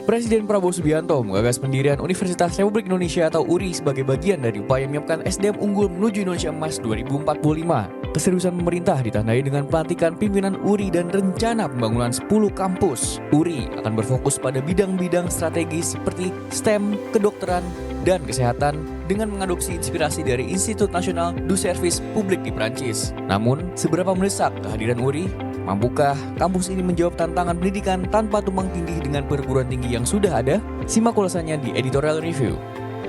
Presiden Prabowo Subianto menggagas pendirian Universitas Republik Indonesia atau URI sebagai bagian dari upaya menyiapkan SDM unggul menuju Indonesia Emas 2045. Keseriusan pemerintah ditandai dengan pelantikan pimpinan URI dan rencana pembangunan 10 kampus. URI akan berfokus pada bidang-bidang strategis seperti STEM, kedokteran, dan kesehatan dengan mengadopsi inspirasi dari Institut Nasional du Service Public di Prancis. Namun, seberapa mendesak kehadiran URI? Mampukah kampus ini menjawab tantangan pendidikan tanpa tumpang tindih dengan perguruan tinggi yang sudah ada? Simak ulasannya di Editorial Review.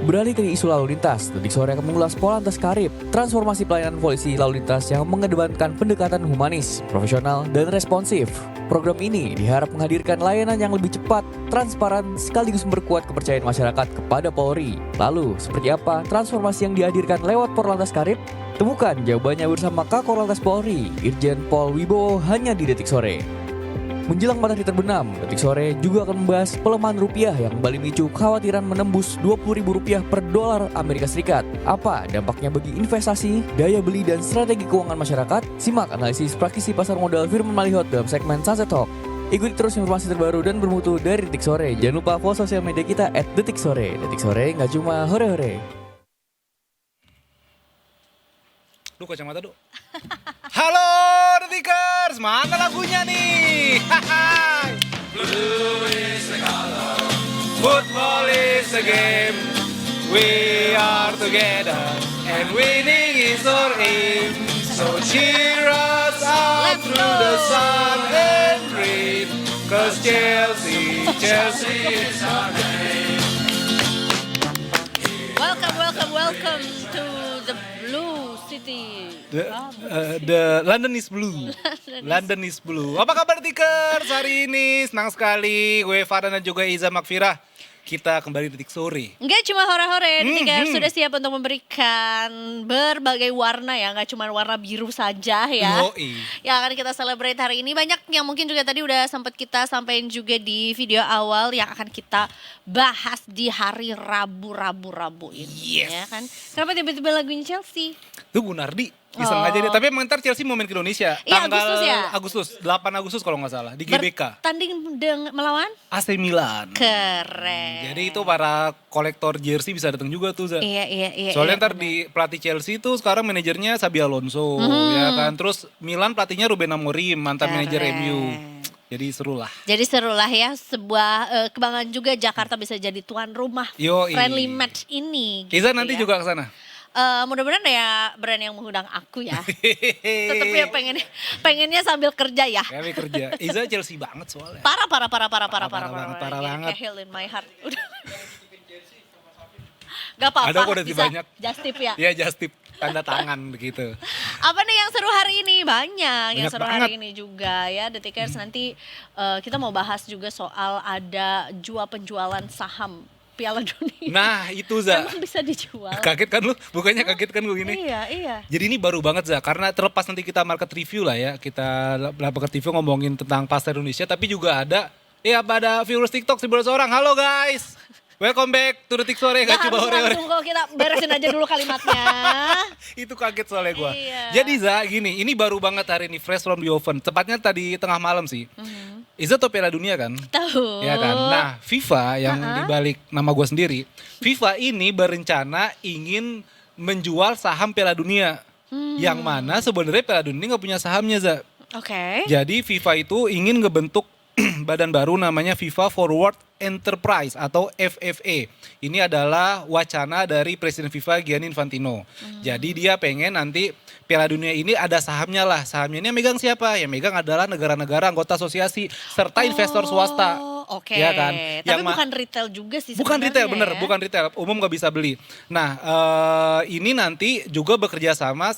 Beralih ke isu lalu lintas, Detik Sore akan mengulas Polantas Karib, transformasi pelayanan polisi lalu lintas yang mengedepankan pendekatan humanis, profesional, dan responsif. Program ini diharap menghadirkan layanan yang lebih cepat, transparan, sekaligus memperkuat kepercayaan masyarakat kepada Polri. Lalu, seperti apa transformasi yang dihadirkan lewat Polantas Karib? Temukan jawabannya bersama Kakor Lantas Polri, Irjen Pol Wibowo hanya di Detik Sore. Menjelang matahari terbenam, Detik Sore juga akan membahas pelemahan rupiah yang kembali memicu kekhawatiran menembus Rp20.000 per dolar Amerika Serikat. Apa dampaknya bagi investasi, daya beli, dan strategi keuangan masyarakat? Simak analisis praktisi pasar modal Firman Malihot dalam segmen Sunset Talk. Ikuti terus informasi terbaru dan bermutu dari Detik Sore. Jangan lupa follow sosial media kita @detiksore. Detik Sore nggak cuma hore-hore. Duh, kacamata duh. Halo Detikers, mana lagunya nih? Blue is the color, football is the game. We are together and winning is our aim. So cheer us out through the sun and rain. Cause Chelsea is our name. Welcome to the Blue City. The London is blue. London is blue. Apa kabar Detikers hari ini? Senang sekali. Gue Farhan dan juga Iza Makfirah. Kita kembali Detik Sore. Enggak cuma hore-hore, Detikers sudah siap untuk memberikan berbagai warna ya, enggak cuma warna biru saja ya. Yoi. Yang akan kita celebrate hari ini. Banyak yang mungkin juga tadi udah sempat kita sampaikan juga di video awal yang akan kita bahas di hari Rabu ini. Yes. Ya kan? Kenapa tiba-tiba lagunya Chelsea? Tuh Bu Nardi, iseng aja deh. Tapi emang ntar Chelsea mau main ke Indonesia. Iya, Tanggal Agustus ya? Agustus, 8 Agustus kalau nggak salah. Di GBK. Bertanding melawan? AC Milan. Keren. Jadi itu para kolektor jersey bisa datang juga tuh, Za. Iya. Soalnya ntar di pelatih Chelsea tuh sekarang manajernya Xabi Alonso, ya kan. Terus Milan pelatihnya Ruben Amorim, mantan manajer MU. Jadi seru lah. Jadi seru lah ya, sebuah kebanggaan juga Jakarta bisa jadi tuan rumah Yoi. friendly match ini. Iza gitu nanti ya. juga ke sana. Mudah-mudahan ya brand yang mengundang aku ya. Tetep ya pengennya sambil kerja ya. Kami kerja. Iza Chelsea banget soalnya. Parah banget, parah Kayak banget. Hell in my heart. Udah. Gak apa-apa. Ada kok udah bisa banyak. Just tip ya. Iya, just tip tanda tangan begitu. Apa nih yang seru hari ini? Banyak yang seru banget. hari ini juga ya. Detikers nanti kita mau bahas juga soal ada jual penjualan saham Piala Dunia. Nah itu Za. Emang bisa dijual? Kaget kan lu? Bukannya kaget kan gue gini? Iya. Jadi ini baru banget Za, karena terlepas nanti kita market review lah ya. Kita market review ngomongin tentang pasar Indonesia. Tapi juga ada viewers TikTok 11 orang. Halo guys, welcome back to Detik Sore. Gak coba hore-hore. Langsung kok kita beresin aja dulu kalimatnya. Itu kaget soalnya gue. Iya. Jadi Za gini, ini baru banget hari ini, fresh from the oven. Tepatnya tadi tengah malam sih. Iza tau Piala Dunia kan? Tahu. Ya kan. Nah, FIFA yang dibalik nama gue sendiri, FIFA ini berencana ingin menjual saham Piala Dunia. Yang mana sebenarnya Piala Dunia nggak punya sahamnya, Za. Oke. Jadi FIFA itu ingin ngebentuk badan baru namanya FIFA Forward Enterprise atau FFA. Ini adalah wacana dari Presiden FIFA Gianni Infantino. Jadi dia pengen nanti Piala Dunia ini ada sahamnya lah. Sahamnya ini yang megang siapa? Yang megang adalah negara-negara anggota asosiasi serta investor swasta. Oke. Ya kan? Tapi bukan retail juga sih Bukan sebenarnya retail, bener. ya. Bukan retail. Umum nggak bisa beli. Nah, ini nanti juga bekerja sama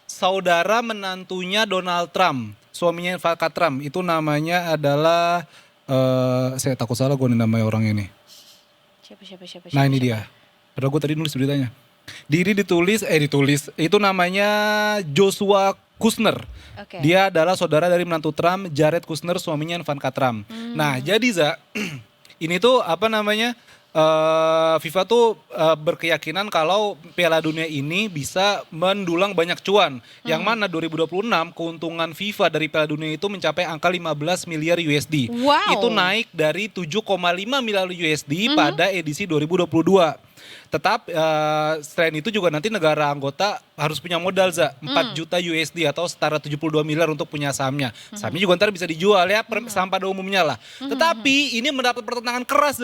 saudara menantunya Donald Trump. Suaminya Ivanka Trump. Itu namanya adalah, saya takut salah gue nih namanya orang ini. Siapa? Nah ini dia. Padahal gue tadi nulis beritanya. Ditulis, itu namanya Joshua Kushner. Oke. Dia adalah saudara dari menantu Trump, Jared Kushner, suaminya Ivanka Trump. Nah jadi Za, ini tuh apa namanya, FIFA tuh berkeyakinan kalau Piala Dunia ini bisa mendulang banyak cuan. Yang mana 2026 keuntungan FIFA dari Piala Dunia itu mencapai angka 15 miliar USD. Wow. Itu naik dari 7,5 miliar USD pada edisi 2022. Tetap selain itu juga nanti negara anggota harus punya modal 4 juta USD atau setara 72 miliar untuk punya sahamnya. Sahamnya juga ntar bisa dijual ya saham pada umumnya lah. Tetapi ini mendapat pertentangan keras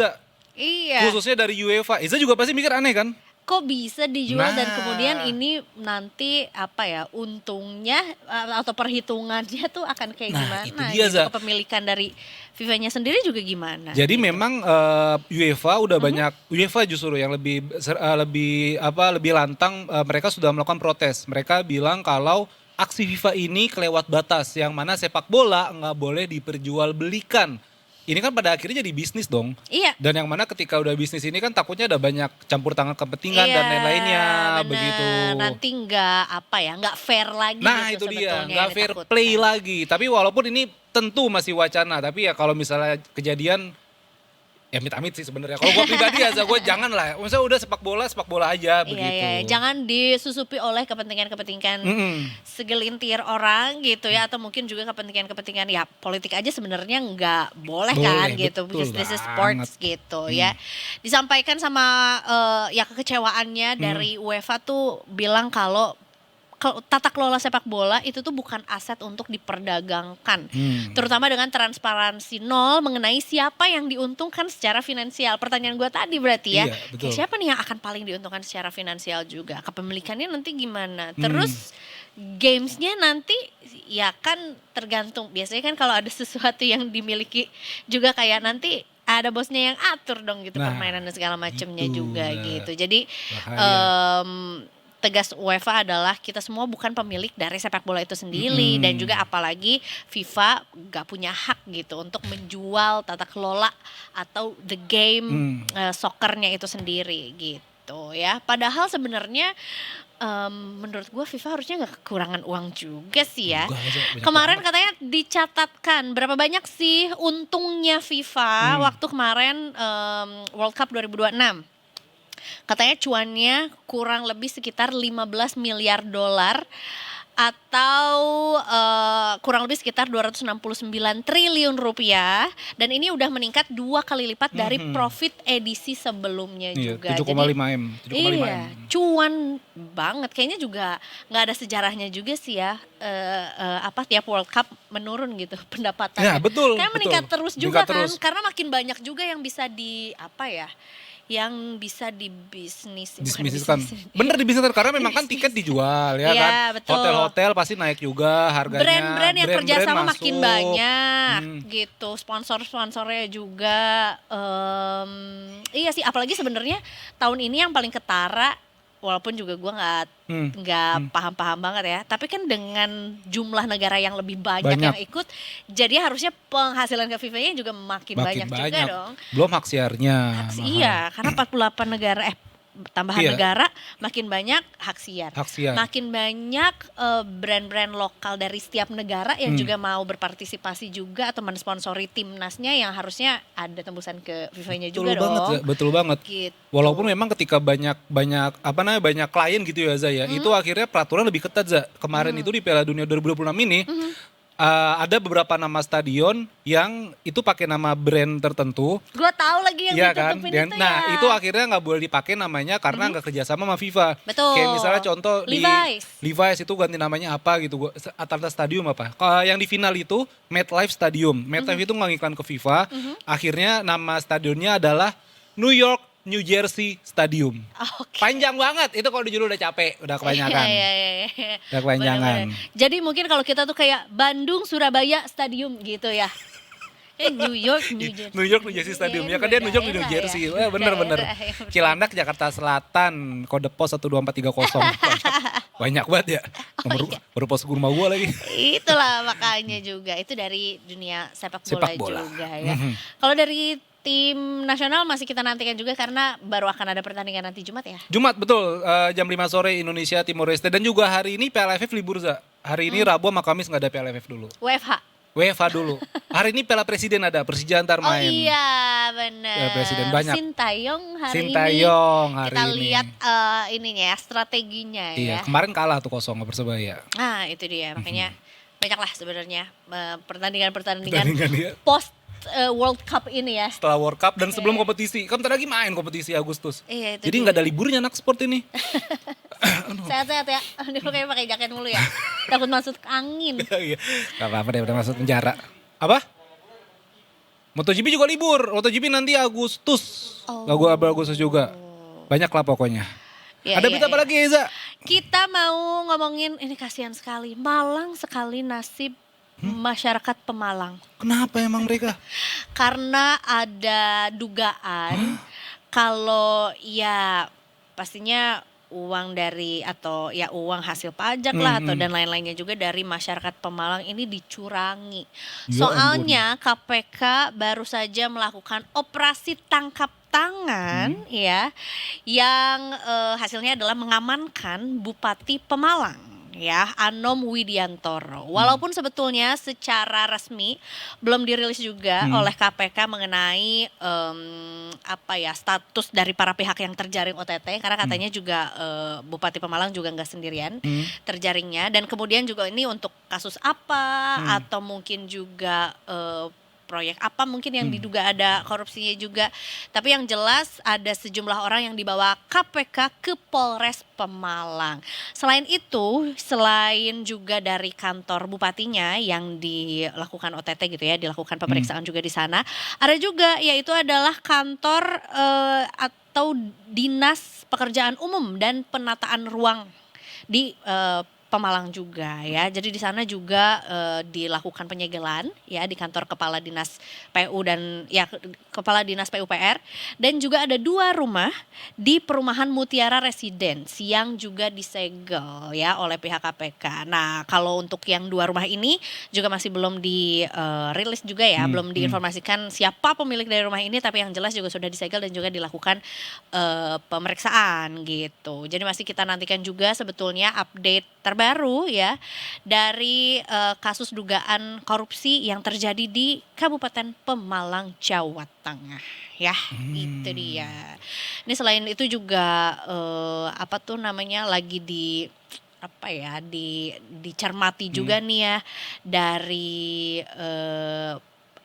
Iya. khususnya dari UEFA. Iza juga pasti mikir aneh kan? Kok bisa dijual dan Nah. kemudian ini nanti apa ya untungnya atau perhitungannya tuh akan kayak Nah, gimana itu dia, gitu. Za. Kepemilikan dari FIFA-nya sendiri juga gimana? Jadi gitu. memang UEFA udah banyak UEFA justru yang lebih lantang, mereka sudah melakukan protes. Mereka bilang kalau aksi FIFA ini kelewat batas yang mana sepak bola nggak boleh diperjualbelikan. Ini kan pada akhirnya jadi bisnis dong. Iya. Dan yang mana ketika udah bisnis ini kan takutnya ada banyak campur tangan kepentingan dan lain-lainnya bener. begitu. Nanti nggak fair lagi Nah gitu itu dia, sebetulnya nggak yang fair ditakutkan. play lagi. Tapi walaupun ini tentu masih wacana, tapi ya kalau misalnya kejadian, ya amit-amit sih sebenarnya. Kalau gue pribadi aja, gue jangan lah. Misalnya udah sepak bola aja begitu. Iya, jangan disusupi oleh kepentingan-kepentingan segelintir orang gitu ya, atau mungkin juga kepentingan-kepentingan ya politik aja sebenarnya nggak boleh kan Boleh, gitu, betul because this is banget. sports gitu ya. Disampaikan sama ya kekecewaannya dari UEFA tuh bilang kalau tata kelola sepak bola itu tuh bukan aset untuk diperdagangkan. Terutama dengan transparansi nol mengenai siapa yang diuntungkan secara finansial. Pertanyaan gue tadi berarti ya, Iya, betul. kayak siapa nih yang akan paling diuntungkan secara finansial juga? Kepemilikannya nanti gimana? Terus gamesnya nanti ya kan tergantung. Biasanya kan kalau ada sesuatu yang dimiliki juga kayak nanti ada bosnya yang atur dong gitu, Nah, permainan dan segala macamnya itu, juga Za. gitu. Jadi Bahaya. tegas UEFA adalah kita semua bukan pemilik dari sepak bola itu sendiri dan juga apalagi FIFA gak punya hak gitu untuk menjual tata kelola atau the game soccernya itu sendiri gitu ya. Padahal sebenarnya menurut gue FIFA harusnya gak kekurangan uang juga sih ya. Enggak, banyak Kemarin banget. katanya dicatatkan berapa banyak sih untungnya FIFA waktu kemarin World Cup 2026. Katanya cuannya kurang lebih sekitar 15 miliar dolar atau kurang lebih sekitar 269 triliun rupiah, dan ini udah meningkat 2 kali lipat dari profit edisi sebelumnya Iya, juga. 7,5 M. 7,5 Iya, M. cuan banget. Kayaknya juga nggak ada sejarahnya juga sih ya. Tiap World Cup menurun gitu pendapatannya. Ya, betul, Kayak meningkat betul. terus juga Meningkat kan, terus. karena makin banyak juga yang bisa yang bisa Disbisniskan. Bener dibisniskan karena memang kan tiket dijual ya Iya, kan. betul. Hotel-hotel pasti naik juga harganya. Brand-brand yang kerjasama masuk. makin banyak gitu, sponsor-sponsornya juga. Iya sih, apalagi sebenarnya tahun ini yang paling ketara, walaupun juga gue nggak paham-paham banget ya, tapi kan dengan jumlah negara yang lebih banyak yang ikut, jadi harusnya penghasilan ke FIFA-nya juga makin banyak juga dong. Belum hak siarnya. mahal. Iya, karena 48 negara tambahan Iya. negara, makin banyak hak siar. Hak siar. Makin banyak brand-brand lokal dari setiap negara yang juga mau berpartisipasi juga atau mensponsori timnasnya yang harusnya ada tembusan ke FIFA-nya juga banget, dong. Za, betul banget. Gitu. Walaupun memang ketika banyak banyak klien gitu ya Za ya, itu akhirnya peraturan lebih ketat Za. Kemarin itu di Piala Dunia 2026 ini ada beberapa nama stadion yang itu pakai nama brand tertentu. Gue tahu lagi yang Iya kan? ditutupin Dan, itu nah ya. itu akhirnya nggak boleh dipakai namanya karena nggak kerjasama sama FIFA. Betul. Kayak misalnya contoh Levi's. di Levi's itu ganti namanya apa gitu. Atlanta Stadium apa. Yang di final itu MetLife Stadium. MetLife itu ngiklan ke FIFA. Akhirnya nama stadionnya adalah New Jersey Stadium. Oke. Panjang banget. Itu kalau dijudul udah capek, udah kebanyakan. Iya. Udah kebanyakan. Bener-bener. Jadi mungkin kalau kita tuh kayak Bandung, Surabaya Stadium gitu ya. New York, New York, New Jersey Stadium. Ya kan dia New York, New Jersey. Ya. Bener-bener. Cilandak, Jakarta Selatan, kode pos 12430. Banyak banget ya. Nomor pos rumah gua lagi. Itulah makanya juga. Itu dari dunia sepak bola juga ya. Kalau dari tim nasional masih kita nantikan juga karena baru akan ada pertandingan nanti Jumat ya. Jumat betul, jam 5 sore Indonesia Timor Leste. Dan juga hari ini PLFF libur Za. Hari ini Rabu sama Kamis nggak ada PLFF dulu. WFH. UEFA dulu. Hari ini Piala Presiden ada, Persija ntar Oh main. iya benar. Piala Presiden banyak. Sintayong hari Sintayong ini. hari Kita ini. lihat ininya ya, strateginya Iya, ya. kemarin kalah tuh 0 sama Persebaya. Nah itu dia makanya banyaklah sebenarnya pertandingan-pertandingan Pertandingan dia. post World Cup ini ya. Setelah World Cup dan sebelum kompetisi. Kan bentar lagi main kompetisi Agustus. Iya itu Jadi dia. nggak ada liburnya anak sport ini. Sehat-sehat ya. Dia pakai jaket mulu ya. Takut masuk angin. Iya. Gak apa-apa deh udah masuk penjara. Apa? MotoGP juga libur. MotoGP nanti Agustus. Oh. Agustus juga. Banyak lah pokoknya. Ya, Ada iya, berita apa iya. lagi Eza? Kita mau ngomongin ini kasihan sekali. Malang sekali nasib masyarakat Pemalang. Kenapa emang mereka? Karena ada dugaan kalau ya pastinya uang dari atau ya uang hasil pajak lah atau dan lain-lainnya juga dari masyarakat Pemalang ini dicurangi. Ya Soalnya KPK baru saja melakukan operasi tangkap tangan ya yang hasilnya adalah mengamankan Bupati Pemalang ya Anom Widiantoro. Walaupun sebetulnya secara resmi belum dirilis juga oleh KPK mengenai apa ya status dari para pihak yang terjaring OTT karena katanya juga Bupati Pemalang juga nggak sendirian terjaringnya dan kemudian juga ini untuk kasus apa atau mungkin juga proyek apa mungkin yang diduga ada korupsinya juga. Tapi yang jelas ada sejumlah orang yang dibawa KPK ke Polres Pemalang. Selain itu, selain juga dari kantor bupatinya yang dilakukan OTT gitu ya, dilakukan pemeriksaan juga di sana, ada juga yaitu adalah kantor atau Dinas Pekerjaan Umum dan Penataan Ruang di Pemalang juga ya. Jadi di sana juga dilakukan penyegelan ya di kantor Kepala Dinas PU dan ya Kepala Dinas PUPR dan juga ada 2 rumah di Perumahan Mutiara Residence yang juga disegel ya oleh pihak KPK. Nah, kalau untuk yang 2 rumah ini juga masih belum dirilis juga ya, belum diinformasikan siapa pemilik dari rumah ini tapi yang jelas juga sudah disegel dan juga dilakukan pemeriksaan gitu. Jadi masih kita nantikan juga sebetulnya update terbaru ya dari kasus dugaan korupsi yang terjadi di Kabupaten Pemalang, Jawa Tengah ya. Itu dia. Ini selain itu juga apa tuh namanya lagi di apa ya dicermati juga nih ya dari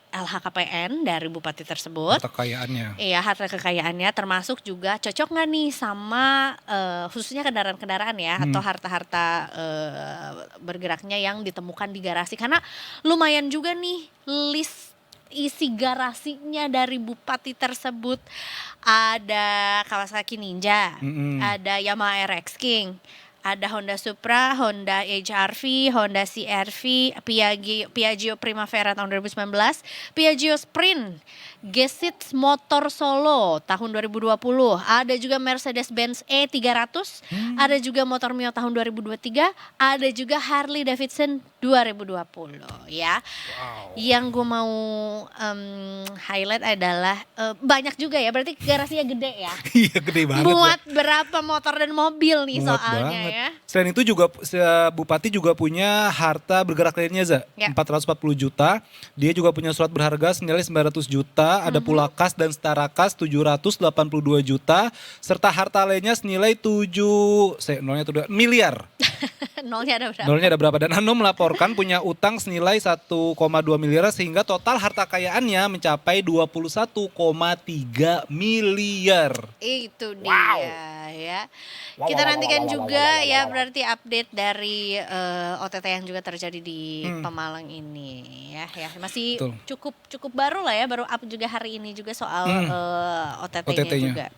LHKPN dari bupati tersebut. Harta kekayaannya. Iya, harta kekayaannya termasuk juga cocok nggak nih sama khususnya kendaraan-kendaraan ya atau harta-harta bergeraknya yang ditemukan di garasi karena lumayan juga nih list isi garasinya dari bupati tersebut. Ada Kawasaki Ninja, ada Yamaha RX King, ada Honda Supra, Honda HR-V, Honda CR-V, Piaggio Primavera tahun 2019, Piaggio Sprint, Gesit Motor Solo tahun 2020, ada juga Mercedes-Benz E300, ada juga Motor Mio tahun 2023, ada juga Harley Davidson 2020 ya. Wow. Yang gue mau highlight adalah banyak juga ya, berarti garasinya gede ya. Iya gede banget. Muat berapa motor dan mobil nih Muat soalnya banget. ya. Selain itu juga Bupati juga punya harta bergerak lainnya Za, Ya. 440 juta. Dia juga punya surat berharga senilai 900 juta, ada pula kas dan setara kas 782 juta, serta harta lainnya senilai 7 miliar. Nolnya ada berapa? Nolnya ada berapa? Dan Anom melaporkan punya utang senilai 1,2 miliar sehingga total harta kekayaannya mencapai 21,3 miliar. Itu dia ya. Kita nantikan juga ya berarti update dari OTT yang juga terjadi di Pemalang ini ya. Ya masih Betul. cukup baru lah ya, baru up juga hari ini juga soal OTT-nya OTT-nya. juga.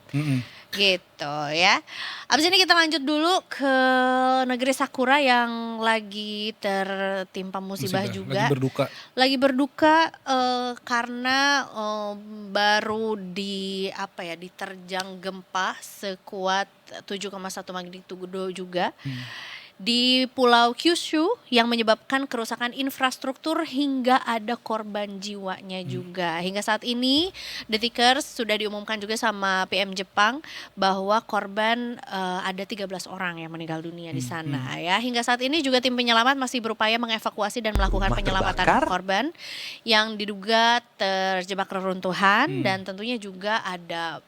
Gitu ya. Abis ini kita lanjut dulu ke negeri Sakura yang lagi tertimpa musibah juga. Lagi berduka. Lagi berduka karena baru diterjang gempa sekuat 7,1 magnitudo juga di Pulau Kyushu yang menyebabkan kerusakan infrastruktur hingga ada korban jiwanya juga. Hingga saat ini Detikers sudah diumumkan juga sama PM Jepang bahwa korban ada 13 orang yang meninggal dunia di sana ya. Hingga saat ini juga tim penyelamat masih berupaya mengevakuasi dan melakukan penyelamatan korban yang diduga terjebak reruntuhan dan tentunya juga ada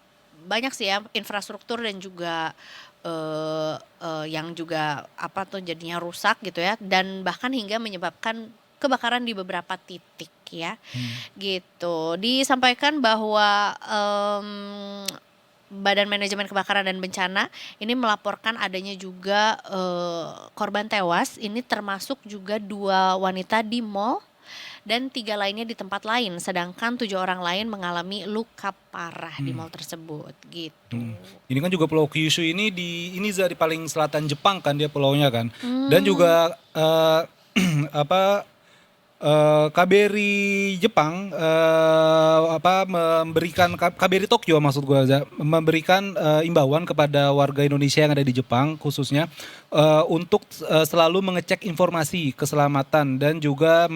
banyak sih ya infrastruktur dan juga yang juga apa tuh jadinya rusak gitu ya, dan bahkan hingga menyebabkan kebakaran di beberapa titik ya. Gitu. Disampaikan bahwa Badan Manajemen Kebakaran dan Bencana ini melaporkan adanya juga korban tewas, ini termasuk juga 2 wanita di mall dan 3 lainnya di tempat lain, sedangkan 7 orang lain mengalami luka parah di mall tersebut gitu. Ini kan juga Pulau Kyushu ini di paling selatan Jepang kan dia pulaunya kan. Dan juga KBRI Jepang memberikan KBRI Tokyo maksud gue memberikan imbauan kepada warga Indonesia yang ada di Jepang khususnya untuk selalu mengecek informasi keselamatan dan juga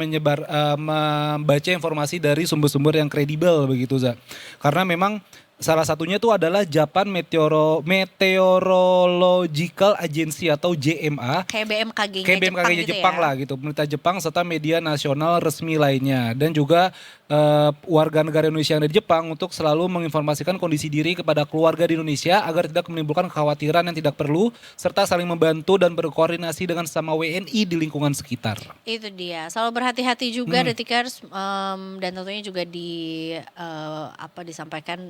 membaca informasi dari sumber-sumber yang kredibel begitu Za. Karena memang salah satunya itu adalah Japan Meteorological Agency atau JMA. Kayak BMKG-nya Kayak BMKG-nya gitu Jepang ya. lah gitu, pemerintah Jepang serta media nasional resmi lainnya. Dan juga warga negara Indonesia yang ada di Jepang untuk selalu menginformasikan kondisi diri kepada keluarga di Indonesia agar tidak menimbulkan kekhawatiran yang tidak perlu, serta saling membantu dan berkoordinasi dengan sesama WNI di lingkungan sekitar. Itu dia, selalu berhati-hati juga Detikers, dan tentunya juga disampaikan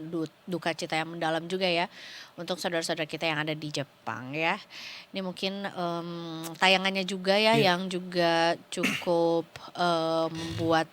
duka cita yang mendalam juga ya untuk saudara-saudara kita yang ada di Jepang ya. Ini mungkin tayangannya juga ya yang juga cukup membuat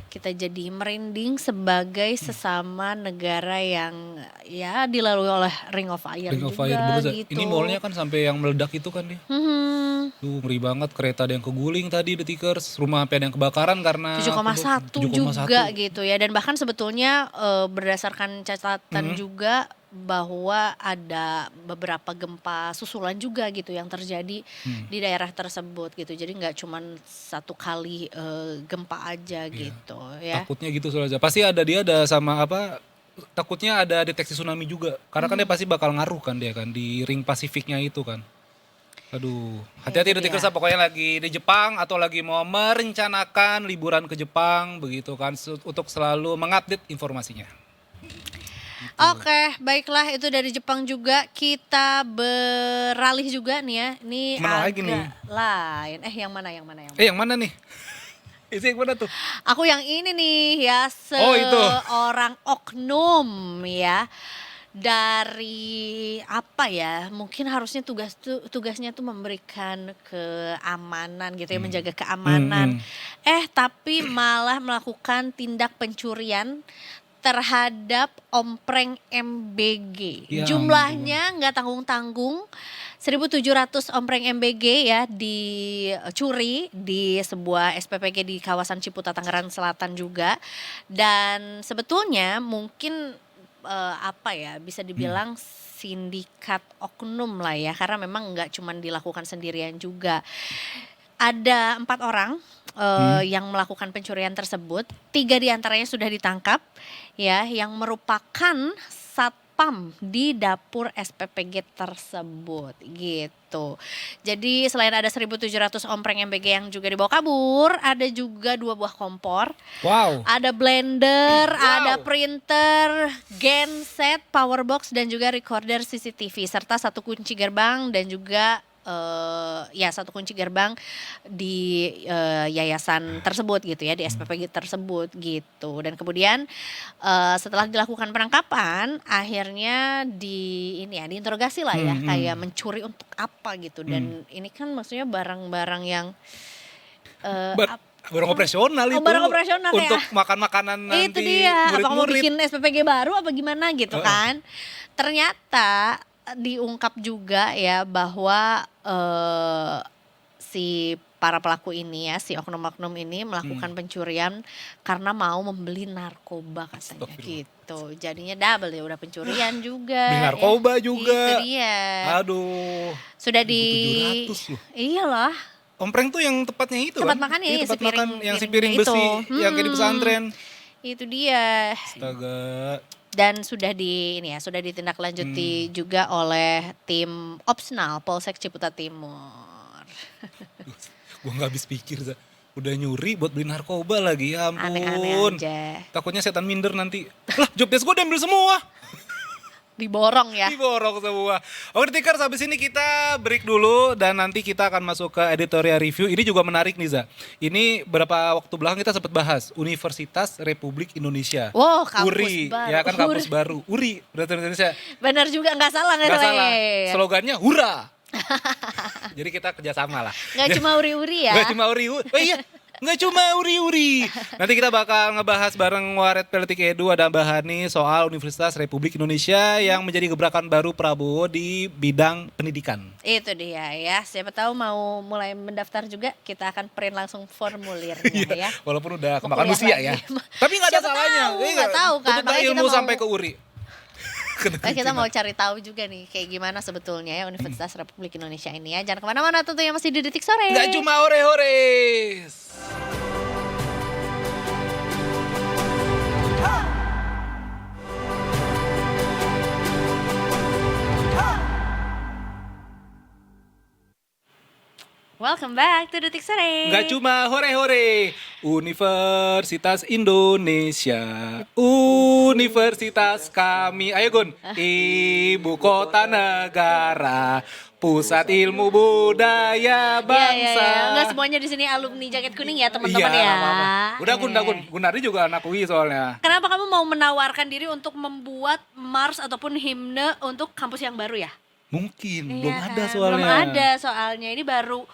kita jadi merinding sebagai sesama negara yang ya dilalui oleh Ring of Fire Ring of juga Fire bener, Za. gitu. Ini mallnya kan sampai yang meledak itu kan dia. Duh ngeri banget, kereta ada yang keguling tadi Detikers, rumah sampai ada yang kebakaran karena 7,1 juga gitu ya, dan bahkan sebetulnya berdasarkan catatan juga bahwa ada beberapa gempa susulan juga gitu yang terjadi di daerah tersebut gitu, jadi nggak cuman satu kali gempa aja gitu ya. Takutnya gitu soalnya, pasti ada sama takutnya ada deteksi tsunami juga, karena kan dia pasti bakal ngaruh kan dia kan di ring Pasifiknya itu kan. Aduh, hati-hati Detikers pokoknya lagi di Jepang atau lagi mau merencanakan liburan ke Jepang begitu kan, untuk selalu mengupdate informasinya. Oke, baiklah, itu dari Jepang juga. Kita beralih juga nih ya. Ini Mana agak lagi nih? lain. Yang mana? Yang mana nih? Itu yang mana tuh? Aku yang ini nih ya, itu. seorang oknum ya. Dari apa ya? Mungkin harusnya tugasnya tuh memberikan keamanan gitu ya, menjaga keamanan. Tapi malah melakukan tindak pencurian terhadap ompreng MBG. Ya, Jumlahnya nggak tanggung-tanggung, 1.700 ompreng MBG ya dicuri di sebuah SPPG di kawasan Ciputa, Tangerang Selatan juga. Dan sebetulnya mungkin bisa dibilang sindikat oknum lah ya, karena memang nggak cuma dilakukan sendirian juga. Ada 4 orang yang melakukan pencurian tersebut. 3 diantaranya sudah ditangkap ya, yang merupakan satpam di dapur SPPG tersebut gitu. Jadi selain ada 1.700 ompreng MBG yang juga dibawa kabur, ada juga 2 buah kompor. Wow. Ada blender, ada printer, genset, powerbox, dan juga recorder CCTV, serta 1 kunci gerbang dan juga 1 kunci gerbang di yayasan tersebut gitu ya, di SPPG tersebut gitu. Dan kemudian setelah dilakukan penangkapan, akhirnya diinterogasi lah ya, kayak mencuri untuk apa gitu. Dan ini kan maksudnya barang-barang yang barang operasional itu. Barang operasional untuk ya. makan makanan nanti. Itu dia, apa mau murid-murid. bikin SPPG baru apa gimana gitu kan. Ternyata diungkap juga ya bahwa si para pelaku ini ya, si oknum-oknum ini melakukan pencurian karena mau membeli narkoba katanya gitu. gitu. Jadinya double ya, udah pencurian juga. Beli narkoba juga. Itu dia. Aduh. Sudah di 1.700 loh. Iyalah. Ompreng tuh yang tepatnya itu Tempat kan? makan Iya, ini, tempat si piring- makan yang si piring piring itu. besi yang kayak di pesantren. Itu dia. Astaga. Dan sudah sudah ditindaklanjuti juga oleh tim Opsnal Polsek Ciputa Timur. Gua nggak habis pikir, Za. Udah nyuri buat beli narkoba lagi, ya ampun. Aneh-aneh aja. Takutnya setan minder nanti. Lah, job desk gue diambil semua. Diborong ya. Diborong semua. Oke, Tikers, habis ini kita break dulu dan nanti kita akan masuk ke editorial review. Ini juga menarik nih, Za. Ini berapa waktu belakang kita sempat bahas Universitas Republik Indonesia. Wow, kampus URI, baru. ya kan kampus baru. URI, Universitas Indonesia. Benar juga, nggak salah. Gak salah. Slogannya hura. Jadi kita kerjasama lah. Nggak cuma uri-uri ya. Gak cuma uri-uri. Oh iya, gak cuma uri-uri. Nanti kita bakal ngebahas bareng Waret Politik Edu, ada Mbak Hani soal Universitas Republik Indonesia yang menjadi gebrakan baru Prabowo di bidang pendidikan. Itu dia ya. Siapa tahu mau mulai mendaftar juga, kita akan print langsung formulirnya ya. Walaupun udah Mau kemakan kuliah usia ya. lagi. Tapi gak ada Siapa salahnya. tahu, nggak tahu kan. Untuk Makanya kita ilmu mau- sampai ke uri. Nah, kita mau cari tahu juga nih kayak gimana sebetulnya ya Universitas Republik Indonesia ini ya. Jangan kemana-mana, tentunya masih di Detik Sore. Gak cuma hore-hore. Welcome back to Detik Sore. Gak cuma hore-hore. Universitas Indonesia, Universitas kami. Ayo Gun, ibu kota negara, pusat ilmu budaya bangsa. Iya. Enggak semuanya di sini alumni jaket kuning ya teman-teman Iya, ya. nggak apa-apa. Udah Gun, Iya. Gunardi juga anak UI soalnya. Kenapa kamu mau menawarkan diri untuk membuat mars ataupun himne untuk kampus yang baru ya? Mungkin, belum Iya ada kan? soalnya. Belum ada soalnya. Ini baru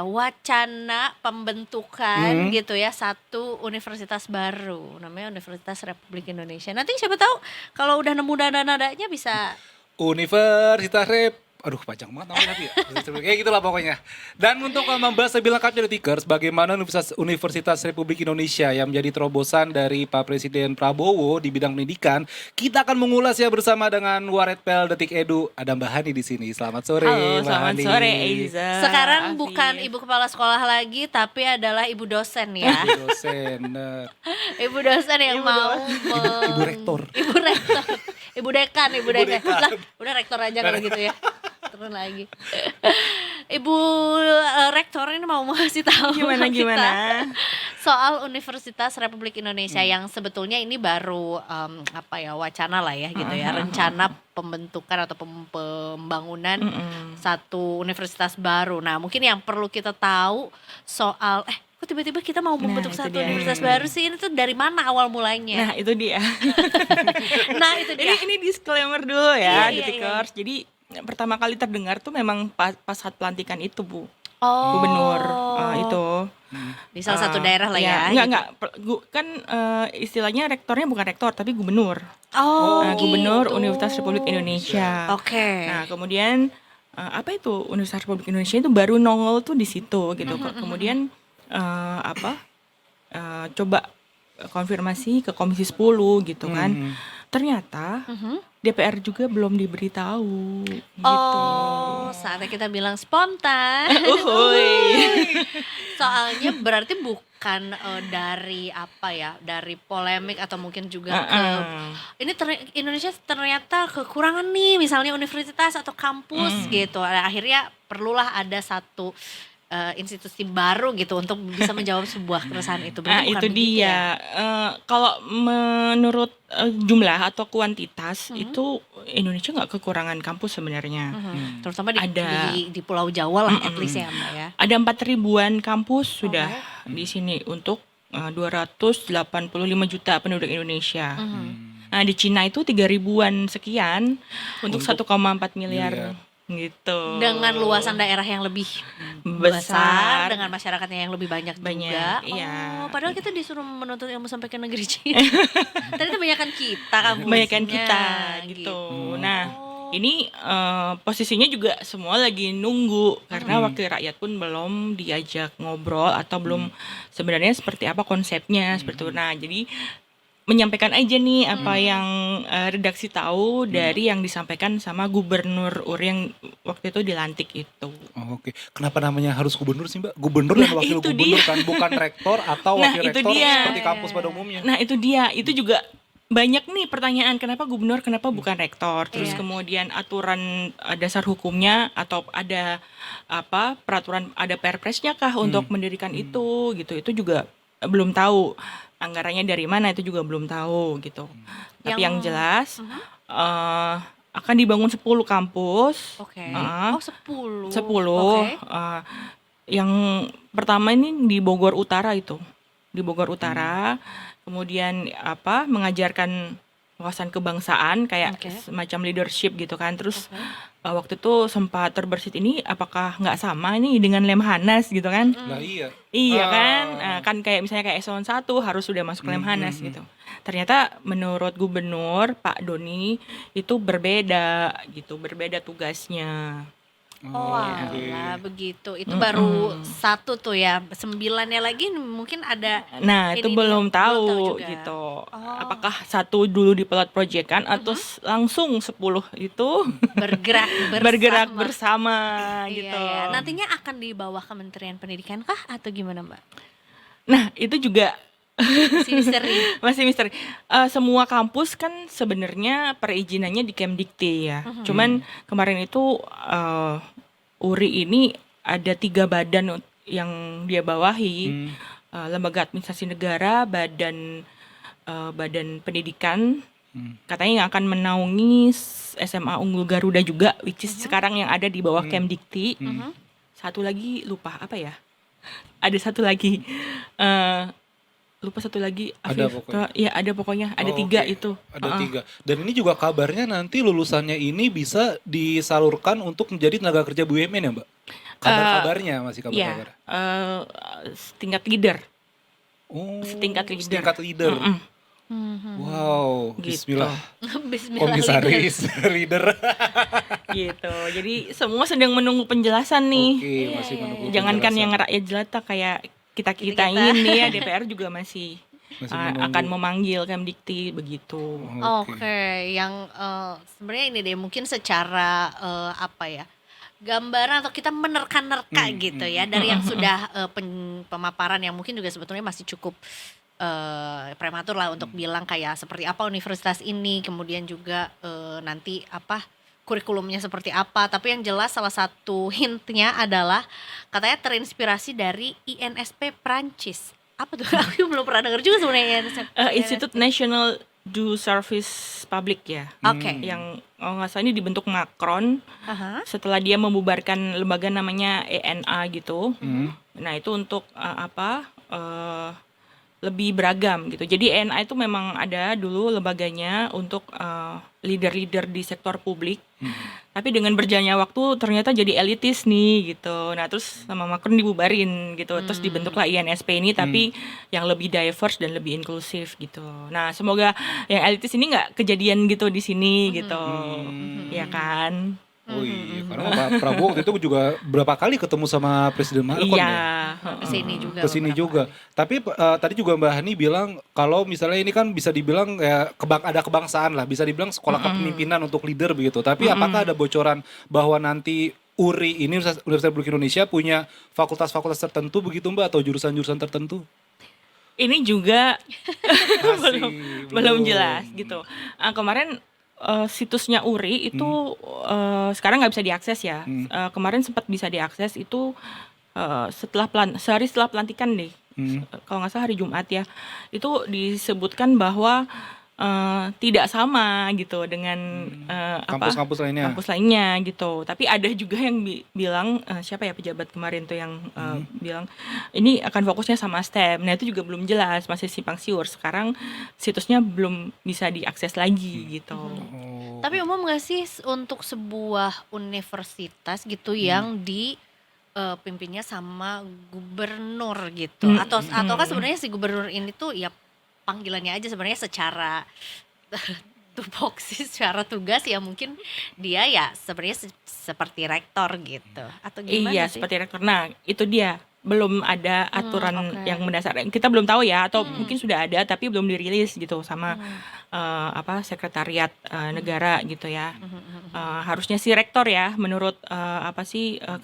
wacana pembentukan gitu ya, satu universitas baru namanya Universitas Republik Indonesia. Nanti siapa tahu kalau udah nemu dana-dananya bisa. Universitas aduh panjang banget namanya tapi ya. Kayak gitulah pokoknya. Dan untuk membahas lebih lengkapnya di Tikers, bagaimana Universitas Republik Indonesia yang menjadi terobosan dari Pak Presiden Prabowo di bidang pendidikan, kita akan mengulas ya bersama dengan Waret Pel Detik Edu. Ada Mbak Hani di sini. Selamat sore, Halo, Mbak selamat Hani. sore Eiza. Sekarang Afif. bukan ibu kepala sekolah lagi, tapi adalah ibu dosen ya. Ibu dosen, bener. Ibu dosen yang mau Ibu rektor. Ibu rektor. Ibu dekan. dekan. Lah, udah rektor aja kalau gitu ya. Turun lagi. Ibu rektor ini mau ngasih tahu Gimana, ke kita gimana? soal Universitas Republik Indonesia yang sebetulnya ini baru wacana lah ya gitu ya, rencana pembentukan atau pembangunan satu universitas baru. Nah, mungkin yang perlu kita tahu soal kok tiba-tiba kita mau membentuk itu satu dia. universitas baru sih, ini tuh dari mana awal mulanya? Nah itu dia. Nah, itu dia. ini disclaimer dulu Iya, ya, iya, Detikers. Jadi pertama kali terdengar tuh memang pas saat pelantikan itu Bu, Oh. gubernur itu. Di salah satu daerah lah ya. Enggak, kan istilahnya rektornya bukan rektor tapi gubernur. Oh, Gubernur gitu. Universitas Republik Indonesia. Oke. Nah, kemudian apa itu Universitas Republik Indonesia itu baru nongol tuh di situ gitu. Kemudian coba konfirmasi ke Komisi 10 gitu kan. Ternyata DPR juga belum diberitahu gitu. Oh, saatnya kita bilang spontan. Soalnya berarti bukan dari dari polemik atau mungkin juga ini Indonesia ternyata kekurangan nih, misalnya universitas atau kampus gitu. Akhirnya perlulah ada satu institusi baru gitu untuk bisa menjawab sebuah keresahan itu. Berarti Nah bukan itu begitu ya? dia. Kalau menurut jumlah atau kuantitas itu Indonesia nggak kekurangan kampus sebenarnya. Terutama di, Ada. di Pulau Jawa lah at least ya Mbak ya. Ada 4.000-an kampus sudah di sini untuk 285 juta penduduk Indonesia. Nah di Cina itu 3.000-an sekian untuk 1,4 miliar gitu. Dengan luasan daerah yang lebih besar, dengan masyarakatnya yang lebih banyak juga. Iya. Oh, padahal kita disuruh menuntut ilmu sampai ke negeri Cina. Ternyata banyakan kita kampusnya. Kebanyakan kita gitu. Nah, ini posisinya juga semua lagi nunggu karena wakil rakyat pun belum diajak ngobrol atau belum sebenarnya seperti apa konsepnya seperti itu. Nah, jadi menyampaikan aja nih apa yang redaksi tahu dari yang disampaikan sama Gubernur URI yang waktu itu dilantik itu. Oh, oke. Kenapa namanya harus gubernur sih, Mbak? Gubernur dan wakil itu gubernur dia. kan, bukan rektor atau Nah, wakil itu rektor dia. seperti kampus pada umumnya. Nah itu dia, itu juga banyak nih pertanyaan kenapa gubernur, kenapa bukan rektor. Terus Iya. kemudian aturan dasar hukumnya atau ada apa peraturan, ada perpresnya kah untuk mendirikan itu gitu. Itu juga belum tahu anggarannya dari mana, itu juga belum tahu gitu. Tapi yang jelas akan dibangun 10 kampus. Oke. Ah. Oh 10. 10. Oke. Yang pertama ini di Bogor Utara itu. Di Bogor Utara. Kemudian apa mengajarkan wawasan kebangsaan kayak Oke. semacam leadership gitu kan. Terus waktu itu sempat terbersit ini apakah nggak sama ini dengan Lemhanas gitu kan. Lah iya. Iya kan, kan kayak misalnya kayak eselon 1 harus sudah masuk Lemhanas gitu. Ternyata menurut Gubernur Pak Doni itu berbeda gitu, berbeda tugasnya. Oh alah begitu. Itu baru satu tuh ya. 9-nya lagi mungkin ada. Nah itu Ini belum dia, tahu belum tahu juga. gitu. Oh. Apakah satu dulu di pilot project kan atau langsung 10 itu bergerak bersama. bergerak bersama Iya, gitu. iya. Nantinya akan di bawah Kementerian Pendidikan kah atau gimana Mbak? Nah itu juga Si misteri. masih misteri. Semua kampus kan sebenarnya perizinannya di Kemdikti ya. Cuman kemarin itu URI ini ada 3 badan yang dia bawahi. Lembaga Administrasi Negara, Badan Pendidikan, katanya yang akan menaungi SMA Unggul Garuda juga, which is sekarang yang ada di bawah Kemdikti. Satu lagi lupa apa ya? Ada satu lagi. Lupa satu lagi. Ada Afif. pokoknya. Ya ada pokoknya. Ada Oh, 3 oke. itu. Ada 3. Dan ini juga kabarnya nanti lulusannya ini bisa disalurkan untuk menjadi tenaga kerja BUMN ya, Mbak? Kabar-kabarnya masih Iya. kabar-kabar. Setingkat leader. Oh, setingkat leader. setingkat leader. Wow, Gitu. bismillah. Bismillah. Komisaris leader. Gitu. Jadi semua sedang menunggu penjelasan nih. Oke, masih menunggu. Jangankan penjelasan. yang rakyat jelata kayak kita Kita-kita. ini ya DPR juga masih Masih menunggu. akan memanggil Kemdikti begitu. Oke, yang sebenarnya ini deh mungkin secara apa ya? Gambaran atau kita menerka-nerka gitu ya dari yang sudah pemaparan yang mungkin juga sebetulnya masih cukup prematur lah untuk bilang kayak seperti apa universitas ini, kemudian juga nanti apa kurikulumnya seperti apa. Tapi yang jelas salah satu hintnya adalah katanya terinspirasi dari INSP Prancis. Apa tuh? Aku belum pernah dengar juga sebenarnya INSP. Institut National du Service Public ya. Oke. Yang nggak salah ini dibentuk Macron Aha. setelah dia membubarkan lembaga namanya ENA gitu. Nah itu untuk lebih beragam gitu. Jadi ENA itu memang ada dulu lembaganya untuk leader-leader di sektor publik. Tapi dengan berjalannya waktu ternyata jadi elitis nih gitu. Nah terus sama Macron dibubarin gitu. Terus dibentuklah INSP ini tapi yang lebih diverse dan lebih inklusif gitu. Nah semoga yang elitis ini nggak kejadian gitu di sini gitu. Ya kan? Oh iya, karena Pak Prabowo waktu itu juga berapa kali ketemu sama Presiden Macron Iya. ya? Kesini juga. Kesini beberapa juga. Tapi tadi juga Mbak Hani bilang kalau misalnya ini kan bisa dibilang ya ada kebangsaan lah, bisa dibilang sekolah kepemimpinan untuk leader begitu. Tapi apakah ada bocoran bahwa nanti URI ini Universitas Republik Indonesia punya fakultas-fakultas tertentu begitu Mbak atau jurusan-jurusan tertentu? Ini juga Masih belum jelas gitu. Kemarin situsnya URI itu sekarang nggak bisa diakses ya. Kemarin sempat bisa diakses itu sehari setelah pelantikan deh. Kalau nggak salah hari Jumat ya. Itu disebutkan bahwa tidak sama gitu dengan Kampus-kampus lainnya. kampus lainnya gitu. Tapi ada juga yang bilang siapa ya pejabat kemarin tuh yang bilang ini akan fokusnya sama STEM. Nah itu juga belum jelas, masih simpang siur. Sekarang situsnya belum bisa diakses lagi gitu. Tapi umum gak sih untuk sebuah universitas gitu yang pimpinnya sama gubernur gitu? Atau kan sebenarnya si gubernur ini tuh ya panggilannya aja sebenarnya secara tupoksi, secara tugas ya mungkin dia ya sebenarnya seperti rektor gitu. Atau gimana Iya, sih? seperti rektor. Nah, itu dia. belum ada aturan oke. yang mendasar. Kita belum tahu ya, atau mungkin sudah ada tapi belum dirilis gitu sama sekretariat negara gitu ya. Harusnya sih rektor ya, menurut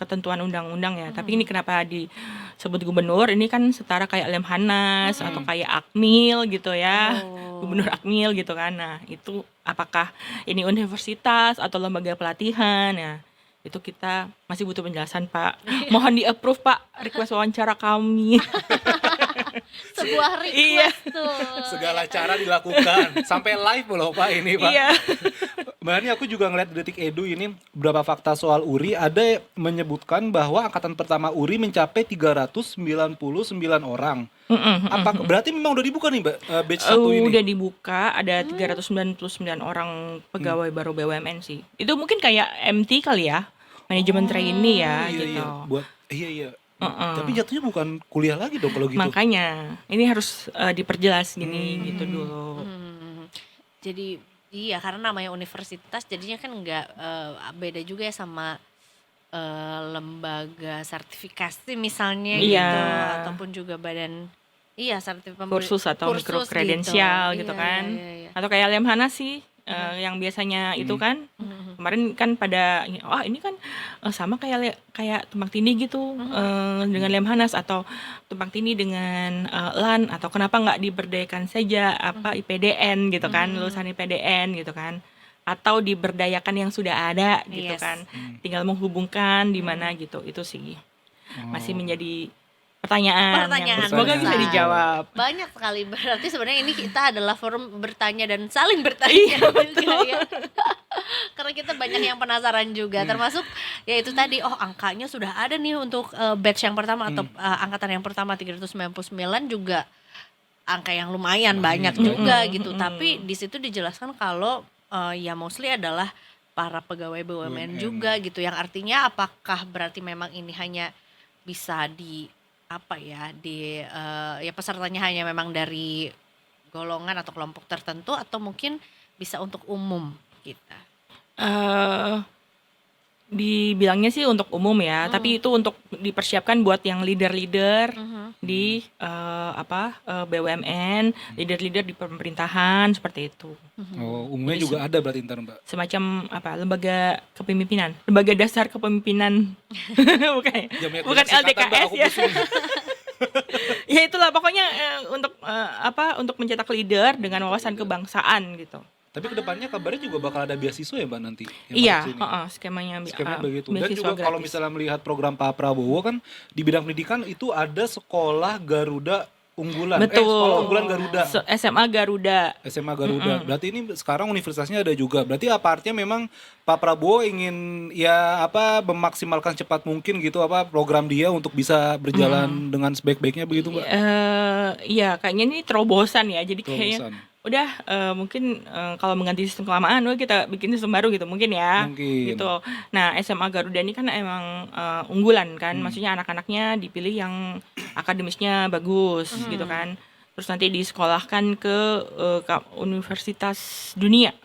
ketentuan undang-undang ya. Tapi ini kenapa disebut gubernur? Ini kan setara kayak Lemhanas atau kayak Akmil gitu ya. Gubernur Akmil gitu kan. Nah, itu apakah ini universitas atau lembaga pelatihan ya? Itu kita masih butuh penjelasan, Pak. Mohon di-approve, Pak, request wawancara kami. Sebuah Iya. request tuh. Segala cara dilakukan sampai live loh Pak ini Pak. Iya. Mbak Hani, aku juga ngeliat di Detik Edu ini beberapa fakta soal URI, ada menyebutkan bahwa angkatan pertama URI mencapai 399 orang. Apa berarti memang udah dibuka nih Mbak batch 1 ini? Udah dibuka, ada 399 orang pegawai baru BUMN sih. Itu mungkin kayak MT kali ya, manajemen trainee ya Iya, gitu. iya. Buat iya. Tapi jatuhnya bukan kuliah lagi dong kalau gitu. Makanya ini harus diperjelas gini gitu dulu. Jadi iya, karena namanya universitas jadinya kan nggak beda juga ya sama lembaga sertifikasi misalnya Iya. gitu, ataupun juga badan sertifikasi Kursus atau mikro kredensial gitu kan. Iya. Atau kayak Lemhanas sih, yang biasanya itu kan kemarin kan pada ini kan sama kayak Tumpang Tindih gitu, dengan Lemhanas, atau Tumpang Tindih dengan LAN, atau kenapa nggak diberdayakan saja IPDN gitu kan, lulusan IPDN gitu kan, atau diberdayakan yang sudah ada gitu Yes. kan, tinggal menghubungkan di mana gitu. Itu sih masih menjadi pertanyaan yang semoga bisa besar. dijawab. Banyak sekali, berarti sebenarnya ini kita adalah forum bertanya dan saling bertanya. Iya, juga ya. Karena kita banyak yang penasaran juga, termasuk ya itu tadi, angkanya sudah ada nih untuk batch yang pertama atau angkatan yang pertama 399 juga angka yang lumayan banyak juga gitu. Tapi di situ dijelaskan kalau ya mostly adalah para pegawai BUMN juga gitu, yang artinya apakah berarti memang ini hanya bisa ya pesertanya hanya memang dari golongan atau kelompok tertentu, atau mungkin bisa untuk umum kita. Dibilangnya sih untuk umum ya, tapi itu untuk dipersiapkan buat yang leader-leader di BUMN, leader-leader di pemerintahan seperti itu. Umumnya juga ada berarti ntar Mbak. Semacam lembaga kepemimpinan, lembaga dasar kepemimpinan. bukan Punya singkatan, Mbak, LDKS aku ya. pusing. Ya itulah pokoknya untuk mencetak leader dengan wawasan kebangsaan gitu. Tapi kedepannya kabarnya juga bakal ada beasiswa ya Mbak nanti? yang Iya, masuk sini? skemanya Skemanya begitu. Dan beasiswa juga kalau gratis. misalnya melihat program Pak Prabowo kan di bidang pendidikan itu ada sekolah Garuda unggulan. Betul. Sekolah unggulan Garuda. SMA Garuda. SMA Garuda. Berarti ini sekarang universitasnya ada juga. Berarti apa artinya memang Pak Prabowo ingin memaksimalkan cepat mungkin gitu program dia untuk bisa berjalan dengan sebaik-baiknya begitu Mbak? Iya, kayaknya ini terobosan ya. Jadi kayaknya Terobosan. udah mungkin kalau mengganti sistem kelamaan, kita bikin sistem baru gitu mungkin ya. Mungkin. Gitu. Nah, SMA Garuda ini kan emang unggulan kan. Maksudnya anak-anaknya dipilih yang akademisnya bagus gitu kan. Terus nanti disekolahkan ke universitas dunia.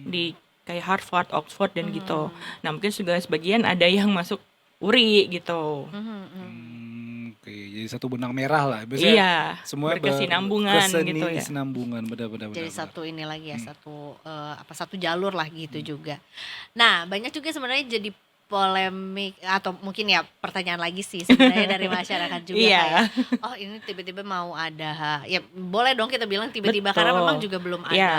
Di kayak Harvard, Oxford dan gitu. Nah, mungkin juga sebagian ada yang masuk URI gitu. Oke, jadi satu benang merah lah. Biasanya Iya, semua berkesinambungan gitu ya. Kesinambungan, benar-benar. Jadi satu ini lagi ya, satu jalur lah gitu juga. Nah, banyak juga sebenarnya jadi polemik, atau mungkin ya pertanyaan lagi sih sebenarnya dari masyarakat juga. Iya. Kayak, ini tiba-tiba mau ada, ya boleh dong kita bilang tiba-tiba, Betul. karena memang juga belum ada Iya.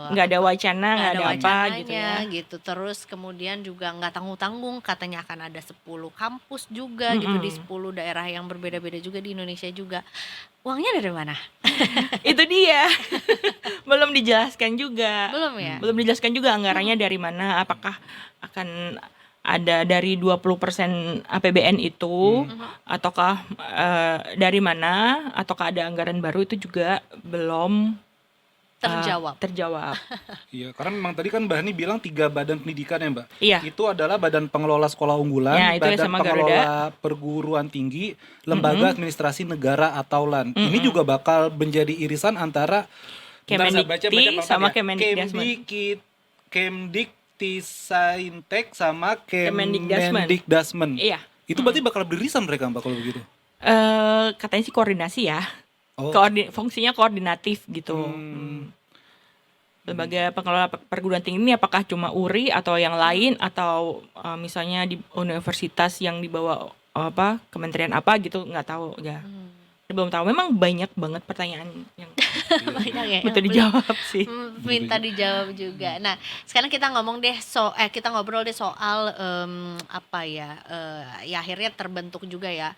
Nggak ada wacana, nggak ada apa wacananya gitu ya. gitu. Terus kemudian juga nggak tanggung-tanggung, katanya akan ada 10 kampus juga gitu di 10 daerah yang berbeda-beda juga di Indonesia juga. Uangnya dari mana? Itu dia. Belum dijelaskan juga. Belum ya? Belum dijelaskan juga anggarannya dari mana, apakah akan ada dari 20% APBN itu, ataukah dari mana, ataukah ada anggaran baru, itu juga belum terjawab. Iya, karena memang tadi kan Mbak Hani bilang 3 badan pendidikan ya Mbak. Iya. Itu adalah Badan Pengelola Sekolah Unggulan, Ya, itu Badan SMA Pengelola Perguruan Tinggi, Lembaga Administrasi Negara atau LAN. Ini juga bakal menjadi irisan antara Kemendikti sama Kemendikdasmen. Kemdiktisaintek sama Kemendikdasmen. Kemendikdasmen. Iya. Itu berarti bakal beririsan mereka Mbak kalau begitu? Katanya sih koordinasi ya. Oh. Fungsinya koordinatif gitu. Lembaga pengelola perguruan tinggi ini apakah cuma URI atau yang lain atau misalnya di universitas yang dibawa kementerian apa gitu, nggak tahu ya. Belum tahu. Memang banyak banget pertanyaan yang Banyak ya. minta dijawab sih. Minta dijawab juga. Nah, sekarang kita ngomong deh kita ngobrol deh soal ya akhirnya terbentuk juga ya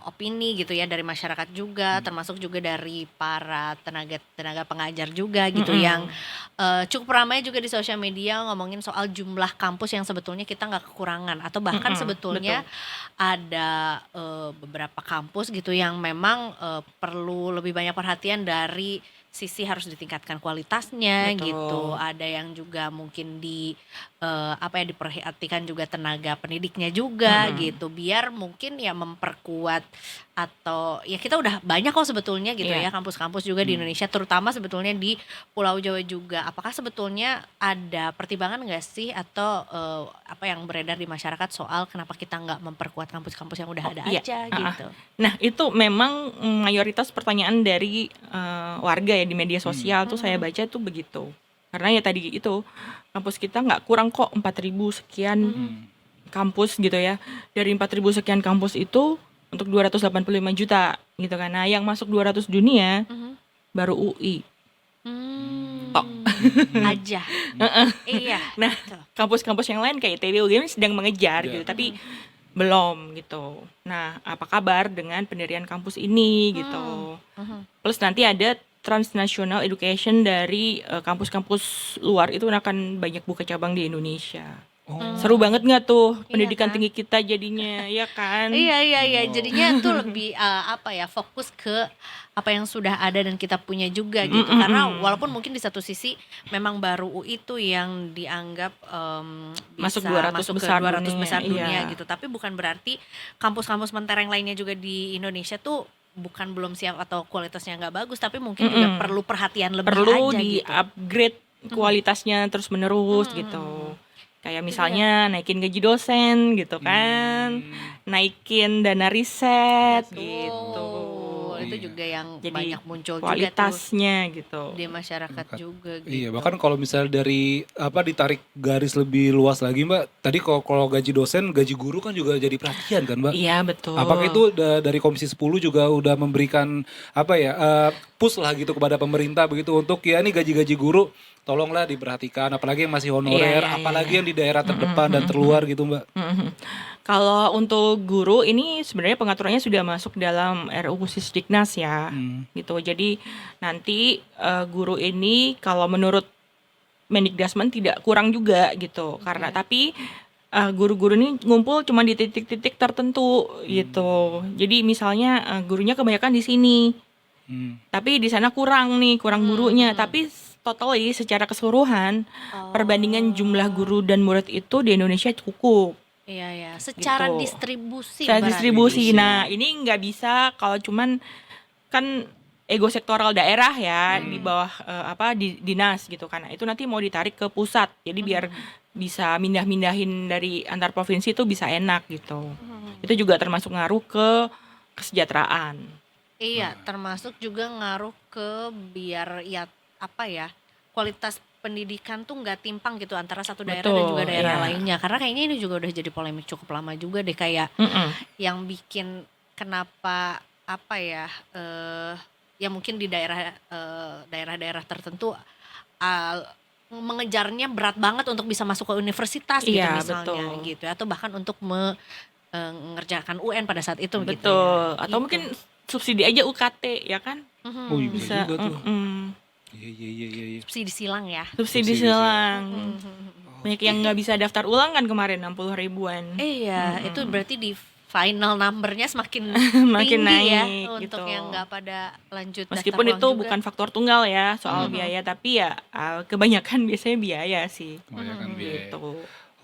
opini gitu ya dari masyarakat juga, termasuk juga dari para tenaga pengajar juga gitu yang cukup ramai juga di sosial media ngomongin soal jumlah kampus yang sebetulnya kita nggak kekurangan atau bahkan sebetulnya ada beberapa kampus gitu yang memang perlu lebih banyak perhatian dari sisi harus ditingkatkan kualitasnya Betul. gitu. Ada yang juga mungkin diperhatikan juga tenaga pendidiknya juga gitu. Biar mungkin ya memperkuat atau ya kita udah banyak kok sebetulnya gitu ya kampus-kampus juga di Indonesia, terutama sebetulnya di Pulau Jawa juga. Apakah sebetulnya ada pertimbangan nggak sih atau apa yang beredar di masyarakat soal kenapa kita nggak memperkuat kampus-kampus yang udah ada aja gitu? Nah itu memang mayoritas pertanyaan dari warga ya di media sosial tuh saya baca tuh begitu. Karena ya tadi itu kampus kita nggak kurang kok 4.000 sekian kampus gitu ya. Dari 4.000 sekian kampus itu untuk 285 juta gitu kan. Nah yang masuk 200 dunia baru UI. Tok. Aja. Iya. Nah kampus-kampus yang lain kayak ITB UGM sedang mengejar gitu, tapi belum gitu. Nah, apa kabar dengan pendirian kampus ini gitu. Plus nanti ada transnational education dari kampus-kampus luar itu akan banyak buka cabang di Indonesia. Seru banget nggak tuh pendidikan kan? tinggi kita jadinya, ya kan? Iya. Jadinya tuh lebih fokus ke apa yang sudah ada dan kita punya juga gitu. Karena walaupun mungkin di satu sisi memang baru UI itu yang dianggap Masuk bisa 200 masuk ke besar 200 dunia, besar dunia iya. gitu. Tapi bukan berarti kampus-kampus mentereng lainnya juga di Indonesia tuh bukan belum siap atau kualitasnya nggak bagus, tapi mungkin juga perlu perhatian lebih Perlu aja di gitu. upgrade kualitasnya terus menerus gitu. Kayak misalnya naikin gaji dosen gitu kan, naikin dana riset gitu. Itu juga yang Jadi banyak muncul juga tuh kualitasnya gitu. di masyarakat juga gitu. Iya, bahkan kalau misalnya dari ditarik garis lebih luas lagi Mbak, tadi kalau gaji dosen, gaji guru kan juga jadi perhatian kan Mbak? Iya betul. Apakah itu dari Komisi 10 juga udah memberikan push lah gitu kepada pemerintah begitu untuk ya ini gaji-gaji guru tolonglah diperhatikan, apalagi yang masih honorer, Iya. apalagi yang di daerah terdepan dan terluar gitu Mbak. Kalau untuk guru ini sebenarnya pengaturannya sudah masuk dalam RUU Sisdiknas ya, gitu. Jadi nanti guru ini kalau menurut Mendikbudrismen tidak kurang juga gitu, karena tapi guru-guru ini ngumpul cuma di titik-titik tertentu gitu. Jadi misalnya gurunya kebanyakan di sini, tapi di sana kurang gurunya. Tapi totally secara keseluruhan perbandingan jumlah guru dan murid itu di Indonesia cukup. Iya, secara Gitu. distribusi. Secara berarti. distribusi. Nah, ini nggak bisa kalau cuman kan ego sektoral daerah ya di bawah di dinas gitu kan. Nah, itu nanti mau ditarik ke pusat. Jadi biar bisa mindah-mindahin dari antar provinsi itu bisa enak gitu. Itu juga termasuk ngaruh ke kesejahteraan. Iya, termasuk juga ngaruh ke biar kualitas pendidikan tuh nggak timpang gitu antara satu daerah dan Betul, juga daerah iya. lainnya. Karena kayaknya ini juga udah jadi polemik cukup lama juga deh, kayak yang bikin kenapa ya mungkin di daerah-daerah tertentu mengejarnya berat banget untuk bisa masuk ke universitas gitu Iya, misalnya betul. gitu, atau bahkan untuk mengerjakan UN pada saat itu gitu Betul. ya. Atau Gitu. mungkin subsidi aja UKT ya kan? Oh iya Bisa. juga tuh. mm-mm. Iya. Subsidi silang ya. Subsidi silang. Banyak yang nggak bisa daftar ulang kan kemarin 60 ribuan. Iya, itu berarti di final numbernya semakin Makin tinggi ya naik untuk gitu. yang nggak pada lanjut Meskipun daftar itu ulang juga. bukan faktor tunggal ya soal biaya, tapi ya kebanyakan biasanya biaya sih. Kebanyakan biaya. Gitu.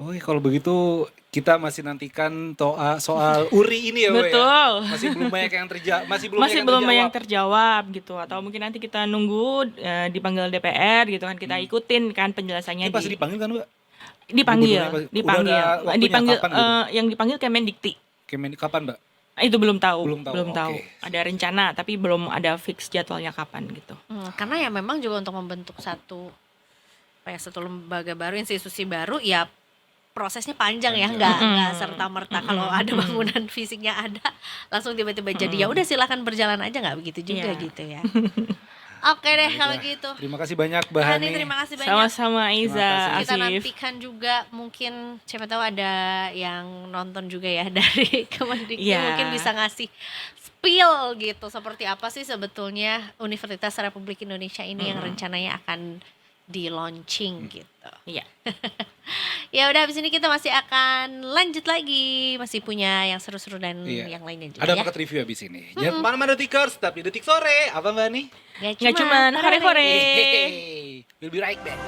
Oh, kalau begitu kita masih nantikan soal URI ini ya, Mbak, ya? Betul. Masih belum banyak yang Masih terjawab. belum banyak terjawab gitu, atau mungkin nanti kita nunggu dipanggil DPR gitu kan, kita ikutin kan penjelasannya Ini pasti dipanggil kan, Mbak? Dipanggil, Gubernurnya apa? Udah dipanggil, ada waktunya dipanggil. kapan gitu? Yang dipanggil Kemendikti. Kapan, Mbak? Itu belum tahu, Belum tahu, oke. Ada rencana, tapi belum ada fix jadwalnya kapan gitu. Karena ya memang juga untuk membentuk satu lembaga baru, institusi baru, ya prosesnya panjang ya, nggak serta merta kalau ada bangunan fisiknya ada langsung tiba-tiba jadi. Ya udah silakan berjalan aja, nggak begitu juga Iya. gitu ya. Oke deh kalau gitu. Terima kasih banyak Mbak Hani, Hani. terima kasih banyak. Sama-sama Aiza, Kita Asif. nantikan juga, mungkin siapa tahu ada yang nonton juga ya dari Kemendikti, Iya. mungkin bisa ngasih spill gitu seperti apa sih sebetulnya Universitas Republik Indonesia ini yang rencananya akan di launching gitu. Iya. Ya udah, habis ini kita masih akan lanjut lagi, masih punya yang seru-seru dan Iya. yang lainnya juga Ada ya. paket review habis ini. Jangan kemana-mana Detikers, tapi Detik Sore. Apa Mbak Hani? Nggak cuman hore-hore. Hey, we'll be right back.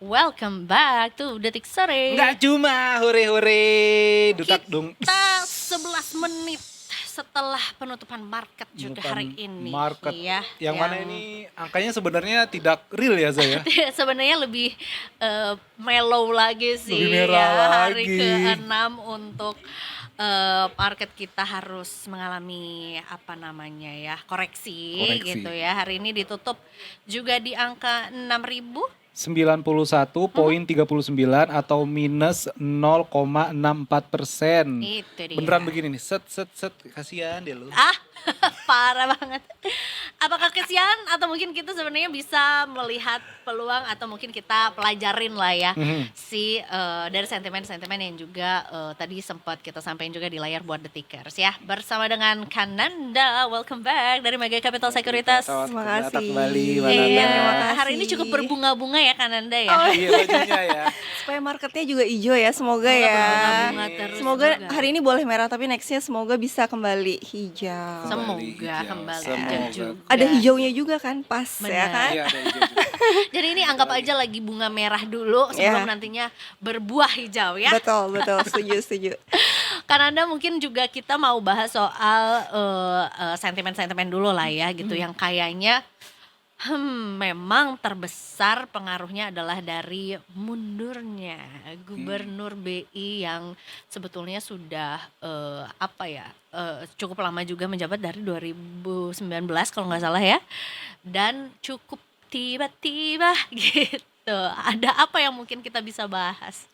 Welcome back to Detik Sore. Nggak cuma hore-hore. Dutak dong. Kita 11 menit setelah penutupan market juga Penutupan hari ini. market. Iya, Yang mana ini angkanya sebenarnya tidak real ya Zaya? sebenarnya lebih mellow lagi sih. Lebih merah ya, hari lagi. ke-6 untuk market kita harus mengalami apa namanya ya, koreksi Koreksi. gitu ya. Hari ini ditutup juga di angka 6.000. 91,39 atau minus 0,64%. Itu dia. Beneran begini nih, set, kasihan deh lu. Parah banget. Apakah kesian atau mungkin kita sebenarnya bisa melihat peluang, atau mungkin kita pelajarin lah ya si dari sentimen-sentimen yang juga tadi sempat kita sampaikan juga di layar buat Detikers ya. Bersama dengan Kananda, welcome back dari Mega Capital Securitas. Terima kasih. Kembali, Iya, Terima kasih. hari ini cukup berbunga-bunga ya Kananda ya. Iya bajunya ya. Supaya marketnya juga hijau ya, semoga Semoga ya. berbunga-bunga terus, Semoga hari ini boleh merah, tapi nextnya semoga bisa kembali hijau. Semoga hijau, kembali semoga. hijau juga. Ada hijaunya juga kan, pas Benar. ya kan? Iya, ada hijau juga. Jadi ini anggap aja lagi bunga merah dulu sebelum Iya. nantinya berbuah hijau ya. Betul, setuju. Kan Anda mungkin juga kita mau bahas soal sentimen-sentimen dulu lah ya gitu, yang kayaknya memang terbesar pengaruhnya adalah dari mundurnya Gubernur BI yang sebetulnya sudah cukup lama juga menjabat dari 2019 kalau nggak salah ya, dan cukup tiba-tiba gitu. Ada apa yang mungkin kita bisa bahas?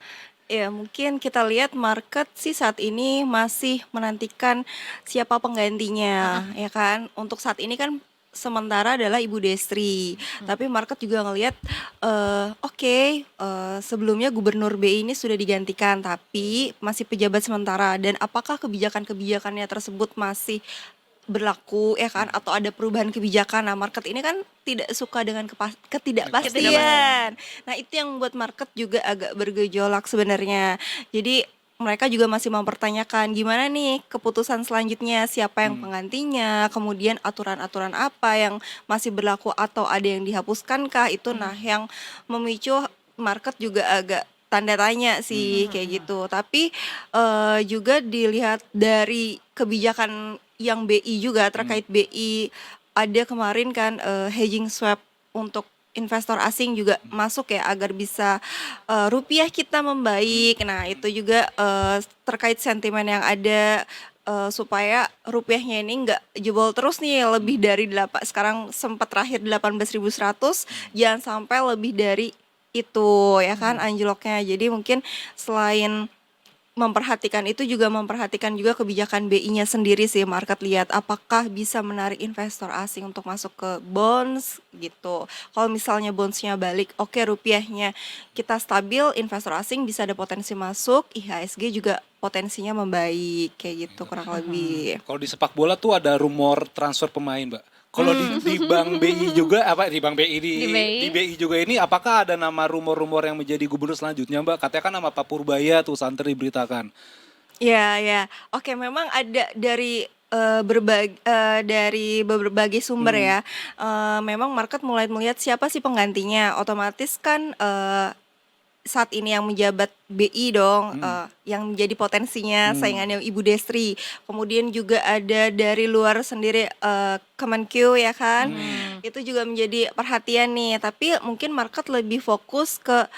Ya mungkin kita lihat market sih saat ini masih menantikan siapa penggantinya, ya kan. Untuk saat ini kan sementara adalah Ibu Destri, tapi market juga ngelihat sebelumnya Gubernur BI ini sudah digantikan tapi masih pejabat sementara, dan apakah kebijakan-kebijakannya tersebut masih berlaku ya kan, atau ada perubahan kebijakan. Nah market ini kan tidak suka dengan ketidakpastian. Nah itu yang membuat market juga agak bergejolak sebenarnya. Jadi mereka juga masih mempertanyakan gimana nih keputusan selanjutnya, siapa yang penggantinya, kemudian aturan-aturan apa yang masih berlaku atau ada yang dihapuskan itu. Nah yang memicu market juga agak tanda tanya sih kayak gitu. Tapi juga dilihat dari kebijakan yang BI juga terkait BI, ada kemarin kan hedging swap untuk investor asing juga masuk ya, agar bisa rupiah kita membaik. Nah itu juga terkait sentimen yang ada supaya rupiahnya ini nggak jebol terus nih lebih dari sekarang sempat terakhir 18.100, jangan sampai lebih dari itu ya kan anjloknya. Jadi mungkin selain memperhatikan itu juga memperhatikan juga kebijakan BI-nya sendiri sih, market lihat apakah bisa menarik investor asing untuk masuk ke bonds gitu. Kalau misalnya bondsnya balik, oke rupiahnya kita stabil, investor asing bisa ada potensi masuk, IHSG juga potensinya membaik kayak gitu kurang lebih. Kalau di sepak bola tuh ada rumor transfer pemain, Mbak. Kalau di Bank BI juga di Bank BI Di BI? di BI juga ini apakah ada nama rumor-rumor yang menjadi gubernur selanjutnya, Mbak? Katanya kan nama Pak Purbaya tuh santer diberitakan. Ya, ya. Oke, memang ada dari berbagai sumber ya. Memang market mulai melihat siapa sih penggantinya. Otomatis kan saat ini yang menjabat BI dong, yang menjadi potensinya saingannya Ibu Destri. Kemudian juga ada dari luar sendiri Kemenkyu ya kan. Itu juga menjadi perhatian nih. Tapi mungkin market lebih fokus ke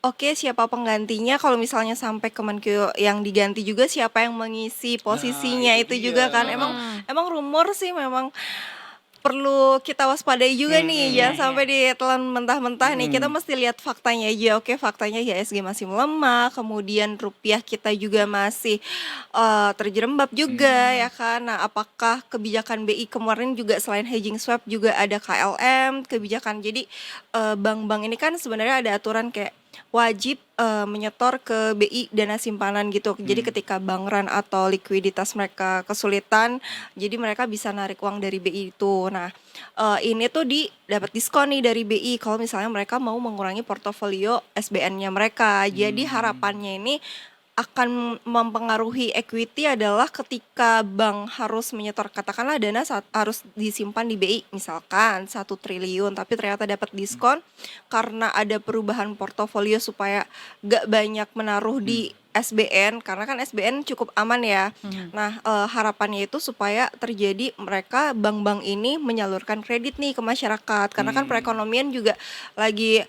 oke, siapa penggantinya kalau misalnya sampai Kemenkyu yang diganti juga siapa yang mengisi posisinya itu itu juga dia. kan. Emang rumor sih memang perlu kita waspadai juga nih, jangan sampai ditelan mentah-mentah nih. Kita mesti lihat faktanya aja. Oke, faktanya IHSG masih melemah, kemudian rupiah kita juga masih terjerembab juga ya kan. Nah, apakah kebijakan BI kemarin juga selain hedging swap juga ada KLM kebijakan. Jadi bank-bank ini kan sebenarnya ada aturan kayak wajib menyetor ke BI dana simpanan gitu. Jadi ketika bank run atau likuiditas mereka kesulitan, jadi mereka bisa narik uang dari BI itu. Nah, ini tuh dapat diskon nih dari BI kalau misalnya mereka mau mengurangi portofolio SBN-nya mereka. Jadi harapannya ini akan mempengaruhi equity adalah ketika bank harus menyetor katakanlah dana harus disimpan di BI misalkan 1 triliun tapi ternyata dapat diskon karena ada perubahan portofolio supaya gak banyak menaruh di SBN karena kan SBN cukup aman ya. Nah, harapannya itu supaya terjadi mereka bank-bank ini menyalurkan kredit nih ke masyarakat karena kan perekonomian juga lagi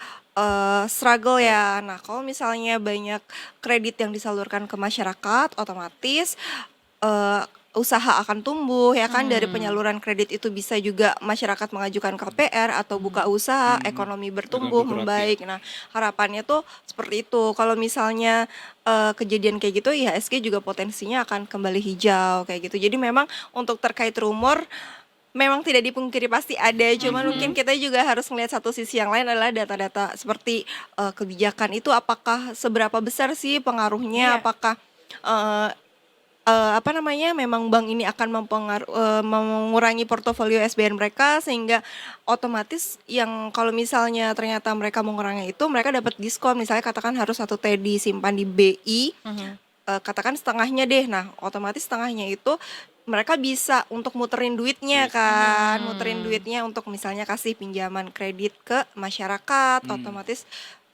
struggle ya. Nah, kalau misalnya banyak kredit yang disalurkan ke masyarakat, otomatis usaha akan tumbuh ya kan. Dari penyaluran kredit itu bisa juga masyarakat mengajukan KPR atau buka usaha, ekonomi bertumbuh, Ekonomi bergerak, membaik. Nah, harapannya tuh seperti itu. Kalau misalnya kejadian kayak gitu, IHSG juga potensinya akan kembali hijau kayak gitu. Jadi memang untuk terkait rumor memang tidak dipungkiri pasti ada, cuman mungkin kita juga harus melihat satu sisi yang lain adalah data-data seperti kebijakan itu apakah seberapa besar sih pengaruhnya, apakah memang bank ini akan mengurangi portofolio SBN mereka sehingga otomatis yang kalau misalnya ternyata mereka mengurangi itu mereka dapat diskon misalnya katakan harus 1 T disimpan di BI, katakan setengahnya deh. Nah, otomatis setengahnya itu mereka bisa untuk muterin duitnya kan, muterin duitnya untuk misalnya kasih pinjaman kredit ke masyarakat, otomatis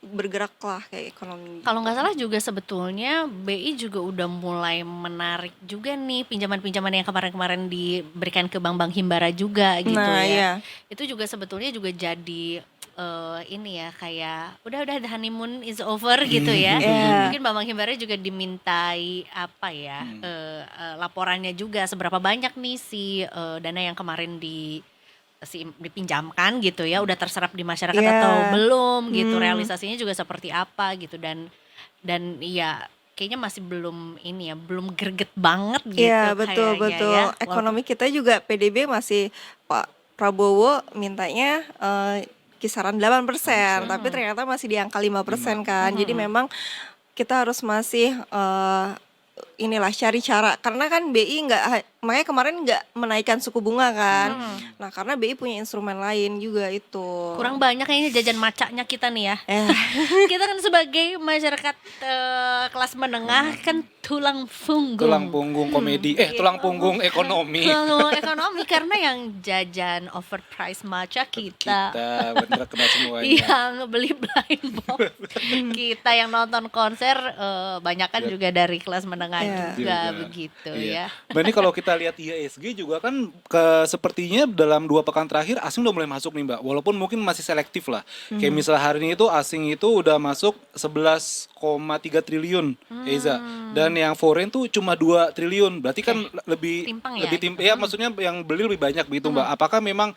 bergeraklah kayak ekonomi. Kalau nggak salah juga sebetulnya BI juga udah mulai menarik juga nih pinjaman-pinjaman yang kemarin-kemarin diberikan ke bank-bank himbara juga gitu Nah, ya. iya. Itu juga sebetulnya juga jadi ini ya kayak udah the honeymoon is over gitu ya. Iya. Mungkin bank himbara juga dimintai apa ya laporannya juga seberapa banyak nih si dana yang kemarin dipinjamkan gitu ya udah terserap di masyarakat Iya. atau belum gitu, realisasinya juga seperti apa gitu dan ya kayaknya masih belum ini ya belum greget banget gitu Iya, betul kayaknya betul. ya. Ekonomi kita juga PDB masih Pak Prabowo mintanya kisaran 8%, tapi ternyata masih di angka 5% kan. Jadi memang kita harus masih inilah cari cara karena kan BI makanya kemarin nggak menaikkan suku bunga kan. Nah, karena BI punya instrumen lain juga itu. Kurang banyak kayaknya jajan macanya kita nih ya. Eh, Kita kan sebagai masyarakat kelas menengah kan tulang punggung Komedi tulang punggung ekonomi. Tulang ekonomi karena yang jajan overpriced matcha kita. Kita bener kena semuanya. Yang beli blind box kita yang nonton konser banyak kan juga dari kelas menengah Iya. juga begitu Iya. ya. Mbak, ini kalau kita lihat IHSG juga kan sepertinya dalam 2 pekan terakhir asing udah mulai masuk nih Mbak. Walaupun mungkin masih selektif lah. Kayak misalnya hari ini itu asing itu udah masuk 11,3 triliun Eza. Dan yang foreign tuh cuma 2 triliun. Berarti kan lebih Timpang ya? ya maksudnya yang beli lebih banyak begitu Mbak. Apakah memang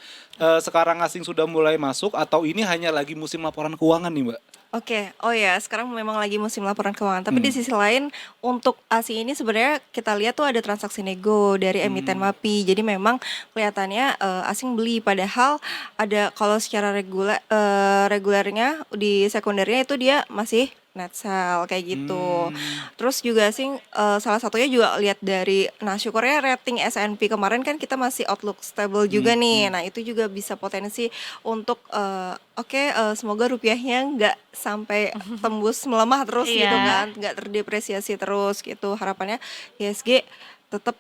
sekarang asing sudah mulai masuk atau ini hanya lagi musim laporan keuangan nih Mbak? Oke, oh ya, sekarang memang lagi musim laporan keuangan. Tapi di sisi lain, untuk asing ini sebenarnya kita lihat tuh ada transaksi nego dari emiten MAPI. Jadi memang kelihatannya asing beli, padahal ada kalau secara regulernya di sekundernya itu dia masih net sell kayak gitu. Terus juga asing salah satunya juga lihat dari, nah syukurnya rating S&P kemarin kan kita masih outlook stable juga nih. Nah itu juga bisa potensi untuk semoga rupiahnya nggak sampai tembus melemah terus gitu Iya. kan, nggak terdepresiasi terus gitu. Harapannya ISG tetap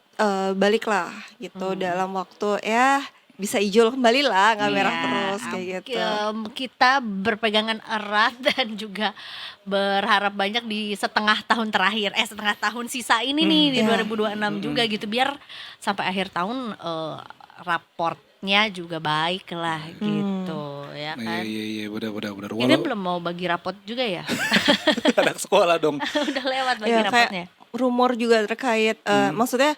balik lah gitu dalam waktu ya bisa hijau kembali lah, nggak merah Iya, terus kayak gitu. Kita berpegangan erat dan juga berharap banyak di setengah tahun terakhir, setengah tahun sisa ini nih di Iya. 2026 juga gitu, biar sampai akhir tahun raportnya juga baik lah gitu ya kan. Iya, benar. Ini belum mau bagi rapot juga ya? Anak sekolah dong. Udah lewat bagi Ya, kayak rapotnya. rumor juga terkait, maksudnya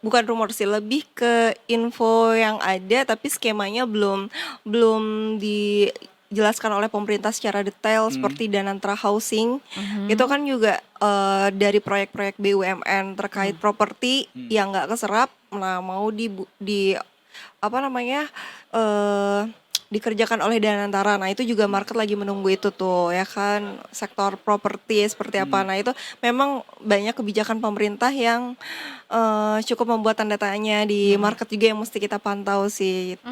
bukan rumor sih, lebih ke info yang ada tapi skemanya belum belum dijelaskan oleh pemerintah secara detail seperti Danantra Housing. Itu kan juga dari proyek-proyek BUMN terkait properti yang nggak keserap, nah mau di apa namanya dikerjakan oleh Danantara. Nah itu juga market lagi menunggu itu tuh ya kan, sektor properti seperti apa. Nah itu memang banyak kebijakan pemerintah yang cukup membuat tanda tanya di market juga yang mesti kita pantau sih gitu.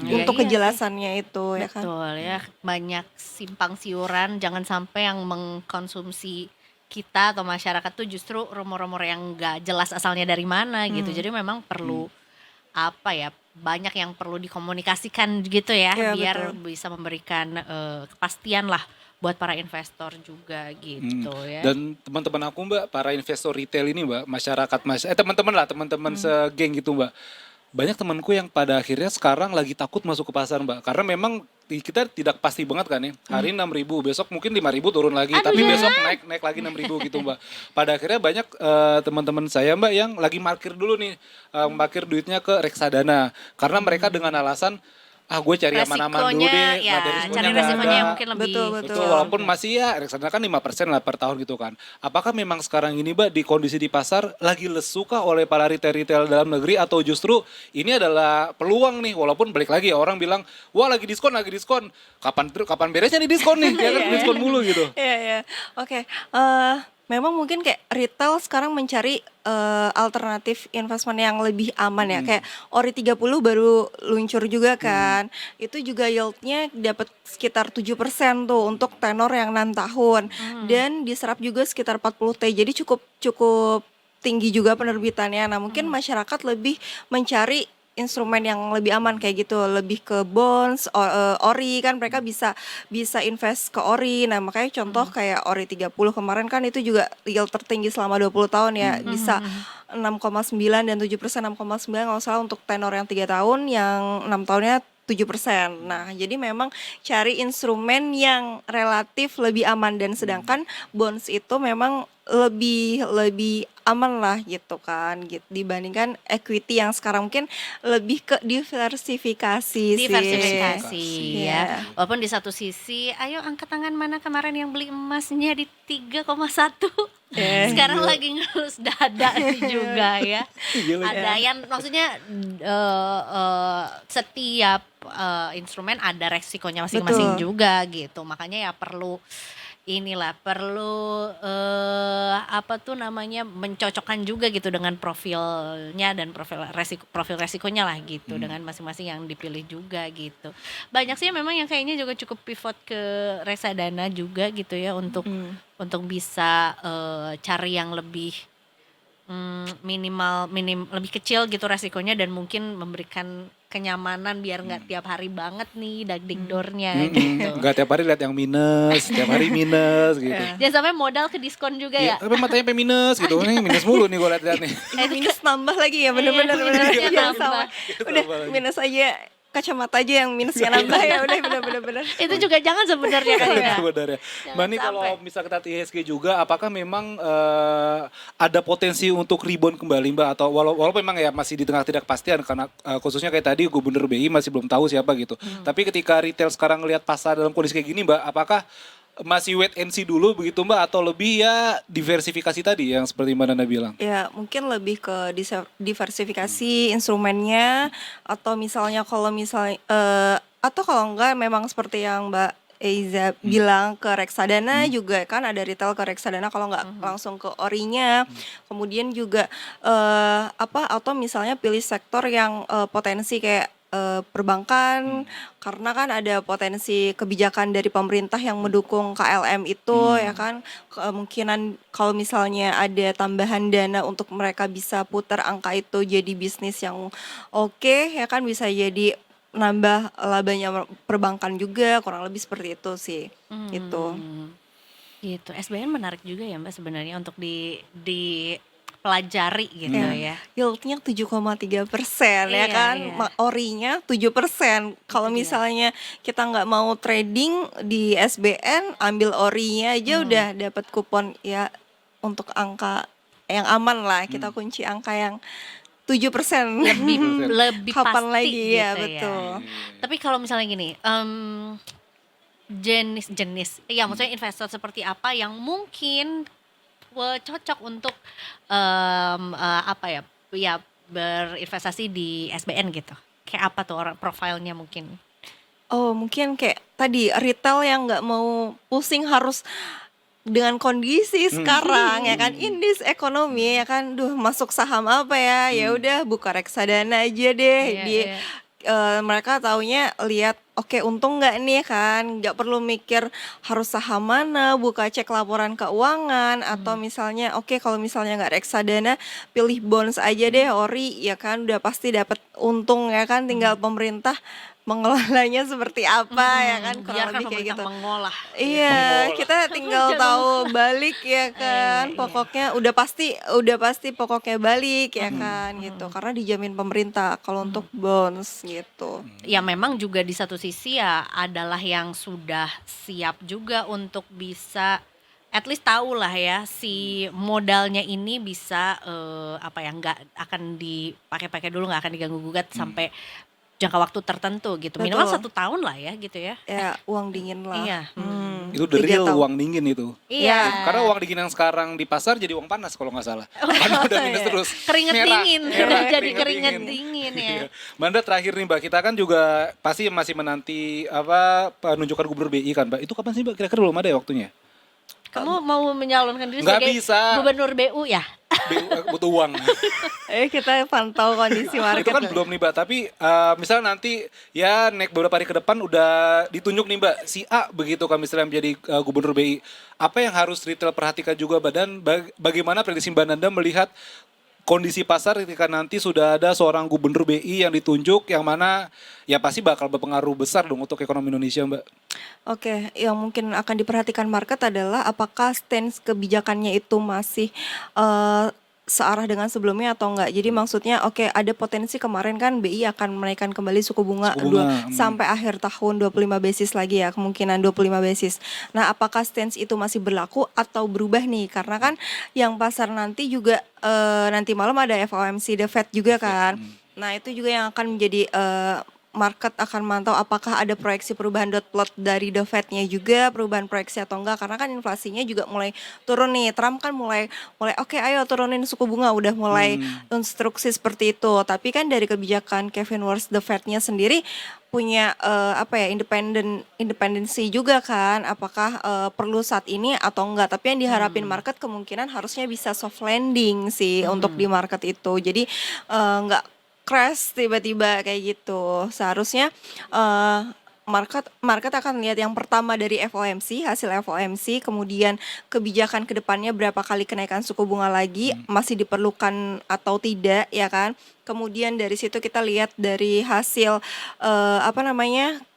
Untuk Iya sih. kejelasannya itu ya kan. Betul ya, banyak simpang siuran, jangan sampai yang mengkonsumsi kita atau masyarakat tuh justru rumor-rumor yang nggak jelas asalnya dari mana gitu. Jadi memang perlu apa ya, banyak yang perlu dikomunikasikan gitu ya, Iya, biar betul. bisa memberikan kepastian lah buat para investor juga gitu ya. Dan teman-teman aku Mbak, para investor retail ini Mbak, teman-teman segeng gitu Mbak. Banyak temanku yang pada akhirnya sekarang lagi takut masuk ke pasar Mbak. Karena memang kita tidak pasti banget kan ya. Hari 6.000, besok mungkin 5.000 turun lagi. Tapi besok naik lagi 6.000 gitu Mbak. Pada akhirnya banyak teman-teman saya Mbak yang lagi parkir dulu nih. Parkir duitnya ke reksadana. Karena mereka dengan alasan, gue cari aman-aman dulu deh. ya, Nggak ada risikonya cari nggak resikonya ada. yang mungkin lebih. Betul. Betul, walaupun masih ya reksadana kan 5% lah per tahun gitu kan. Apakah memang sekarang ini Mbak di kondisi di pasar lagi lesu kah oleh para retail-retail dalam negeri atau justru ini adalah peluang nih, walaupun balik lagi ya orang bilang, wah lagi diskon. Kapan beresnya nih diskon nih? Ya kan diskon mulu gitu. Iya. Oke, memang mungkin kayak retail sekarang mencari alternatif investment yang lebih aman ya. Kayak Ori 30 baru luncur juga kan. Itu juga yield-nya dapat sekitar 7% tuh untuk tenor yang 6 tahun. Dan diserap juga sekitar 40 T. Jadi cukup tinggi juga penerbitannya. Nah, mungkin masyarakat lebih mencari instrumen yang lebih aman kayak gitu, lebih ke bonds, ori kan mereka bisa invest ke ori. Nah, makanya contoh kayak ori 30 kemarin kan itu juga yield tertinggi selama 20 tahun ya, bisa 6,9 dan 7%, 6,9 kalau salah untuk tenor yang 3 tahun, yang 6 tahunnya 7%. Nah, jadi memang cari instrumen yang relatif lebih aman, dan sedangkan bonds itu memang lebih aman lah gitu kan, gitu dibandingkan equity yang sekarang mungkin lebih ke diversifikasi sih. Diversifikasi ya. Iya. Walaupun di satu sisi, ayo angkat tangan mana kemarin yang beli emasnya di 3,1. Sekarang lagi ngelus dada nih juga ya. Ada yang maksudnya setiap instrumen ada resikonya masing-masing Betul. juga gitu. Makanya ya perlu apa tuh namanya, mencocokkan juga gitu dengan profilnya dan profil resikonya lah gitu, dengan masing-masing yang dipilih juga gitu. Banyak sih memang yang kayaknya juga cukup pivot ke reksadana juga gitu ya, untuk bisa cari yang lebih lebih kecil gitu resikonya, dan mungkin memberikan kenyamanan biar nggak tiap hari banget nih dagdikdornya gitu. Enggak tiap hari lihat yang minus, tiap hari minus gitu. Jangan sampai modal ke diskon juga Iya, ya. tapi matanya sampai minus gitu. Nih minus mulu nih gue lihat nih. Minus nambah lagi ya, bener-bener. minusnya Iya, nambah. sama. Udah Nambah lagi. minus aja, kacamata aja yang minusnya nambah ya, udah bener-bener. Itu juga jangan sebenarnya kan ya. Sebenarnya. Jangan Mbak, nih kalau sampai. misal kita IHSG juga, apakah memang ada potensi untuk rebound kembali Mbak? Atau walaupun memang ya masih di tengah tidak kepastian, karena khususnya kayak tadi Gubernur BI masih belum tahu siapa gitu. Tapi ketika retail sekarang ngelihat pasar dalam kondisi kayak gini Mbak, apakah masih wait and see dulu begitu Mbak? Atau lebih ya diversifikasi tadi yang seperti Mbak Nana bilang? Ya mungkin lebih ke diversifikasi instrumennya, atau misalnya atau kalau enggak memang seperti yang Mbak Eiza bilang ke reksadana juga kan, ada retail ke reksadana kalau nggak langsung ke orinya. Kemudian juga atau misalnya pilih sektor yang potensi kayak perbankan, karena kan ada potensi kebijakan dari pemerintah yang mendukung KLM itu ya kan, kemungkinan kalau misalnya ada tambahan dana untuk mereka bisa putar angka itu jadi bisnis yang oke ya kan, bisa jadi nambah labanya perbankan juga, kurang lebih seperti itu sih. Gitu. Gitu. SBN menarik juga ya Mbak sebenarnya untuk dipelajari gitu ya. Yieldnya 7,3% ya Iya, kan, iya. orinya 7%. Kalau Itu dia. misalnya kita nggak mau trading di SBN, ambil orinya aja udah dapat kupon ya, untuk angka yang aman lah. Kita kunci angka yang 7%. Lebih Kapan pasti lagi gitu ya, betul. Tapi kalau misalnya gini, jenis-jenis, ya maksudnya investor seperti apa yang mungkin cocok untuk ya berinvestasi di SBN gitu. Kayak apa tuh orang profilnya mungkin? Oh mungkin kayak tadi retail yang nggak mau pusing harus dengan kondisi sekarang ya kan, in this ekonomi ya kan, masuk saham apa ya, ya udah buka reksadana aja deh. Iya. Mereka taunya lihat oke untung nggak nih kan, nggak perlu mikir harus saham mana, buka cek laporan keuangan, atau misalnya oke kalau misalnya nggak reksadana pilih bonds aja deh, ori ya kan, udah pasti dapat untung ya kan, tinggal pemerintah mengelolanya seperti apa ya kan, kurang Biarkan lebih kayak pemerintah gitu. mengolah. Iya, kita tinggal tahu balik ya kan. Iya. Pokoknya udah pasti pokoknya balik ya kan gitu. Karena dijamin pemerintah kalau untuk bonds gitu. Ya memang juga di satu sisi ya adalah yang sudah siap juga untuk bisa at least tahu lah ya si modalnya ini bisa nggak akan dipakai-pakai dulu, nggak akan diganggu gugat sampai jangka waktu tertentu gitu, minimal Betul. 1 tahun lah ya gitu ya. Ya uang dingin lah. Iya. Itu the 3 real tahun. uang dingin itu. Iya. Karena uang dingin yang sekarang di pasar jadi uang panas kalau nggak salah. Karena udah minus terus. Keringet Merah, dingin, merah, jadi keringet dingin ya. Iya. Mbak, terakhir nih Mbak, kita kan juga pasti masih menanti penunjukan Gubernur BI kan Mbak. Itu kapan sih Mbak? Kira-kira belum ada ya waktunya? Kamu mau menyalonkan diri Nggak sebagai bisa. gubernur BU ya? Butuh uang. Kita pantau kondisi market. Itu kan belum nih Mbak, tapi misalnya nanti ya next beberapa hari ke depan udah ditunjuk nih Mbak si A begitu kan misalnya menjadi Gubernur BI. Apa yang harus retail perhatikan juga Mbak, dan bagaimana prediksi Mbak Nanda melihat kondisi pasar ketika nanti sudah ada seorang Gubernur BI yang ditunjuk, yang mana ya pasti bakal berpengaruh besar dong untuk ekonomi Indonesia Mbak. Oke, yang mungkin akan diperhatikan market adalah apakah stance kebijakannya itu masih searah dengan sebelumnya atau enggak. Jadi maksudnya oke, ada potensi kemarin kan BI akan menaikkan kembali suku bunga, Suku bunga, sampai akhir tahun 25 basis lagi ya, kemungkinan 25 basis. Nah, apakah stance itu masih berlaku atau berubah nih? Karena kan yang pasar nanti juga nanti malam ada FOMC The Fed juga kan. Nah, itu juga yang akan menjadi market akan mantau apakah ada proyeksi perubahan dot plot dari The Fed-nya juga, perubahan proyeksi atau enggak, karena kan inflasinya juga mulai turun nih. Trump kan mulai oke ayo turunin suku bunga, udah mulai instruksi seperti itu. Tapi kan dari kebijakan Kevin Warsh The Fed-nya sendiri punya independensi juga kan, apakah perlu saat ini atau enggak. Tapi yang diharapin market kemungkinan harusnya bisa soft landing sih untuk di market itu. Jadi enggak crash tiba-tiba kayak gitu. Seharusnya market akan lihat yang pertama dari FOMC, hasil FOMC, kemudian kebijakan kedepannya berapa kali kenaikan suku bunga lagi, masih diperlukan atau tidak, ya kan? Kemudian dari situ kita lihat dari hasil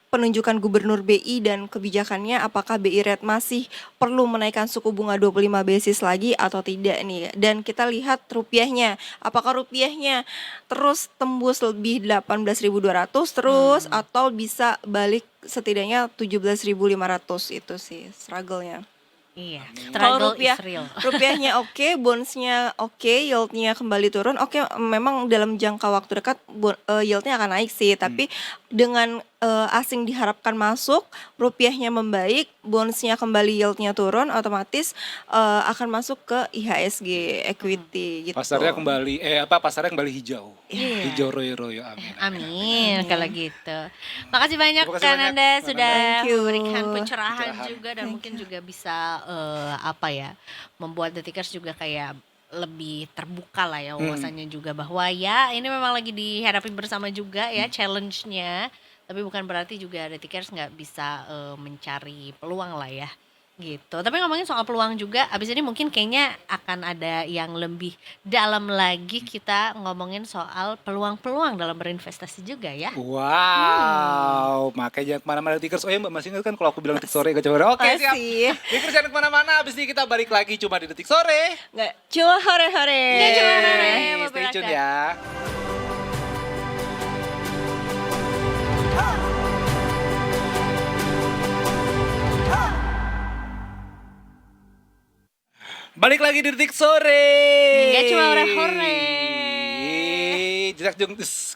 penunjukan Gubernur BI dan kebijakannya, apakah BI Rate masih perlu menaikkan suku bunga 25 basis lagi atau tidak nih. Dan kita lihat rupiahnya, apakah rupiahnya terus tembus lebih 18.200 terus atau bisa balik setidaknya 17.500, itu sih struggle-nya. Iya, Kalau struggle is real. rupiahnya oke, bonds-nya oke, yield-nya kembali turun. Oke, memang dalam jangka waktu dekat yield-nya akan naik sih, tapi dengan asing diharapkan masuk, rupiahnya membaik, bonds-nya kembali yield-nya turun, otomatis akan masuk ke IHSG equity gitu. Pasarnya kembali hijau. Iya. Hijau royo-royo, amin. Amin kalau gitu. Makasih banyak Terima kasih kan banyak, Anda Mbak sudah Thank you. memberikan pencerahan Pencerahan. juga dan mungkin juga bisa membuat Detikers juga kayak lebih terbuka lah ya wawasannya juga bahwa ya ini memang lagi dihadapi bersama juga ya challenge-nya, tapi bukan berarti juga Detikers nggak bisa mencari peluang lah ya gitu. Tapi ngomongin soal peluang juga, abis ini mungkin kayaknya akan ada yang lebih dalam lagi, kita ngomongin soal peluang-peluang dalam berinvestasi juga ya. Wow, makanya jangan kemana-mana Detikers. Oh ya Mbak, masih ingat kan kalau aku bilang detik sore gak coba. Oke, siap. Masih. Detikers jangan kemana-mana, abis ini kita balik lagi cuma di detik sore. Nggak cuma hore-hore. Nggak cuma hore-hore. Hey, stay tune ya. Balik lagi di detik sore. Nggak cuma hore-hore.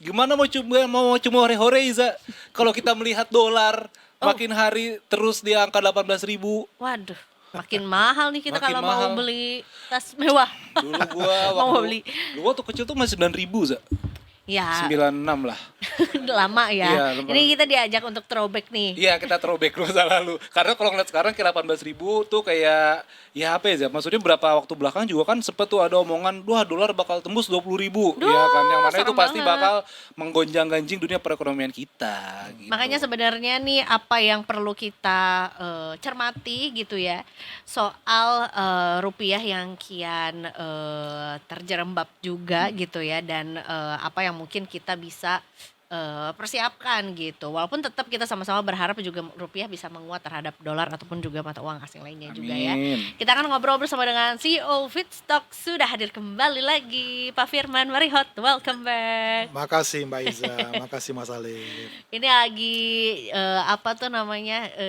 Gimana mau cuma hore-hore Iza? Kalau kita melihat dolar makin hari terus di angka 18.000. Waduh, makin mahal nih kita Makin kalau mahal. mau beli tas mewah. Dulu gua Mau waktu beli. dulu waktu kecil tuh masih 9.000 Za. Ya, 96 lah. lama ya. Iya, lama. Ini kita diajak untuk throwback nih. Iya, kita throwback masa lalu. Karena kalau ngeliat sekarang kira 18.000 tuh kayak ya apa ya, Za? Maksudnya berapa waktu belakang juga kan sempet tuh ada omongan, wah dolar bakal tembus 20.000. Iya kan, yang mana itu serem pasti banget. bakal menggonjang-ganjing dunia perekonomian kita gitu. Makanya sebenarnya nih apa yang perlu kita cermati gitu ya soal rupiah yang kian terjerembab juga gitu ya, dan apa yang mungkin kita bisa persiapkan gitu. Walaupun tetap kita sama-sama berharap juga rupiah bisa menguat terhadap dolar ataupun juga mata uang asing lainnya juga ya. Amin. Kita akan ngobrol bersama dengan CEO Feedstock, sudah hadir kembali lagi Pak Firman Marihot. Welcome back. Makasih Mbak Iza, makasih Mas Alif. Ini lagi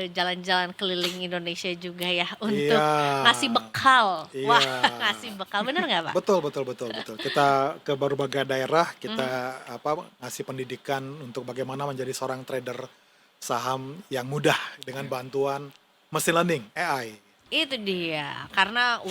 jalan-jalan keliling Indonesia juga ya untuk Iya. ngasih bekal. Iya. Wah, ngasih bekal, bener nggak Pak? Betul. Kita ke berbagai daerah, kita ngasih pendidikan untuk bagaimana menjadi seorang trader saham yang mudah dengan bantuan machine learning AI. Itu dia, karena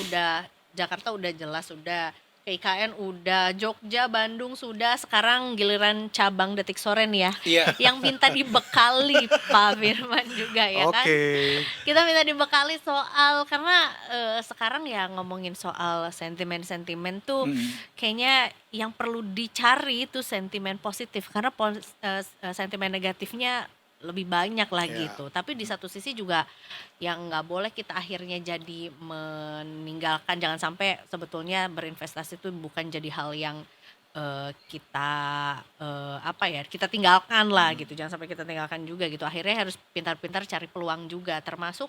Jakarta udah jelas, udah IKN udah, Jogja, Bandung sudah, sekarang giliran cabang Detik Sore nih ya. Iya. Yang minta dibekali Pak Firman juga ya kan. Oke. Kita minta dibekali soal, karena sekarang ya ngomongin soal sentimen-sentimen tuh kayaknya yang perlu dicari itu sentimen positif, karena sentimen negatifnya lebih banyak lah Iya. gitu. Tapi di satu sisi juga yang nggak boleh kita akhirnya jadi meninggalkan, jangan sampai sebetulnya berinvestasi itu bukan jadi hal yang kita tinggalkan lah gitu. Jangan sampai kita tinggalkan juga gitu. Akhirnya harus pintar-pintar cari peluang juga, termasuk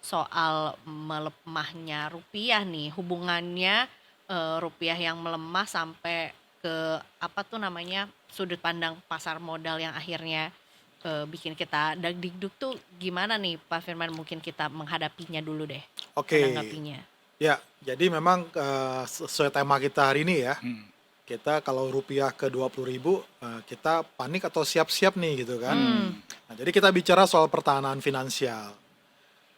soal melemahnya rupiah nih, hubungannya rupiah yang melemah sampai ke sudut pandang pasar modal yang akhirnya bikin kita dagdikduk tuh gimana nih Pak Firman, mungkin kita menghadapinya dulu deh. Oke. Menanggapinya. Ya, jadi memang sesuai tema kita hari ini ya. Kita kalau rupiah ke 20.000, kita panik atau siap-siap nih gitu kan. Nah, jadi kita bicara soal pertahanan finansial.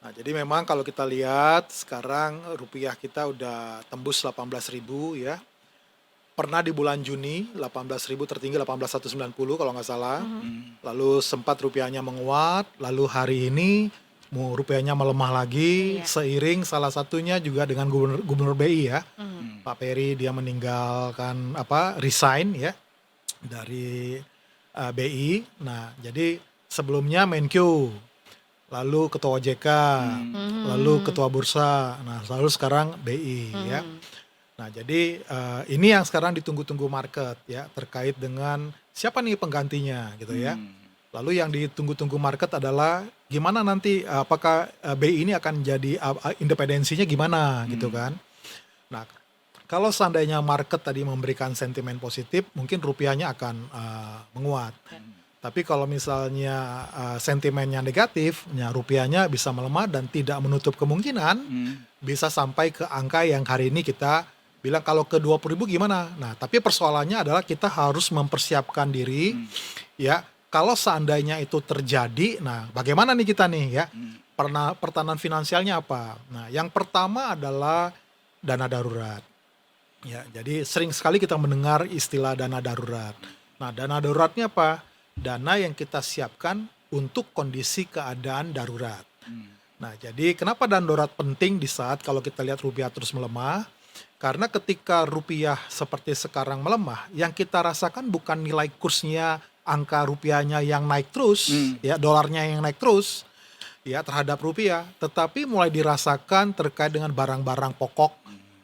Nah, jadi memang kalau kita lihat sekarang rupiah kita udah tembus 18.000 ya. Pernah di bulan Juni 18.000 tertinggi 18.190 kalau nggak salah. Lalu sempat rupiahnya menguat, lalu hari ini rupiahnya melemah lagi, Iya. seiring salah satunya juga dengan gubernur BI ya. Pak Peri dia meninggalkan resign ya dari BI. Nah, jadi sebelumnya Menkyu, lalu ketua OJK, lalu ketua bursa, nah lalu sekarang BI ya. Nah jadi ini yang sekarang ditunggu-tunggu market ya, terkait dengan siapa nih penggantinya gitu ya. Lalu yang ditunggu-tunggu market adalah gimana nanti apakah BI ini akan jadi independensinya gimana gitu kan. Nah kalau seandainya market tadi memberikan sentimen positif, mungkin rupiahnya akan menguat. Tapi kalau misalnya sentimennya negatif, ya rupiahnya bisa melemah dan tidak menutup kemungkinan bisa sampai ke angka yang hari ini kita bilang kalau ke 20.000 gimana. Nah, tapi persoalannya adalah kita harus mempersiapkan diri ya. Kalau seandainya itu terjadi, nah bagaimana nih kita nih ya? Pertahanan finansialnya apa? Nah, yang pertama adalah dana darurat. Ya, jadi sering sekali kita mendengar istilah dana darurat. Nah, dana daruratnya apa? Dana yang kita siapkan untuk kondisi keadaan darurat. Nah, jadi kenapa dana darurat penting di saat kalau kita lihat rupiah terus melemah? Karena ketika rupiah seperti sekarang melemah, yang kita rasakan bukan nilai kursnya, angka rupiahnya yang naik terus, ya dolarnya yang naik terus, ya terhadap rupiah, tetapi mulai dirasakan terkait dengan barang-barang pokok,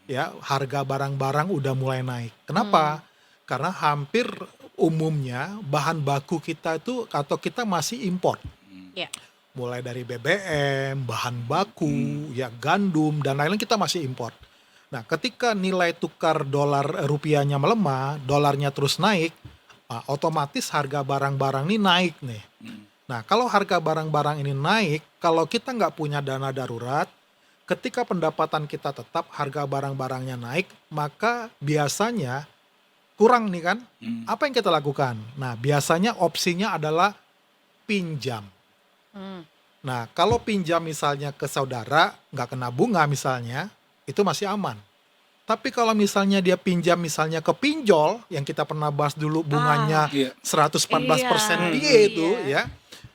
ya harga barang-barang udah mulai naik. Kenapa? Karena hampir umumnya bahan baku kita itu atau kita masih import. Ya. Mulai dari BBM, bahan baku, ya gandum dan lain-lain kita masih import. Nah, ketika nilai tukar dolar rupiahnya melemah, dolarnya terus naik, otomatis harga barang-barang ini naik nih. Nah, kalau harga barang-barang ini naik, kalau kita nggak punya dana darurat, ketika pendapatan kita tetap, harga barang-barangnya naik, maka biasanya kurang nih kan, apa yang kita lakukan? Nah, biasanya opsinya adalah pinjam. Nah, kalau pinjam misalnya ke saudara, nggak kena bunga misalnya, itu masih aman. Tapi kalau misalnya dia pinjam misalnya ke pinjol, yang kita pernah bahas dulu bunganya 114%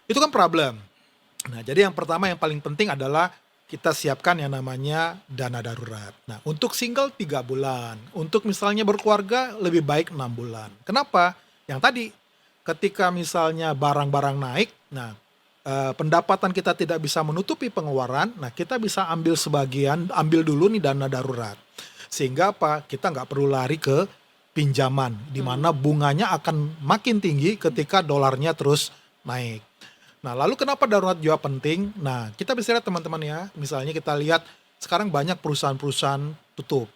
itu kan problem. Nah, jadi yang pertama yang paling penting adalah kita siapkan yang namanya dana darurat. Nah, untuk single 3 bulan. Untuk misalnya berkeluarga lebih baik 6 bulan. Kenapa? Yang tadi, ketika misalnya barang-barang naik, nah pendapatan kita tidak bisa menutupi pengeluaran, nah kita bisa ambil sebagian, ambil dulu nih dana darurat. Sehingga apa? Kita nggak perlu lari ke pinjaman, di mana bunganya akan makin tinggi ketika dolarnya terus naik. Nah, lalu kenapa darurat juga penting? Nah, kita bisa lihat teman-teman ya, misalnya kita lihat sekarang banyak perusahaan-perusahaan tutup.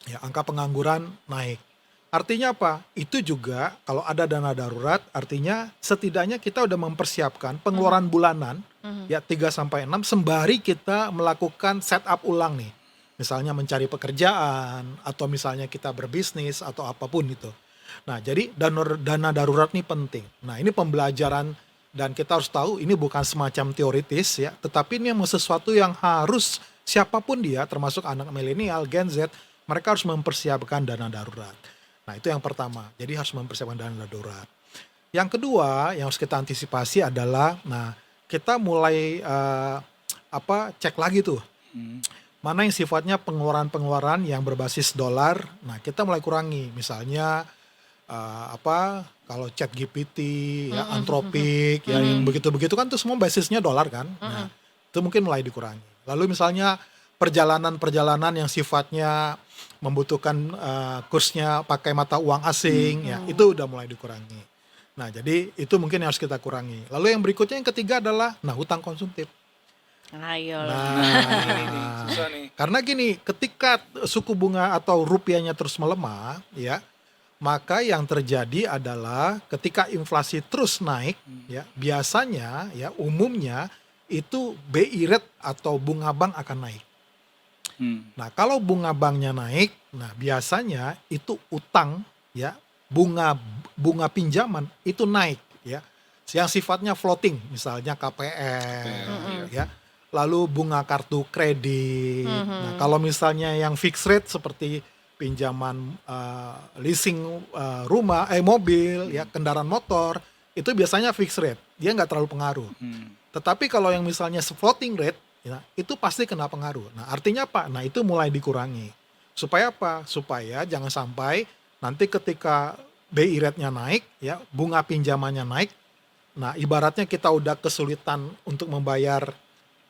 Ya, angka pengangguran naik. Artinya apa? Itu juga kalau ada dana darurat, artinya setidaknya kita udah mempersiapkan pengeluaran bulanan, ya 3-6 sembari kita melakukan setup ulang nih. Misalnya mencari pekerjaan, atau misalnya kita berbisnis, atau apapun itu. Nah, jadi dana darurat ini penting. Nah, ini pembelajaran. Dan kita harus tahu ini bukan semacam teoritis ya, tetapi ini memang sesuatu yang harus siapapun dia, termasuk anak milenial, Gen Z, mereka harus mempersiapkan dana darurat. Nah, itu yang pertama. Jadi harus mempersiapkan dana darurat. Yang kedua yang harus kita antisipasi adalah, nah kita mulai cek lagi tuh, mana yang sifatnya pengeluaran-pengeluaran yang berbasis dolar. Nah, kita mulai kurangi, misalnya kalau ChatGPT, ya, Anthropic, ya, yang begitu-begitu kan tuh semua basisnya dolar kan. Nah, itu mungkin mulai dikurangi. Lalu misalnya perjalanan-perjalanan yang sifatnya membutuhkan kursnya pakai mata uang asing, ya, itu udah mulai dikurangi. Nah, jadi itu mungkin yang harus kita kurangi. Lalu yang berikutnya yang ketiga adalah, hutang konsumtif. Ayolah. Susah nih. Karena gini, ketika suku bunga atau rupiahnya terus melemah, ya, maka yang terjadi adalah ketika inflasi terus naik, ya biasanya, ya umumnya itu BI rate atau bunga bank akan naik. Nah, kalau bunga banknya naik, nah biasanya itu utang, ya bunga pinjaman itu naik, ya, yang sifatnya floating, misalnya KPR, ya. Lalu bunga kartu kredit. Nah, kalau misalnya yang fixed rate seperti pinjaman leasing rumah, mobil, ya kendaraan motor, itu biasanya fixed rate, dia nggak terlalu pengaruh. Tetapi kalau yang misalnya floating rate, ya, itu pasti kena pengaruh. Nah, artinya apa? Nah, itu mulai dikurangi. Supaya apa? Supaya jangan sampai nanti ketika BI rate-nya naik, ya bunga pinjamannya naik, Nah, ibaratnya kita udah kesulitan untuk membayar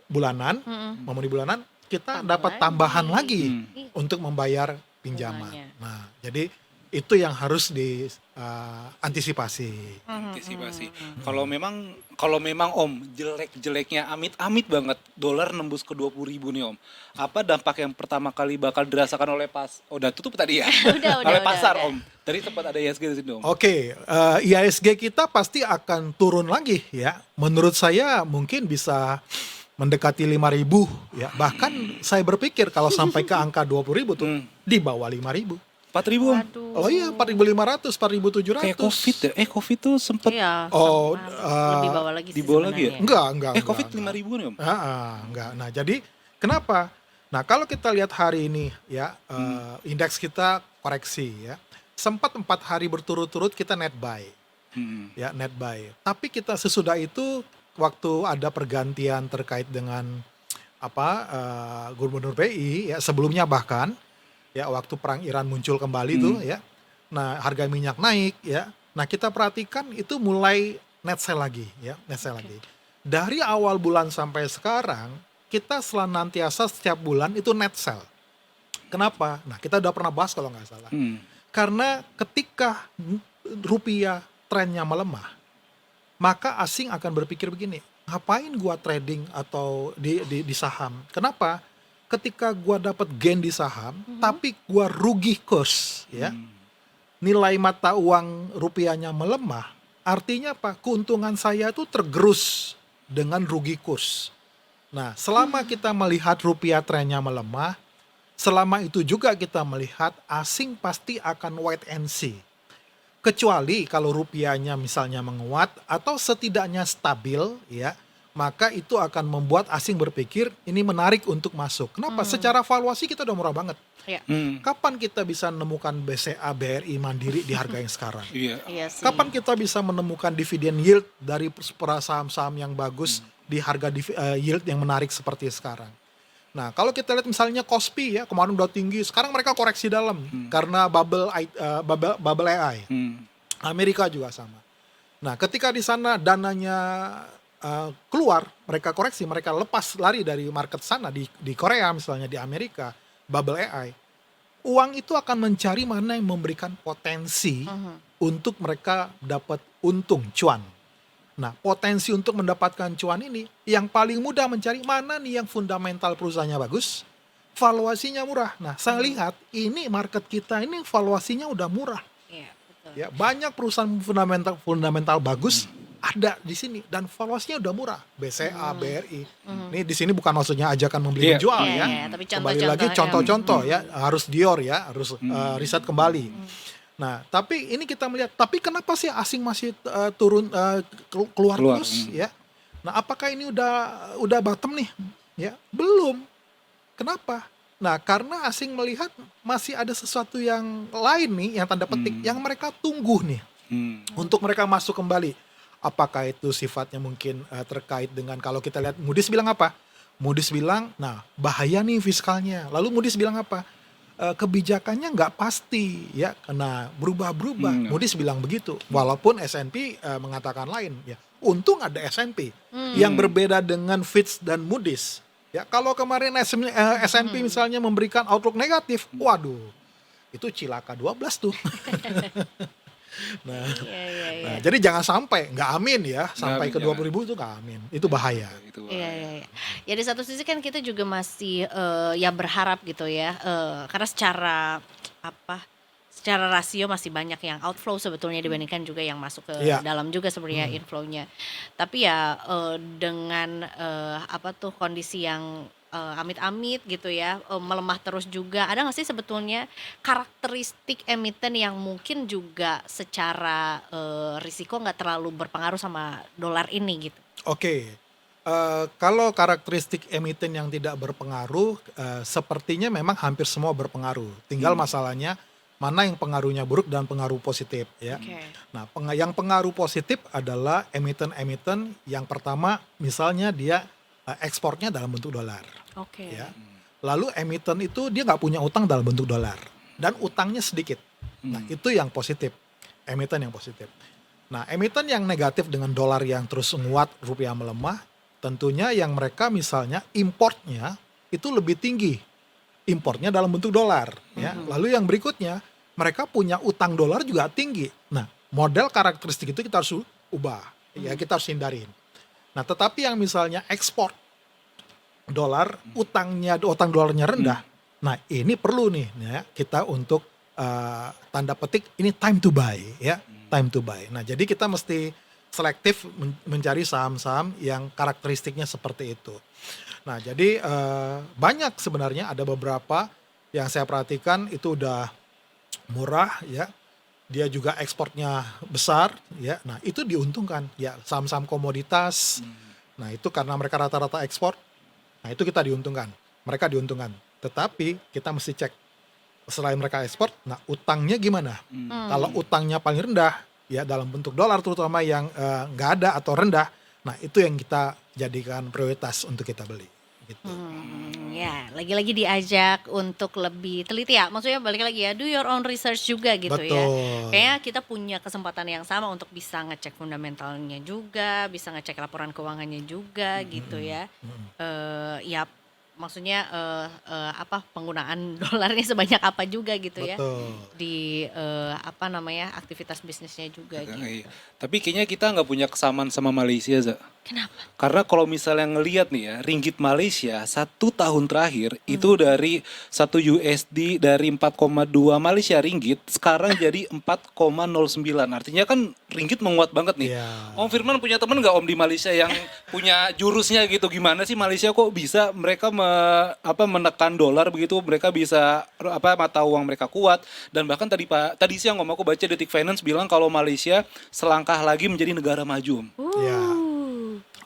bulanan, memenuhi bulanan, kita Tambah dapat lagi. tambahan lagi Ih, untuk membayar pinjaman. bunganya. Nah, jadi itu yang harus diantisipasi. Antisipasi. Kalau memang Om jelek-jeleknya amit-amit banget dolar nembus ke 20.000 nih Om. Apa dampak yang pertama kali bakal dirasakan oleh udah tutup tadi ya? Oleh pasar udah. Om. Tadi sempat ada ISG di sini Om. Oke, IHSG kita pasti akan turun lagi ya. Menurut saya mungkin bisa mendekati 5.000 ya. Bahkan saya berpikir kalau sampai ke angka 20.000 tuh di bawah 5.000. 4.000 Om. Waduh. Oh iya, 4.500, 4.700. Kayak COVID ya? Covid tuh sempet Iya, Oh, lebih bawah lagi sih di bawah lagi ya? sebenarnya. Enggak. Covid enggak. 5.000 nih Om. Enggak. Nah, jadi kenapa? Nah, kalau kita lihat hari ini ya, indeks kita koreksi ya. Sempat 4 hari berturut-turut kita net buy. Ya, net buy. Tapi kita sesudah itu waktu ada pergantian terkait dengan Gubernur BI ya, sebelumnya bahkan ya waktu perang Iran muncul kembali tuh ya. Nah, harga minyak naik ya. Nah, kita perhatikan itu mulai net sell lagi ya, net sell lagi. Dari awal bulan sampai sekarang kita senantiasa setiap bulan itu net sell. Kenapa? Nah, kita udah pernah bahas kalau nggak salah. Karena ketika rupiah trennya melemah, maka asing akan berpikir begini, ngapain gua trading atau di saham? Kenapa? Ketika gua dapat gain di saham, tapi gua rugi kurs, ya. Nilai mata uang rupiahnya melemah, artinya apa? Keuntungan saya itu tergerus dengan rugi kurs. Nah, selama kita melihat rupiah trennya melemah, selama itu juga kita melihat asing pasti akan wait and see. Kecuali kalau rupiahnya misalnya menguat atau setidaknya stabil ya, maka itu akan membuat asing berpikir ini menarik untuk masuk. Kenapa? Secara valuasi kita udah murah banget. Iya. Kapan kita bisa menemukan BCA, BRI, Mandiri di harga yang sekarang? Iya. Iya sih. Kapan kita bisa menemukan dividen yield dari saham-saham yang bagus di harga yield yang menarik seperti sekarang? Nah, kalau kita lihat misalnya Kospi ya, kemarin udah tinggi, sekarang mereka koreksi dalam karena bubble AI. Amerika juga sama. Nah, ketika di sana dananya keluar, mereka koreksi, mereka lepas lari dari market sana di Korea misalnya, di Amerika, bubble AI. Uang itu akan mencari mana yang memberikan potensi untuk mereka dapat untung, cuan. Nah, potensi untuk mendapatkan cuan ini, yang paling mudah mencari mana nih yang fundamental perusahaannya bagus, valuasinya murah. Nah, saya lihat ini market kita ini valuasinya udah murah. Iya, betul. Ya, banyak perusahaan fundamental bagus ada di sini dan valuasinya udah murah. BCA, BRI. Ini di sini bukan maksudnya ajakan membeli Iya. menjual Iya, ya. iya, tapi Kembali lagi contoh-contoh ya, harus Dior ya, harus riset kembali. Nah, tapi ini kita melihat, tapi kenapa sih asing masih turun keluar terus ya? Nah, apakah ini udah bottom nih? Ya, belum. Kenapa? Nah, karena asing melihat masih ada sesuatu yang lain nih, yang tanda petik yang mereka tunggu nih untuk mereka masuk kembali. Apakah itu sifatnya mungkin terkait dengan, kalau kita lihat Moody's bilang apa? Moody's bilang, nah bahaya nih fiskalnya. Lalu Moody's bilang apa? Kebijakannya nggak pasti ya, karena berubah-berubah. Moody's bilang begitu, walaupun S&P mengatakan lain ya. Untung ada S&P yang berbeda dengan Fitch dan Moody's. Ya, kalau kemarin S&P misalnya memberikan outlook negatif, waduh, itu cilaka 12 tuh. Nah, nah, jadi jangan sampai, nggak amin ya, sampai ke 20.000 itu nggak amin, itu bahaya. Iya. Ya di satu sisi kan kita juga masih ya berharap gitu ya, karena secara rasio masih banyak yang outflow sebetulnya dibandingkan juga yang masuk ke dalam juga sebenarnya inflow-nya. Tapi ya dengan kondisi yang amit-amit gitu ya, melemah terus juga. Ada nggak sih sebetulnya karakteristik emiten yang mungkin juga secara risiko nggak terlalu berpengaruh sama dolar ini gitu? Oke. Kalau karakteristik emiten yang tidak berpengaruh, sepertinya memang hampir semua berpengaruh. Tinggal masalahnya mana yang pengaruhnya buruk dan pengaruh positif ya. Nah, yang pengaruh positif adalah emiten-emiten yang pertama, misalnya dia ekspornya dalam bentuk dolar. Ya. Lalu emiten itu dia nggak punya utang dalam bentuk dolar dan utangnya sedikit. Nah, itu yang positif, emiten yang positif. Nah, emiten yang negatif dengan dolar yang terus menguat, rupiah melemah, tentunya yang mereka misalnya importnya itu lebih tinggi. Importnya dalam bentuk dolar, ya. Lalu yang berikutnya, mereka punya utang dolar juga tinggi. Nah, model karakteristik itu kita harus ubah, ya, kita harus hindarin. Nah, tetapi yang misalnya ekspor dolar, utang dolarnya rendah. Nah, ini perlu nih, ya, kita untuk tanda petik ini time to buy, ya, time to buy. Nah, jadi kita mesti selektif mencari saham-saham yang karakteristiknya seperti itu. Nah, jadi banyak sebenarnya, ada beberapa yang saya perhatikan itu udah murah, ya. Dia juga ekspornya besar, ya. Nah, itu diuntungkan, ya, saham-saham komoditas. Nah, itu karena mereka rata-rata ekspor. Nah, itu kita diuntungkan. Mereka diuntungkan. Tetapi kita mesti cek selain mereka ekspor, nah utangnya gimana? Kalau utangnya paling rendah, ya dalam bentuk dolar terutama yang nggak ada atau rendah, nah itu yang kita jadikan prioritas untuk kita beli. Gitu. Ya, lagi-lagi diajak untuk lebih teliti ya. Maksudnya balik lagi ya, do your own research juga gitu ya. Betul. Kayaknya kita punya kesempatan yang sama untuk bisa ngecek fundamentalnya juga, bisa ngecek laporan keuangannya juga gitu ya. Ya maksudnya apa penggunaan dolarnya sebanyak apa juga gitu ya Betul. di apa namanya aktivitas bisnisnya juga gitu. Iya. Tapi kayaknya kita nggak punya kesamaan sama Malaysia, Za. Kenapa? Karena kalau misalnya ngelihat nih ya, ringgit Malaysia 1 tahun terakhir itu dari 1 USD dari 4,2 Malaysia ringgit sekarang jadi 4,09. Artinya kan ringgit menguat banget nih. Iya. Om Firman punya temen nggak Om di Malaysia yang punya jurusnya gitu? Gimana sih Malaysia kok bisa mereka menekan dolar begitu, mereka bisa mata uang mereka kuat, dan bahkan tadi siang Om aku baca Detik Finance bilang kalau Malaysia selangkah lagi menjadi negara maju, Om. Ya.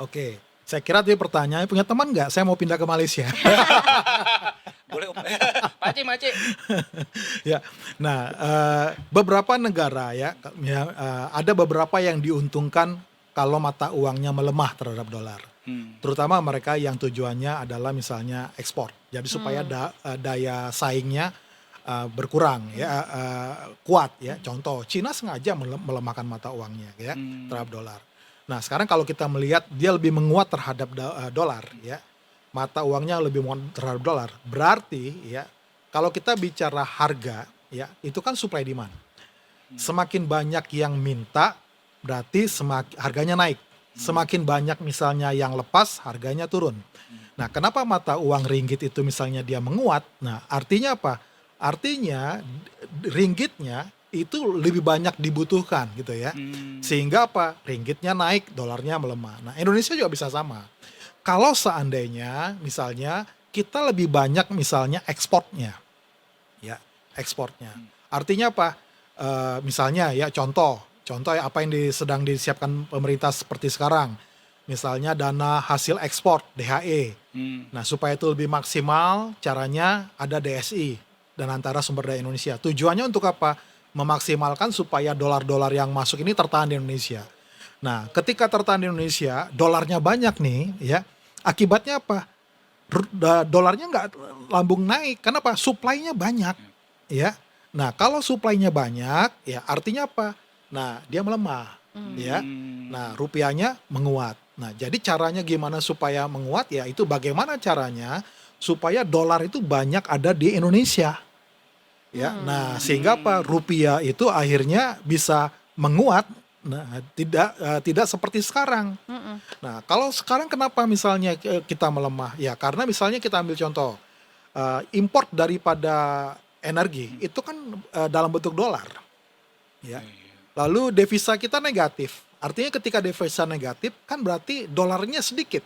Oke. Saya kira dia pertanyaan, punya teman nggak? Saya mau pindah ke Malaysia. Boleh Om. Mace. Ya, nah beberapa negara ya, ada beberapa yang diuntungkan kalau mata uangnya melemah terhadap dolar. Terutama mereka yang tujuannya adalah misalnya ekspor. Jadi supaya daya saingnya berkurang ya, kuat ya. Contoh, Cina sengaja melemahkan mata uangnya ya terhadap dolar. Nah, sekarang kalau kita melihat dia lebih menguat terhadap dolar ya. Mata uangnya lebih menguat terhadap dolar. Berarti ya, kalau kita bicara harga ya, itu kan supply demand. Semakin banyak yang minta, berarti harganya naik. Semakin banyak misalnya yang lepas, harganya turun. Nah, kenapa mata uang ringgit itu misalnya dia menguat? Nah, artinya apa? Artinya ringgitnya itu lebih banyak dibutuhkan gitu ya. Sehingga apa? Ringgitnya naik, dolarnya melemah. Nah, Indonesia juga bisa sama. Kalau seandainya misalnya kita lebih banyak misalnya ekspornya. Ya, ekspornya. Artinya apa? Misalnya ya contoh ya apa yang sedang disiapkan pemerintah seperti sekarang. Misalnya dana hasil ekspor DHE. Nah, supaya itu lebih maksimal, caranya ada DSI dan antara sumber daya Indonesia. Tujuannya untuk apa? Memaksimalkan supaya dolar-dolar yang masuk ini tertahan di Indonesia. Nah, ketika tertahan di Indonesia, dolarnya banyak nih, ya. Akibatnya apa? Dolarnya nggak lambung naik. Kenapa? Supply-nya banyak, ya. Nah, kalau supply-nya banyak, ya artinya apa? Nah, dia melemah, ya. Nah, rupiahnya menguat. Nah, jadi caranya gimana supaya menguat? Ya, itu bagaimana caranya supaya dolar itu banyak ada di Indonesia. Ya, nah sehingga apa? Rupiah itu akhirnya bisa menguat. Nah, tidak seperti sekarang. Nah, kalau sekarang kenapa misalnya kita melemah? Ya, karena misalnya kita ambil contoh import daripada energi itu kan dalam bentuk dolar. Ya. Lalu devisa kita negatif. Artinya ketika devisa negatif kan berarti dolarnya sedikit.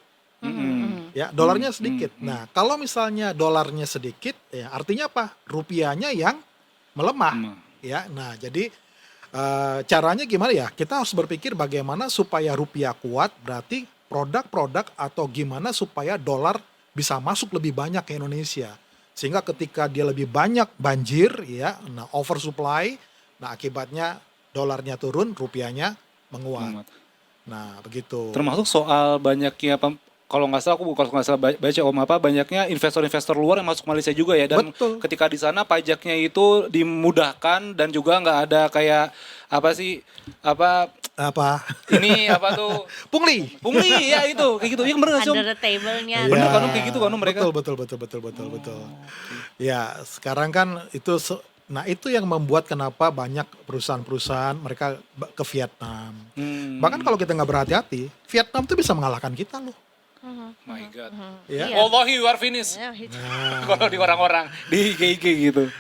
Ya, dolarnya sedikit. Nah, kalau misalnya dolarnya sedikit, ya artinya apa? Rupiahnya yang melemah. Ya, nah jadi caranya gimana ya? Kita harus berpikir bagaimana supaya rupiah kuat. Berarti produk-produk atau gimana supaya dolar bisa masuk lebih banyak ke Indonesia. Sehingga ketika dia lebih banyak banjir, ya, nah oversupply, nah akibatnya dolarnya turun, rupiahnya menguat. Nah, begitu. Termasuk soal banyaknya kalau nggak salah baca Om banyaknya investor-investor luar yang masuk Malaysia juga ya, dan Betul. ketika di sana pajaknya itu dimudahkan dan juga nggak ada kayak Apa? Ini apa tuh? Pungli. Pungli ya itu, kayak gitu. Ya bener nggak sih Om? Under the table-nya. Iya. Bener kan Om, kayak gitu kan Om mereka? Betul. Ya, sekarang kan itu nah itu yang membuat kenapa banyak perusahaan-perusahaan mereka ke Vietnam. Bahkan kalau kita nggak berhati-hati, Vietnam tuh bisa mengalahkan kita loh. My God. Ya. Iya. Wallahi you are finished. Ya, hit. Kalau di orang-orang di IG gitu.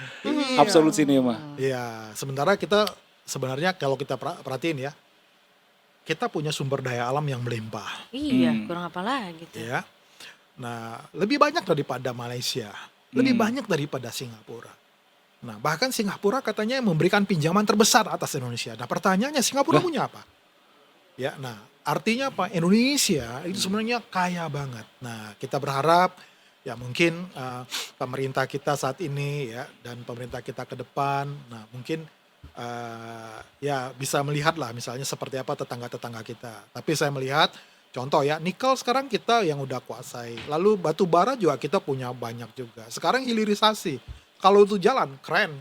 Absolut cinema. Iya, sementara kita sebenarnya kalau kita perhatiin ya, kita punya sumber daya alam yang melimpah. Iya, kurang apa lagi tuh. Ya. Nah, lebih banyak daripada Malaysia, lebih banyak daripada Singapura. Nah, bahkan Singapura katanya memberikan pinjaman terbesar atas Indonesia. Nah, pertanyaannya Singapura punya apa? Ya, nah, artinya apa? Indonesia itu sebenarnya kaya banget. Nah, kita berharap ya mungkin pemerintah kita saat ini ya dan pemerintah kita ke depan, nah mungkin ya bisa melihat lah misalnya seperti apa tetangga-tetangga kita. Tapi saya melihat contoh ya, nikel sekarang kita yang udah kuasai. Lalu batu bara juga kita punya banyak juga. Sekarang hilirisasi. Kalau itu jalan, keren.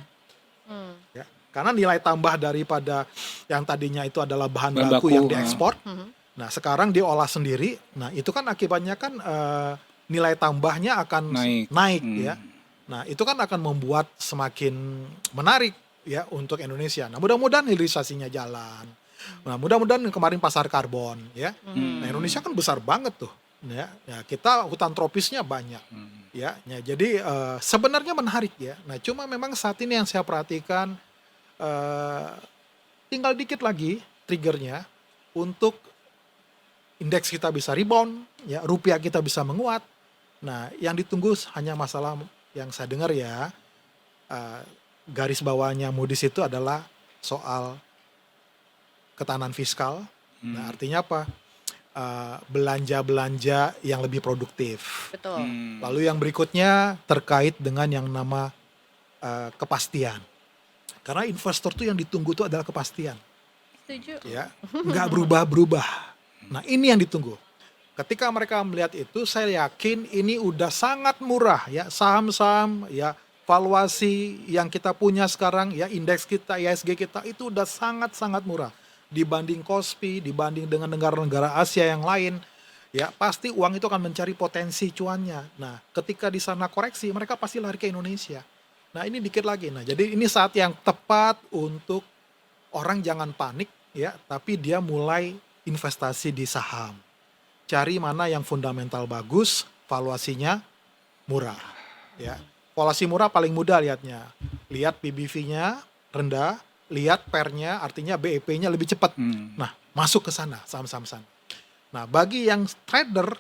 Ya, karena nilai tambah daripada yang tadinya itu adalah bahan Bahan baku baku, yang diekspor. Nah, sekarang diolah sendiri. Nah, itu kan akibatnya kan nilai tambahnya akan naik ya. Nah, itu kan akan membuat semakin menarik ya untuk Indonesia. Nah, mudah-mudahan hilirisasinya jalan. Nah, mudah-mudahan kemarin pasar karbon ya. Nah, Indonesia kan besar banget tuh. Ya, kita hutan tropisnya banyak. Ya, jadi sebenarnya menarik ya. Nah, cuma memang saat ini yang saya perhatikan tinggal dikit lagi triggernya untuk indeks kita bisa rebound, ya, rupiah kita bisa menguat. Nah, yang ditunggu hanya masalah yang saya dengar ya, garis bawahnya Moody's itu adalah soal ketahanan fiskal. Nah, artinya apa? Belanja-belanja yang lebih produktif. Betul. Lalu yang berikutnya terkait dengan yang nama kepastian. Karena investor tuh yang ditunggu tuh adalah kepastian. Setuju. Ya, nggak berubah-berubah. Nah, ini yang ditunggu. Ketika mereka melihat itu, saya yakin ini udah sangat murah ya, saham-saham ya, valuasi yang kita punya sekarang ya, indeks kita, IHSG kita itu udah sangat-sangat murah dibanding KOSPI, dibanding dengan negara-negara Asia yang lain. Ya, pasti uang itu akan mencari potensi cuannya. Nah, ketika di sana koreksi, mereka pasti lari ke Indonesia. Nah, ini dikit lagi. Nah, jadi ini saat yang tepat untuk orang jangan panik ya, tapi dia mulai investasi di saham. Cari mana yang fundamental bagus, valuasinya murah. Ya, valuasi murah paling mudah lihatnya. Lihat PBV-nya rendah, lihat PER-nya, artinya BEP-nya lebih cepat. Nah, masuk ke sana, saham-saham sana. Nah, bagi yang trader,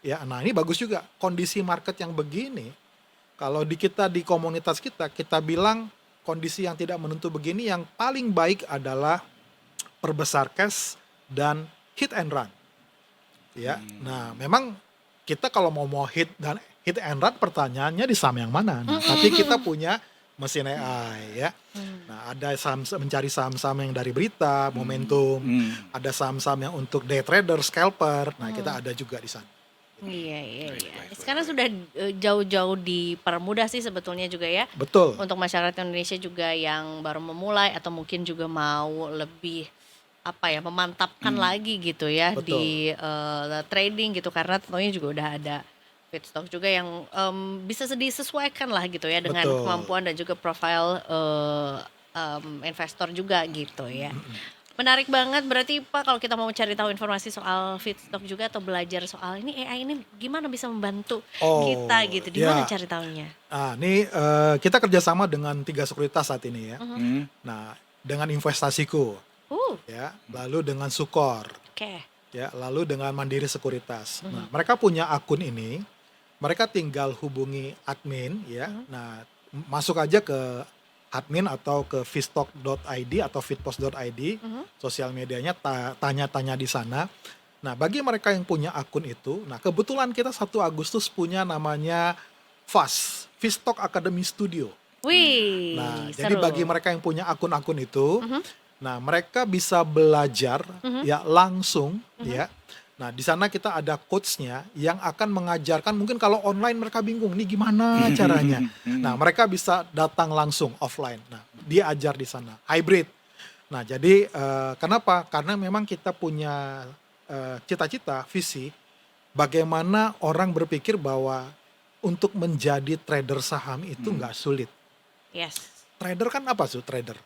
ya, nah ini bagus juga. Kondisi market yang begini, kalau di komunitas kita bilang kondisi yang tidak menentu begini, yang paling baik adalah perbesar cash dan hit and run. Ya, nah memang kita kalau mau hit and run, pertanyaannya di saham yang mana? Nah, tapi kita punya mesin AI ya. Nah, ada mencari saham-saham yang dari berita, momentum, ada saham-saham yang untuk day trader, scalper. Nah, kita ada juga di sana. Iya. Sekarang sudah jauh-jauh dipermudah sih sebetulnya juga ya. Betul. Untuk masyarakat Indonesia juga yang baru memulai atau mungkin juga mau lebih memantapkan lagi gitu ya. Betul. Di trading gitu, karena tentunya juga udah ada feedstock juga yang bisa disesuaikan lah gitu ya dengan Betul. kemampuan dan juga profil investor juga gitu ya. Menarik banget, berarti Pak kalau kita mau cari tahu informasi soal feedstock juga atau belajar soal ini AI ini gimana bisa membantu kita gitu, di mana cari tahunya? Ini kita kerjasama dengan 3 sekuritas saat ini ya. Nah, dengan investasiku, ya, lalu dengan Sukor, ya, lalu dengan Mandiri Sekuritas. Nah, mereka punya akun ini, mereka tinggal hubungi admin ya. Nah, masuk aja ke admin atau ke feedstock.id atau feedpost.id, sosial medianya tanya-tanya di sana. Nah, bagi mereka yang punya akun itu, nah kebetulan kita 1 Agustus punya namanya FAS, Feedstock Academy Studio. Wih, Nah, seru. jadi bagi mereka yang punya akun-akun itu, nah mereka bisa belajar ya langsung ya. Nah, di sana kita ada coachnya yang akan mengajarkan, mungkin kalau online mereka bingung, nih gimana caranya. Nah, mereka bisa datang langsung offline. Nah, dia ajar di sana, hybrid. Nah, jadi kenapa? Karena memang kita punya cita-cita, visi, bagaimana orang berpikir bahwa untuk menjadi trader saham itu nggak sulit. Yes. Trader kan apa sih trader?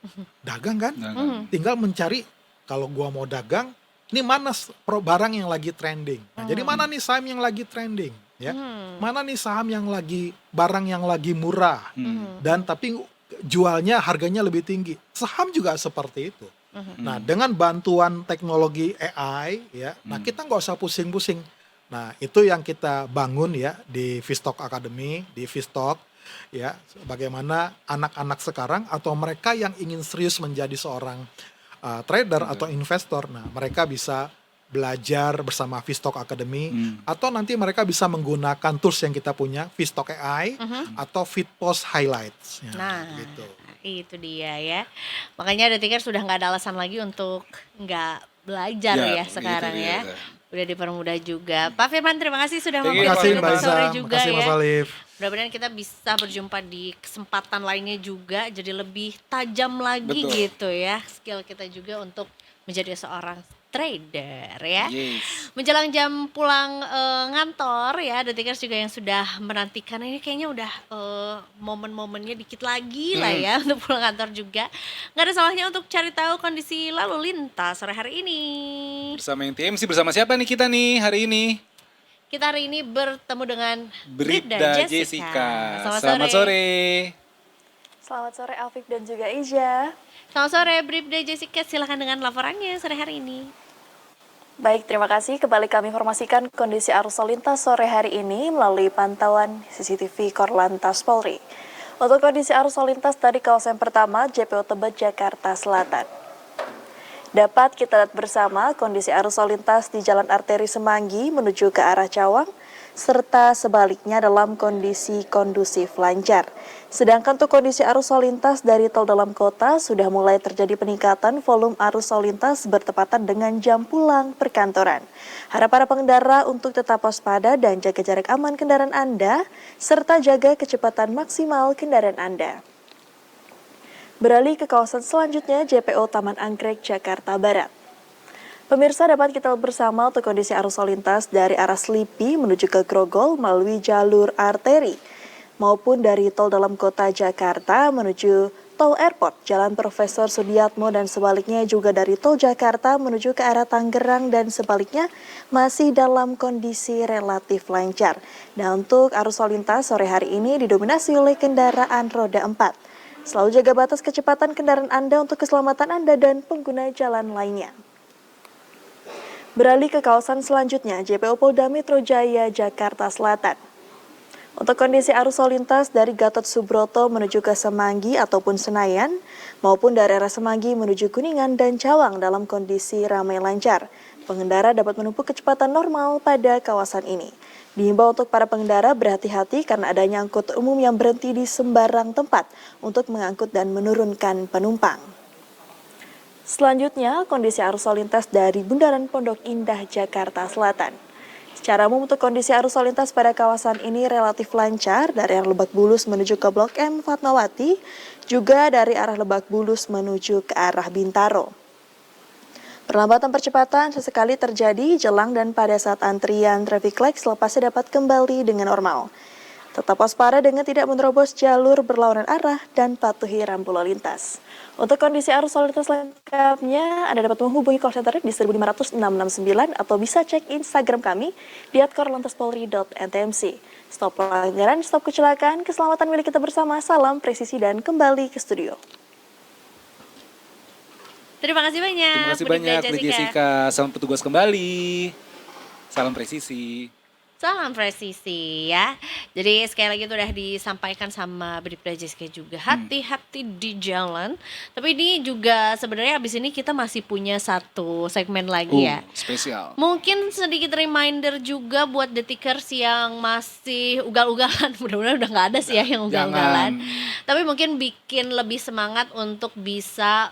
Dagang kan? Dagang. Tinggal mencari, kalau gua mau dagang, ini mana barang yang lagi trending. Nah, jadi mana nih saham yang lagi trending, ya? Mana nih saham yang lagi, barang yang lagi murah, dan tapi jualnya harganya lebih tinggi. Saham juga seperti itu. Nah, dengan bantuan teknologi AI, ya, nah kita nggak usah pusing-pusing. Nah, itu yang kita bangun ya di Vstock Academy, di Vstock, ya, bagaimana anak-anak sekarang atau mereka yang ingin serius menjadi seorang trader atau investor, nah mereka bisa belajar bersama Vstock Academy, atau nanti mereka bisa menggunakan tools yang kita punya, Vstock AI atau Fitpost Highlights. Ya, Nah, gitu. itu dia ya. Makanya Detikers sudah nggak ada alasan lagi untuk nggak belajar ya itu sekarang dia. ya. Udah dipermudah juga. Pak Firman, terima kasih sudah Thank you, Terima kasih mampir Mbak di Isa, sore terima juga kasih Mas ya. Alif. Mudah-mudahan kita bisa berjumpa di kesempatan lainnya juga, jadi lebih tajam lagi Betul. gitu ya skill kita juga untuk menjadi seorang trader ya. Yes. Menjelang jam pulang ngantor ya, Detikers juga yang sudah menantikan ini kayaknya udah momen-momennya dikit lagi lah ya untuk pulang kantor juga. Nggak ada salahnya untuk cari tahu kondisi lalu lintas sore hari ini. Bersama yang TMC, bersama siapa nih kita nih hari ini? Kita hari ini bertemu dengan Bribda Jessica. Selamat Selamat sore. Selamat sore Alfif dan juga Ija. Selamat sore Bribda Jessica, silakan dengan laporannya sore hari ini. Baik, terima kasih. Kembali kami informasikan kondisi arus lalu lintas sore hari ini melalui pantauan CCTV Korlantas Polri. Untuk kondisi arus lalu lintas dari kawasan pertama, JPO Tebet, Jakarta Selatan. Dapat kita lihat bersama kondisi arus lalu lintas di Jalan Arteri Semanggi menuju ke arah Cawang, serta sebaliknya dalam kondisi kondusif lancar. Sedangkan untuk kondisi arus lalu lintas dari tol dalam kota sudah mulai terjadi peningkatan volume arus lalu lintas bertepatan dengan jam pulang perkantoran. Harap para pengendara untuk tetap waspada dan jaga jarak aman kendaraan Anda, serta jaga kecepatan maksimal kendaraan Anda. Beralih ke kawasan selanjutnya, JPO Taman Anggrek, Jakarta Barat. Pemirsa, dapat kita lihat bersama untuk kondisi arus lalu lintas dari arah Slipi menuju ke Grogol melalui jalur arteri, maupun dari tol dalam kota Jakarta menuju tol airport, Jalan Profesor Sudiatmo dan sebaliknya juga dari tol Jakarta menuju ke arah Tangerang dan sebaliknya masih dalam kondisi relatif lancar. Dan untuk arus lalu lintas sore hari ini didominasi oleh kendaraan roda 4. Selalu jaga batas kecepatan kendaraan Anda untuk keselamatan Anda dan pengguna jalan lainnya. Beralih ke kawasan selanjutnya, JPO Polda Metro Jaya, Jakarta Selatan. Untuk kondisi arus lalu lintas dari Gatot Subroto menuju ke Semanggi ataupun Senayan, maupun dari arah Semanggi menuju Kuningan dan Cawang dalam kondisi ramai lancar. Pengendara dapat menempuh kecepatan normal pada kawasan ini. Dihimbau untuk para pengendara berhati-hati karena adanya angkut umum yang berhenti di sembarang tempat untuk mengangkut dan menurunkan penumpang. Selanjutnya, kondisi arus lalu lintas dari Bundaran Pondok Indah, Jakarta Selatan. Secara umum untuk kondisi arus lalu lintas pada kawasan ini relatif lancar dari arah Lebak Bulus menuju ke Blok M Fatmawati, juga dari arah Lebak Bulus menuju ke arah Bintaro. Perlambatan percepatan sesekali terjadi jelang dan pada saat antrian traffic light selepasnya dapat kembali dengan normal. Tetap waspada dengan tidak menerobos jalur berlawanan arah dan patuhi rambu lalu lintas. Untuk kondisi arus lalu lintas lengkapnya, Anda dapat menghubungi call center di 15669 atau bisa cek Instagram kami di @korlantaspolri.ntmc. Stop pelanggaran, stop kecelakaan, keselamatan milik kita bersama. Salam presisi dan kembali ke studio. Terima kasih banyak. Terima kasih Bribda banyak Bu Jessica. Salam petugas kembali. Salam presisi. Salam presisi ya. Jadi sekali lagi itu udah disampaikan sama Bribda Jessica juga. Hati-hati di jalan. Tapi ini juga sebenarnya abis ini kita masih punya satu segmen lagi ya. Spesial. Mungkin sedikit reminder juga buat detikers yang masih ugal-ugalan. Mudah-mudahan udah nggak ada sih ya yang ugal-ugalan. Tapi mungkin bikin lebih semangat untuk bisa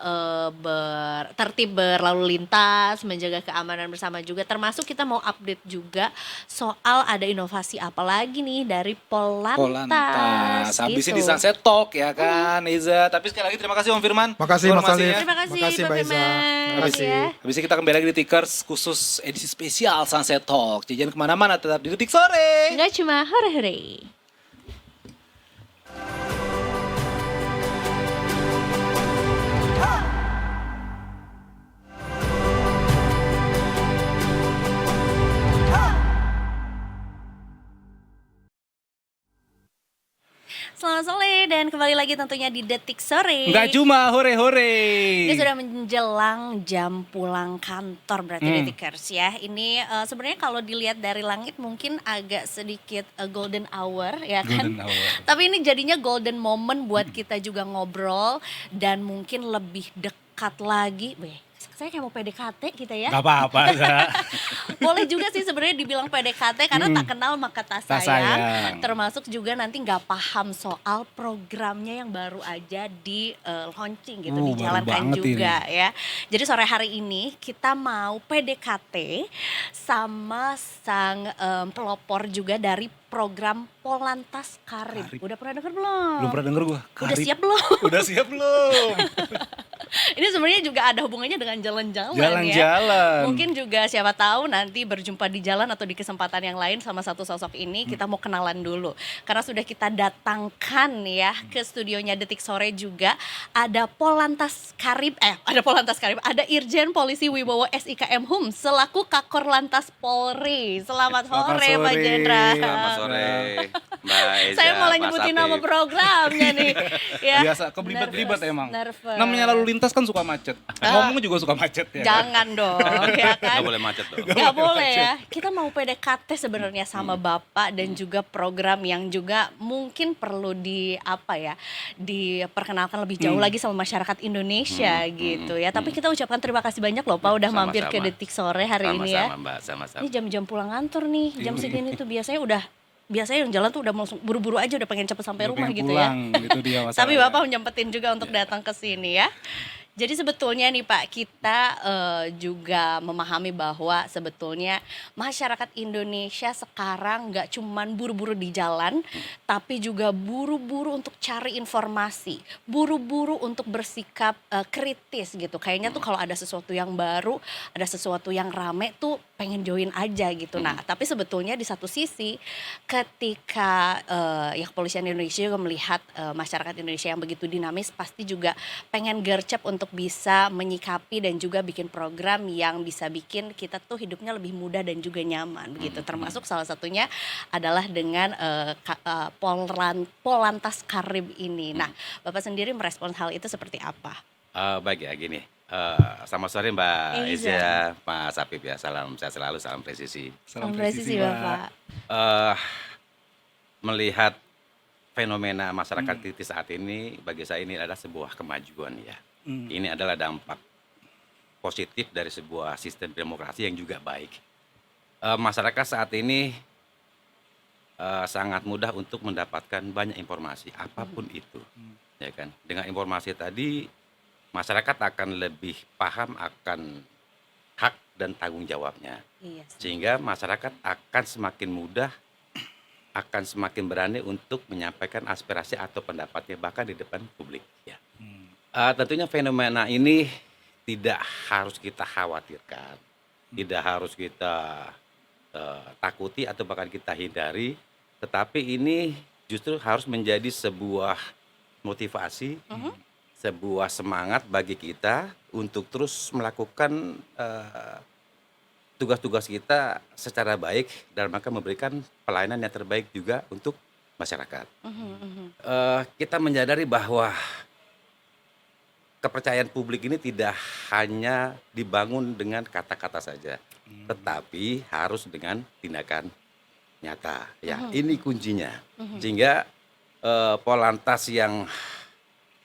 tertib berlalu lintas, menjaga keamanan bersama juga. Termasuk kita mau update juga soal ada inovasi apa lagi nih dari Polantas. Habis gitu. ini di Sunset Talk ya kan, Iza. Tapi sekali lagi terima kasih Om Firman. Makasih Mas informasinya. Alif. Terima kasih Makasih, Pak Mbak Iza. Firman. Terima kasih. Ya. Habis ini kita kembali lagi di Tickers khusus edisi spesial Sunset Talk. Jadi jangan kemana-mana, tetap di Detik Sore. Nggak cuma hore-hore. Selamat sore dan kembali lagi tentunya di Detik Sore. Nggak cuma hore-hore. Ini sudah menjelang jam pulang kantor berarti Detikers ya. Ini sebenarnya kalau dilihat dari langit mungkin agak sedikit golden hour ya kan. Golden hour. Tapi ini jadinya golden moment buat kita juga ngobrol dan mungkin lebih dekat lagi. Weh, saya kayak mau PDKT kita ya. Gak apa-apa, Za. Boleh juga sih sebenarnya dibilang PDKT karena tak kenal maka tak Tak sayang. sayang. Termasuk juga nanti nggak paham soal programnya yang baru aja di launching gitu, Baru dijalankan banget juga ya. Jadi sore hari ini kita mau PDKT sama sang pelopor juga dari program Polantas Karib. Karib. Udah pernah denger belum? Belum pernah denger gua. Udah siap belum? Udah siap belum? Ini sebenarnya juga ada hubungannya dengan jalan-jalan ya. Jalan-jalan. Mungkin juga siapa tahu nanti berjumpa di jalan atau di kesempatan yang lain sama satu sosok ini kita mau kenalan dulu. Karena sudah kita datangkan ya ke studionya Detik Sore juga ada Polantas Karib, ada Irjen Polisi Wibowo SIKM Hum selaku Kakor Lantas Polri. Selamat sore Pak Jenderal. Selamat sore, Mbak Eza. Saya mulai Mas nyebutin Apip. nama programnya nih. Ya. Biasa keblibet-blibet emang. Nervous. Namanya lalu lintas kan suka macet. Ngomong juga suka macet ya. Jangan dong, ya kan? Nggak boleh macet dong. Gak boleh ya. Kita mau PDKT sebenarnya sama Bapak dan juga program yang juga mungkin perlu diperkenalkan lebih jauh lagi sama masyarakat Indonesia gitu ya. Tapi kita ucapkan terima kasih banyak loh Pak udah mampir ke Sama-sama. Detik Sore hari ini ya. Sama-sama, Mbak, sama-sama. Ini jam-jam pulang kantor nih, jam segini tuh biasanya yang jalan tuh udah langsung buru-buru aja udah pengen cepet sampai Udah rumah pengen gitu ya. pulang, gitu dia Tapi masalahnya. Bapak nyempetin juga untuk datang ke sini ya. Jadi sebetulnya nih Pak, kita juga memahami bahwa sebetulnya masyarakat Indonesia sekarang nggak cuman buru-buru di jalan, tapi juga buru-buru untuk cari informasi, buru-buru untuk bersikap kritis gitu. Kayaknya tuh kalau ada sesuatu yang baru, ada sesuatu yang rame tuh pengen join aja gitu. Nah, tapi sebetulnya di satu sisi ketika ya kepolisian Indonesia juga melihat masyarakat Indonesia yang begitu dinamis, pasti juga pengen gercep untuk bisa menyikapi dan juga bikin program yang bisa bikin kita tuh hidupnya lebih mudah dan juga nyaman begitu. Termasuk salah satunya adalah dengan Polantas Karib ini. Nah, Bapak sendiri merespons hal itu seperti apa? Baik ya, gini. Selamat sore Mbak Eza. Eza, Mas Apip ya. Salam sehat selalu, salam presisi. Salam presisi Bapak. Melihat fenomena masyarakat kritis saat ini, bagi saya ini adalah sebuah kemajuan ya. Ini adalah dampak positif dari sebuah sistem demokrasi yang juga baik. Masyarakat saat ini sangat mudah untuk mendapatkan banyak informasi apapun itu, ya kan. Dengan informasi tadi masyarakat akan lebih paham akan hak dan tanggung jawabnya, Iya. sehingga masyarakat akan semakin mudah, akan semakin berani untuk menyampaikan aspirasi atau pendapatnya bahkan di depan publik. Ya. Tentunya fenomena ini tidak harus kita khawatirkan, tidak harus kita takuti atau bahkan kita hindari, tetapi ini justru harus menjadi sebuah motivasi, sebuah semangat bagi kita untuk terus melakukan tugas-tugas kita secara baik dan maka memberikan pelayanan yang terbaik juga untuk masyarakat. Kita menyadari bahwa kepercayaan publik ini tidak hanya dibangun dengan kata-kata saja, tetapi harus dengan tindakan nyata. Ya, ini kuncinya. Sehingga Polantas yang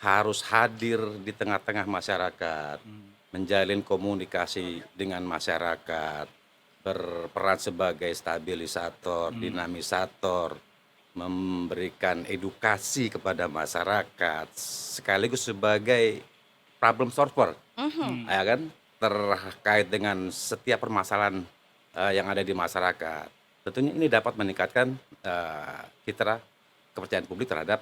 harus hadir di tengah-tengah masyarakat, menjalin komunikasi dengan masyarakat, berperan sebagai stabilisator, dinamisator, memberikan edukasi kepada masyarakat, sekaligus sebagai problem solver, ya kan, terkait dengan setiap permasalahan yang ada di masyarakat. tentunya ini dapat meningkatkan citra kepercayaan publik terhadap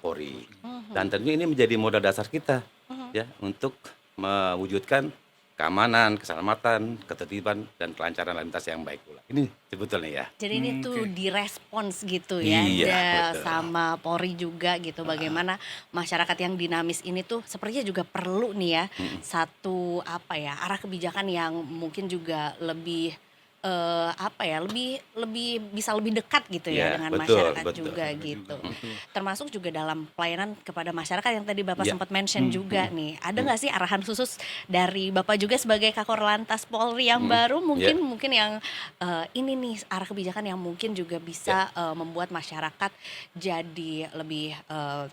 Polri. Dan tentunya ini menjadi modal dasar kita ya untuk mewujudkan keamanan, keselamatan, ketertiban dan kelancaran lalu lintas yang baik pula. Ini sebetulnya ya. Jadi ini tuh direspons gitu ya, Iya, betul. sama Polri juga gitu. Bagaimana masyarakat yang dinamis ini tuh sepertinya juga perlu nih ya satu arah kebijakan yang mungkin juga lebih lebih bisa lebih dekat gitu ya Iya, dengan betul, masyarakat betul. juga gitu. Termasuk juga dalam pelayanan kepada masyarakat yang tadi Bapak Iya. sempat mention juga nih. Ada nggak sih arahan khusus dari Bapak juga sebagai Kakor Lantas Polri yang baru mungkin yang ini nih arah kebijakan yang mungkin juga bisa membuat masyarakat jadi lebih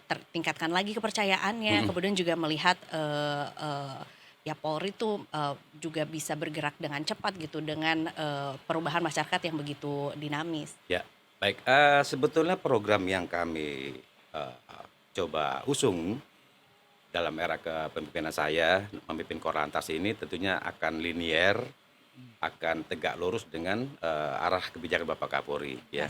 tertingkatkan lagi kepercayaannya, kemudian juga melihat ya Polri tuh juga bisa bergerak dengan cepat gitu dengan perubahan masyarakat yang begitu dinamis. Ya, baik. Sebetulnya program yang kami coba usung dalam era kepemimpinan saya memimpin Korlantas ini tentunya akan linier, akan tegak lurus dengan arah kebijakan Bapak Kapolri. Ya,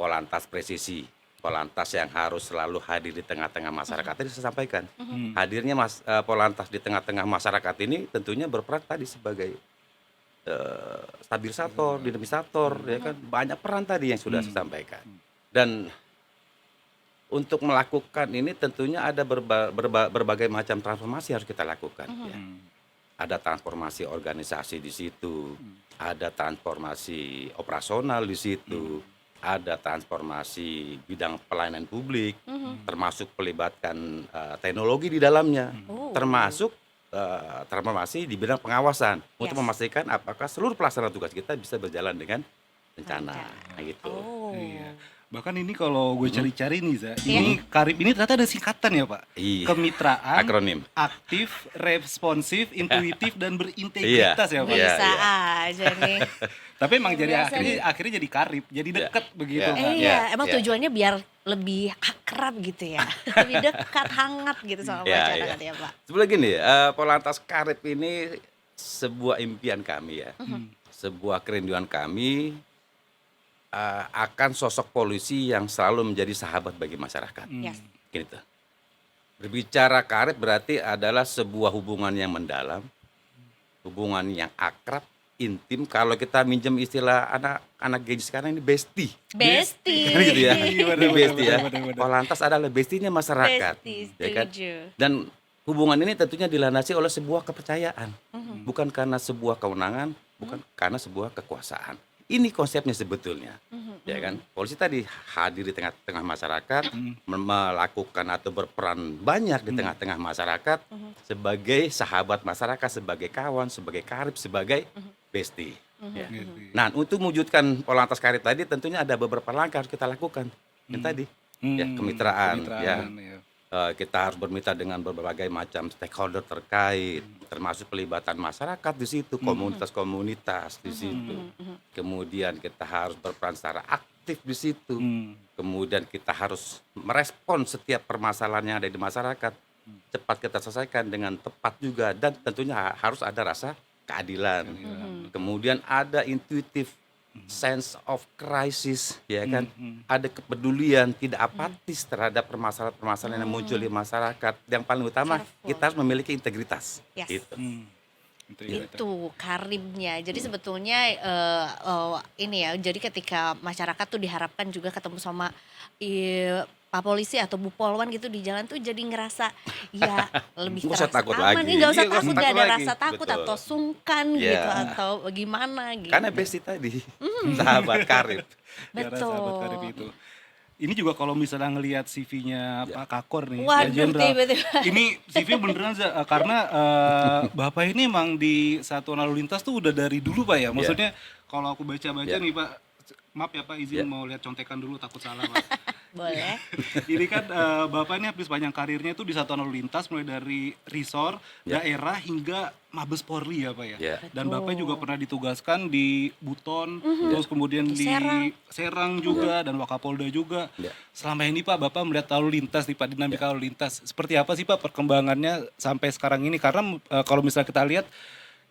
Polantas presisi. Polantas yang harus selalu hadir di tengah-tengah masyarakat tadi saya sampaikan. Hadirnya Polantas di tengah-tengah masyarakat ini tentunya berperan tadi sebagai stabilisator, dinamisator, ya kan banyak peran tadi yang sudah saya sampaikan. Dan untuk melakukan ini tentunya ada berbagai macam transformasi harus kita lakukan. Ya. Ada transformasi organisasi di situ, ada transformasi operasional di situ. Ada transformasi bidang pelayanan publik, termasuk pelibatkan teknologi di dalamnya, termasuk transformasi di bidang pengawasan untuk memastikan apakah seluruh pelaksana tugas kita bisa berjalan dengan rencana, gitu. Iya. Bahkan ini kalau gue cari-cari nih, Za, ini Karib ini ternyata ada singkatan ya Pak? Iya. Kemitraan, Akronim. aktif, responsif, intuitif, dan berintegritas ya Pak? Iya, Bisa iya. aja nih. Tapi emang jadi Biasa akhirnya jadi Karib, jadi dekat begitu Iya. kan? Iya, emang Iya. tujuannya biar lebih akrab gitu ya, lebih dekat, hangat gitu sama Iya, masyarakat iya. ya Pak. Sebenarnya gini, Polantas Karib ini sebuah impian kami ya, sebuah kerinduan kami akan sosok polisi yang selalu menjadi sahabat bagi masyarakat. Yes. Gitu. Berbicara Karib berarti adalah sebuah hubungan yang mendalam, hubungan yang akrab, intim. Kalau kita minjem istilah anak Gen Z sekarang ini bestie. Bestie. Kan gitu ya. Benar, Ini bestie ya. benar. Polantas adalah bestinya masyarakat. Bestie, ya kan? setuju. Dan hubungan ini tentunya dilandasi oleh sebuah kepercayaan. Bukan karena sebuah kewenangan, bukan karena sebuah kekuasaan. Ini konsepnya sebetulnya. Ya kan? Polisi tadi hadir di tengah-tengah masyarakat, melakukan atau berperan banyak di tengah-tengah masyarakat sebagai sahabat masyarakat, sebagai kawan, sebagai karib, sebagai bestie. Ya. Nah, untuk mewujudkan Polantas Karib tadi tentunya ada beberapa langkah harus kita lakukan. Yang tadi ya kemitraan, ya. Kita harus bermitra dengan berbagai macam stakeholder terkait, termasuk pelibatan masyarakat di situ, komunitas-komunitas di situ. Kemudian kita harus berperan secara aktif di situ. Kemudian kita harus merespon setiap permasalahan yang ada di masyarakat. Cepat kita selesaikan dengan tepat juga, dan tentunya harus ada rasa keadilan. Kemudian ada intuitive sense of crisis, ya kan? Ada kepedulian, tidak apatis terhadap permasalahan-permasalahan yang muncul di masyarakat. Yang paling utama, kita harus memiliki integritas. Yes. Gitu. Itu karibnya. Jadi sebetulnya ini ya. Jadi ketika masyarakat tuh diharapkan juga ketemu sama Pak Polisi atau Bu Polwan gitu di jalan tuh jadi ngerasa ya lebih Nggak usah terasa takut aman. lagi. Nggak usah Iya, nggak takut, usah nggak takut ada lagi. rasa takut Betul. atau sungkan Iya. gitu atau gimana gitu. Karena bestie tadi, sahabat karib. Betul. Sahabat Karib itu. Ini juga kalau misalnya ngelihat CV-nya Pak Kakor nih, Waduh, ya Jenderal. tiba-tiba. Ini CV beneran Za, karena Bapak ini emang di Satuan Lalu Lintas tuh udah dari dulu Pak ya. Maksudnya kalau aku baca-baca Iya. nih Pak, maaf ya Pak, izin Iya. mau lihat contekan dulu, takut salah Pak. Boleh. Ini kan Bapak ini habis panjang karirnya itu di Satuan Lalu Lintas, mulai dari resor, Ya. daerah hingga Mabes Polri ya Pak ya. Ya. Dan Bapak juga pernah ditugaskan di Buton, terus kemudian Di di Serang. Serang juga, dan Wakapolda juga. Ya. Selama ini Pak, Bapak melihat lalu lintas nih Pak, dinamika lalu lintas. Seperti apa sih Pak perkembangannya sampai sekarang ini? Karena kalau misalnya kita lihat,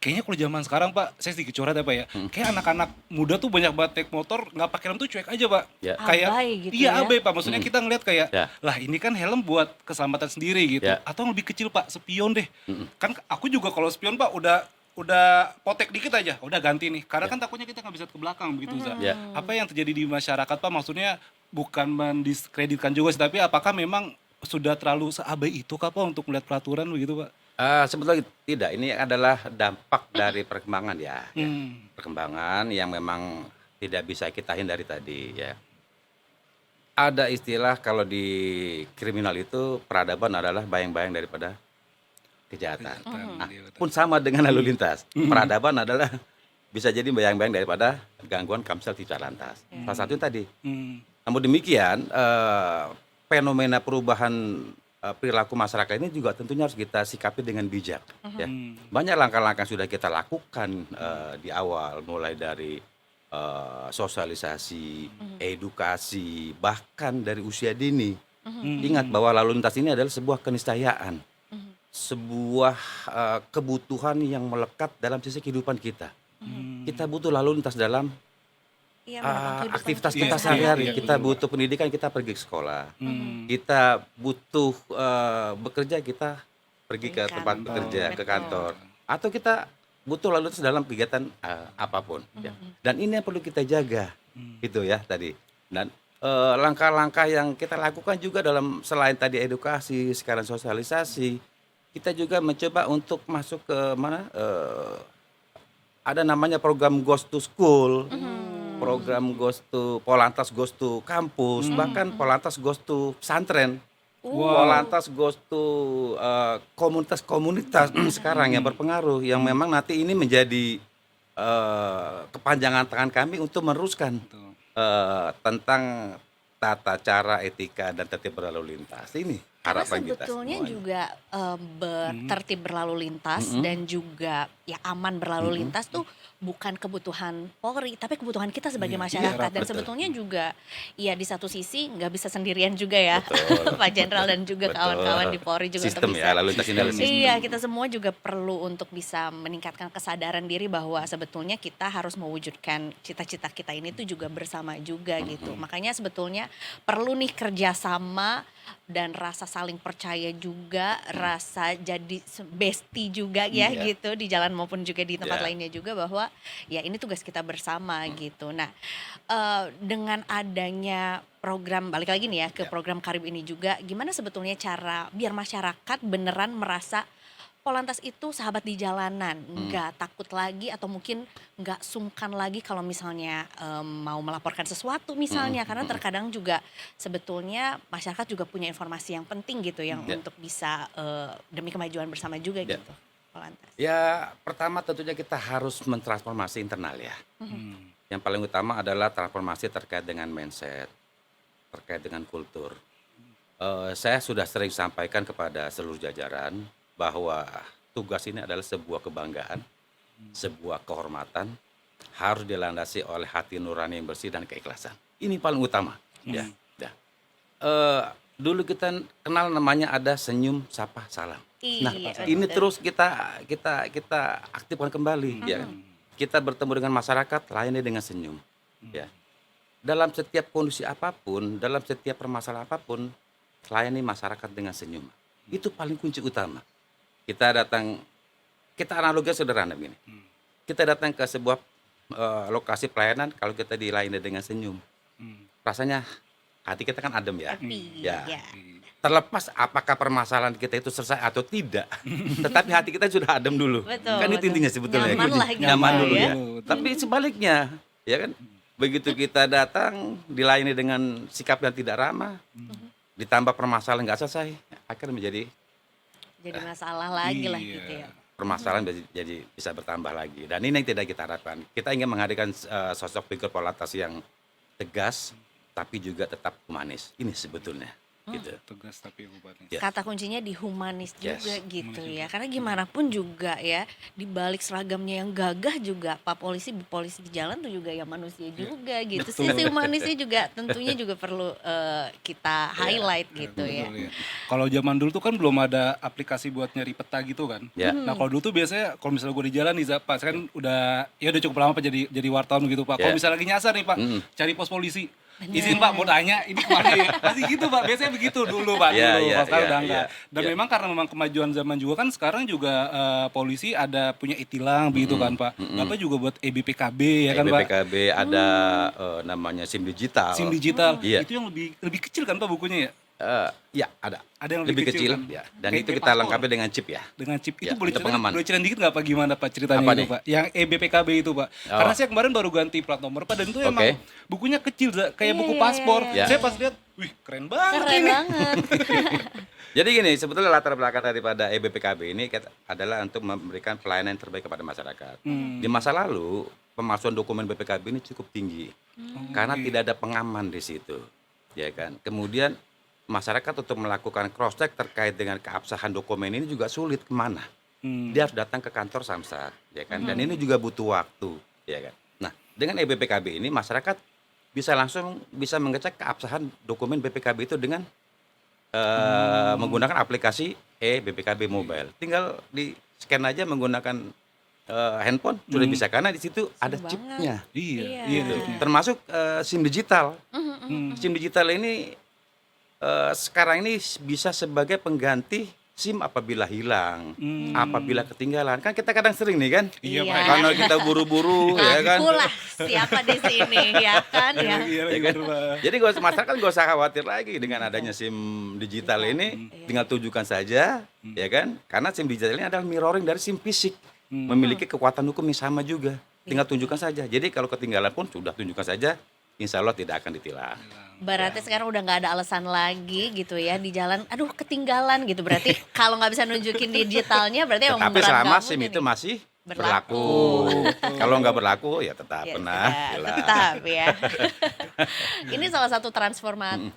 kayaknya kalau zaman sekarang Pak, saya sedikit curhat ya Pak ya, kayak anak-anak muda tuh banyak banget naik motor nggak pakai helm tuh cuek aja Pak. Ya. Kayak Abai gitu iya ya. abai Pak, maksudnya kita ngeliat kayak Ya. lah ini kan helm buat keselamatan sendiri gitu, Ya. atau yang lebih kecil Pak, spion deh. Kan aku juga kalau spion Pak udah potek dikit aja, udah ganti nih. Karena kan takutnya kita nggak bisa ke belakang begitu Za. Ya. Apa yang terjadi di masyarakat Pak, maksudnya bukan mendiskreditkan juga sih, tapi apakah memang sudah terlalu seabai itu Kak Pak untuk melihat peraturan begitu Pak? Sebetulnya tidak, ini adalah dampak dari perkembangan ya. Perkembangan yang memang tidak bisa kita hindari tadi ya. Ada istilah kalau di kriminal itu peradaban adalah bayang-bayang daripada kejahatan. Nah, Iya, betul. pun sama dengan lalu lintas. Peradaban adalah bisa jadi bayang-bayang daripada gangguan kamsel cipta lantas. Salah satunya tadi. Hmm. Namun demikian, fenomena perubahan perilaku masyarakat ini juga tentunya harus kita sikapi dengan bijak. Ya. Banyak langkah-langkah sudah kita lakukan di awal, mulai dari sosialisasi, edukasi, bahkan dari usia dini. Ingat bahwa lalu lintas ini adalah sebuah keniscayaan, sebuah kebutuhan yang melekat dalam sisi kehidupan kita. Kita butuh lalu lintas dalam Iya, mendukung kehidupan aktivitas kita kita Iya, sehari-hari. iya, Kita betul, butuh pendidikan, kita pergi ke sekolah. Hmm. Kita butuh bekerja, kita pergi ke Ke tempat kantor, bekerja, ke betul. kantor. Atau kita butuh lalu lintas dalam kegiatan apapun. Ya. Dan ini yang perlu kita jaga, gitu ya tadi. Dan langkah-langkah yang kita lakukan juga dalam selain tadi edukasi, sekarang sosialisasi, kita juga mencoba untuk masuk ke mana? Ada namanya program Ghost to School. Program Ghost to Polantas, Ghost to kampus, bahkan Polantas Ghost to pesantren. Polantas Ghost to komunitas-komunitas sekarang yang berpengaruh, yang memang nanti ini menjadi kepanjangan tangan kami untuk meneruskan tentang tata cara, etika, dan tertib berlalu lintas. Ini Karena harapan kita sebetulnya semuanya. juga tertib berlalu lintas dan juga ya aman berlalu lintas tuh bukan kebutuhan Polri, tapi kebutuhan kita sebagai masyarakat. Dan betul. sebetulnya juga ya di satu sisi nggak bisa sendirian juga ya Betul. Pak Jenderal dan juga Betul. kawan-kawan di Polri juga Sistem untuk bisa. ya, lalu lintas ini adalah sistem. Iya, kita semua juga perlu untuk bisa meningkatkan kesadaran diri bahwa sebetulnya kita harus mewujudkan cita-cita kita ini tuh juga bersama juga gitu. Makanya sebetulnya perlu nih kerjasama dan rasa saling percaya juga, rasa jadi bestie juga ya Iya. gitu di jalan maupun juga di tempat Iya. lainnya juga bahwa ya ini tugas kita bersama gitu. Nah, dengan adanya program balik lagi nih ya ke program Karib ini juga, gimana sebetulnya cara biar masyarakat beneran merasa Polantas itu sahabat di jalanan, nggak takut lagi atau mungkin nggak sungkan lagi kalau misalnya mau melaporkan sesuatu misalnya, karena terkadang juga sebetulnya masyarakat juga punya informasi yang penting gitu yang Ya. untuk bisa demi kemajuan bersama juga Ya. gitu. Polantas. Ya, pertama tentunya kita harus mentransformasi internal ya. Yang paling utama adalah transformasi terkait dengan mindset, terkait dengan kultur. Saya sudah sering sampaikan kepada seluruh jajaran bahwa tugas ini adalah sebuah kebanggaan, sebuah kehormatan, harus dilandasi oleh hati nurani yang bersih dan keikhlasan. Ini paling utama. Ya, ya. Dulu kita kenal namanya ada senyum, sapa, salam. Nah, Iya, ini betul. terus kita aktifkan kembali, ya. Kita bertemu dengan masyarakat, layani dengan senyum, ya. Dalam setiap kondisi apapun, dalam setiap permasalahan apapun, layani masyarakat dengan senyum. Itu paling kunci utama. Kita analoginya sederhana begini. Kita datang ke sebuah lokasi pelayanan, kalau kita dilayani dengan senyum, rasanya hati kita kan adem ya. Happy, Ya. ya. Terlepas apakah permasalahan kita itu selesai atau tidak, tetapi hati kita sudah adem dulu. Betul, Kan itu betul. intinya sebetulnya. Nyaman kunci. lah gitu Nyaman dulu ya. ya. Tapi sebaliknya, ya kan, begitu kita datang dilayani dengan sikap yang tidak ramah, ditambah permasalahan nggak selesai, akan menjadi Jadi masalah lagi lah Iya. gitu ya. permasalahan jadi bisa bertambah lagi. Dan ini yang tidak kita harapkan. Kita ingin menghadirkan sosok figur Polantas yang tegas, tapi juga tetap humanis. Ini sebetulnya. gitu. Tegas tapi obatnya. Ya. Kata kuncinya di humanis Yes. juga gitu ya. Karena gimana pun juga ya, di balik seragamnya yang gagah juga Pak Polisi di jalan tuh juga ya manusia juga gitu. Sisi humanisnya juga tentunya juga perlu kita highlight gitu ya. Betul, ya. Kalau zaman dulu tuh kan belum ada aplikasi buat nyari peta gitu kan. Ya. Nah kalau dulu tuh biasanya kalau misalnya gue di jalan nih Pak, saya kan udah cukup lama Pak jadi wartawan gitu Pak. Kalau Ya. misalnya lagi nyasar nih Pak, cari pos polisi. Izin Pak mau tanya ini kemana ya? Pasti gitu Pak, biasanya begitu dulu Pak. Ya, Dulu, ya, Pak, sekarang ya, udah enggak. ya, Dan ya. memang karena memang kemajuan zaman juga kan sekarang juga polisi ada punya e-tilang begitu kan Pak. Bapak juga buat EBPKB ya kan Pak. BPKB ada namanya SIM digital. SIM digital. Iya. Itu yang lebih kecil kan Pak bukunya ya? Ya ada. Ada yang Lebih kecil, kan? ya. Dan Kayak itu kita paspor. lengkapi dengan chip ya. Dengan chip Ya, itu boleh untuk cerita, pengaman. boleh ceritain dikit nggak Pak gimana Pak ceritanya Apa itu nih? Pak? Yang EBPKB itu Pak. Oh. Karena saya kemarin baru ganti plat nomor Pak dan itu emang Oke. bukunya kecil kayak buku paspor. Ya. Saya pas lihat, wih keren banget Keren ini. banget. Jadi gini, sebetulnya latar belakang daripada EBPKB ini adalah untuk memberikan pelayanan yang terbaik kepada masyarakat. Di masa lalu, pemalsuan dokumen BPKB ini cukup tinggi. Karena tidak ada pengaman di situ. Ya kan? Kemudian masyarakat untuk melakukan cross check terkait dengan keabsahan dokumen ini juga sulit kemana. Dia harus datang ke kantor Samsat, ya kan? Dan ini juga butuh waktu, ya kan? Nah, dengan EBPKB ini masyarakat bisa mengecek keabsahan dokumen BPKB itu dengan menggunakan aplikasi BPKB Mobile. Tinggal di scan aja menggunakan handphone sudah bisa karena di situ ada banget. chipnya. Iya, Iya. iya. Gitu. Termasuk SIM digital. SIM digital ini sekarang ini bisa sebagai pengganti SIM apabila hilang, apabila ketinggalan. Kan kita kadang sering nih kan, Iya, Iya. Pak. karena kita buru-buru ya kan. Akulah siapa di sini ya kan ya. Iya, Ya kan? bener, Pak. Jadi masyarakat gak usah khawatir lagi dengan adanya SIM digital ini, tinggal tunjukkan saja, ya kan? Karena SIM digital ini adalah mirroring dari SIM fisik, memiliki kekuatan hukum yang sama juga. Tinggal tunjukkan saja. Jadi kalau ketinggalan pun sudah tunjukkan saja, insya Allah tidak akan ditilang. Berarti sekarang udah nggak ada alasan lagi gitu ya di jalan. Aduh ketinggalan gitu. Berarti kalau nggak bisa nunjukin digitalnya berarti emang Tetapi beneran selama kamu SIM nih. itu masih Berlaku. berlaku. Kalau nggak berlaku ya tetap Ya, benar. sudah, tetap ya. Ini salah satu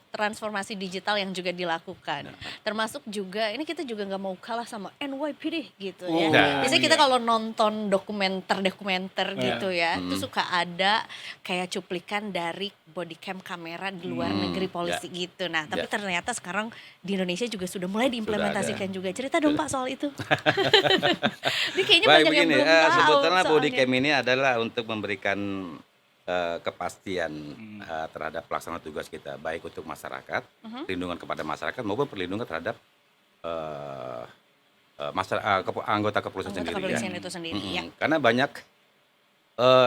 transformasi digital yang juga dilakukan. Termasuk juga ini kita juga nggak mau kalah sama NYPD gitu ya. Nah, Biasanya kita kalau nonton dokumenter Iya. gitu ya, itu suka ada kayak cuplikan dari bodycam kamera di luar negeri polisi gitu. Nah, tapi Ya. ternyata sekarang di Indonesia juga sudah mulai diimplementasikan juga. Cerita dong Pak soal itu. Ini kayaknya Baik banyak yang begini, belum tahu sebetulnya soalnya. bodycam ini adalah untuk memberikan kepastian terhadap pelaksanaan tugas kita, baik untuk masyarakat, perlindungan kepada masyarakat maupun perlindungan terhadap anggota kepolisian Anggota sendiri. kepolisian itu sendiri, ya. Karena banyak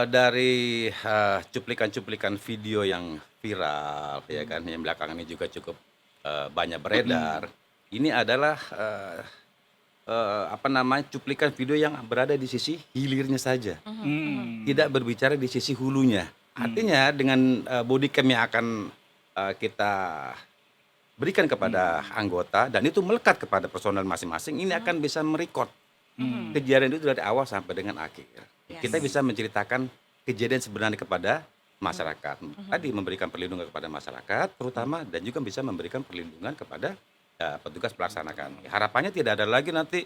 dari cuplikan-cuplikan video yang viral, ya kan, yang belakangan ini juga cukup banyak beredar. Ini adalah cuplikan video yang berada di sisi hilirnya saja, tidak berbicara di sisi hulunya. Artinya dengan bodycam yang akan kita berikan kepada anggota dan itu melekat kepada personel masing-masing, ini akan bisa merekod kejadian itu dari awal sampai dengan akhir. Yes. Kita bisa menceritakan kejadian sebenarnya kepada masyarakat. Tadi memberikan perlindungan kepada masyarakat terutama dan juga bisa memberikan perlindungan kepada petugas pelaksanakan. Harapannya tidak ada lagi nanti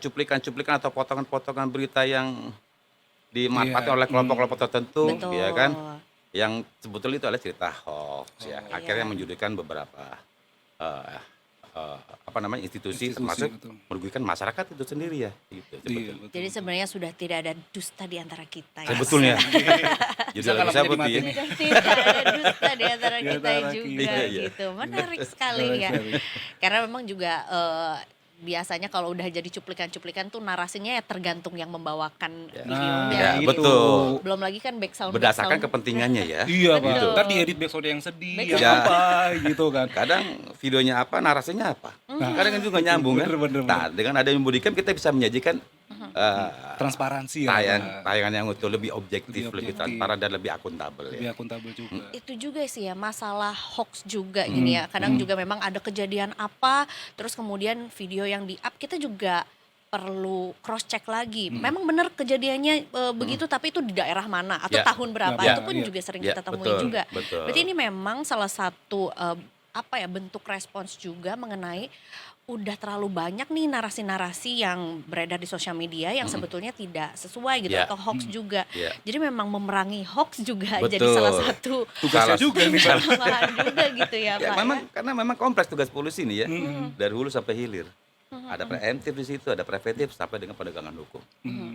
cuplikan-cuplikan atau potongan-potongan berita yang dimanfaatkan oleh kelompok-kelompok tertentu, Betul. ya kan? Yang sebetulnya itu adalah cerita hoax, ya. iya. Akhirnya menjadikan beberapa institusi termasuk betul. merugikan masyarakat itu sendiri ya. Gitu, Iya, sebetulnya. betul. Jadi sebenarnya sudah tidak ada dusta di antara kita ya. Sebetulnya. Jadi Bisa lagu kalau siapa menjadi tuh ya? mati Sudah tidak ada dusta di antara Di kita antara juga kita. Iya, iya. gitu. Menarik sekali ya. Karena memang juga biasanya kalau udah jadi cuplikan-cuplikan tuh narasinya ya tergantung yang membawakan videonya. ya, gitu. betul. Belum lagi kan background Berdasarkan kepentingannya ya. Iya Pak. Betul. Ntar diedit backsound yang sedih, Betul. yang apa gitu kan. Kadang videonya apa, narasinya apa. Kadang kan juga nyambung kan. Bener. Nah, dengan adanya bodycam kita bisa menyajikan Transparansi ya. tayangan yang utuh, lebih objektif, Lebih lebih objektif. transparan dan lebih akuntabel Lebih ya. akuntabel juga. Itu juga sih ya masalah hoax juga gini ya. Kadang juga memang ada kejadian apa, terus kemudian video yang di-up kita juga perlu cross check lagi. Memang benar kejadiannya begitu tapi itu di daerah mana atau Ya. tahun berapa Ya, itu pun ya. juga sering Ya, kita temui betul, juga. betul. Berarti ini memang salah satu bentuk respons juga mengenai udah terlalu banyak nih narasi-narasi yang beredar di sosial media yang sebetulnya tidak sesuai gitu Ya. atau hoax juga. Ya. Jadi memang memerangi hoax juga jadi Betul. salah satu Tugasnya juga nih, Pak. kelemahan juga gitu ya, Ya, Pak. memang ya. karena memang kompleks tugas polisi nih ya, dari hulu sampai hilir. Ada preemptif di situ, ada preventif sampai dengan penegakan hukum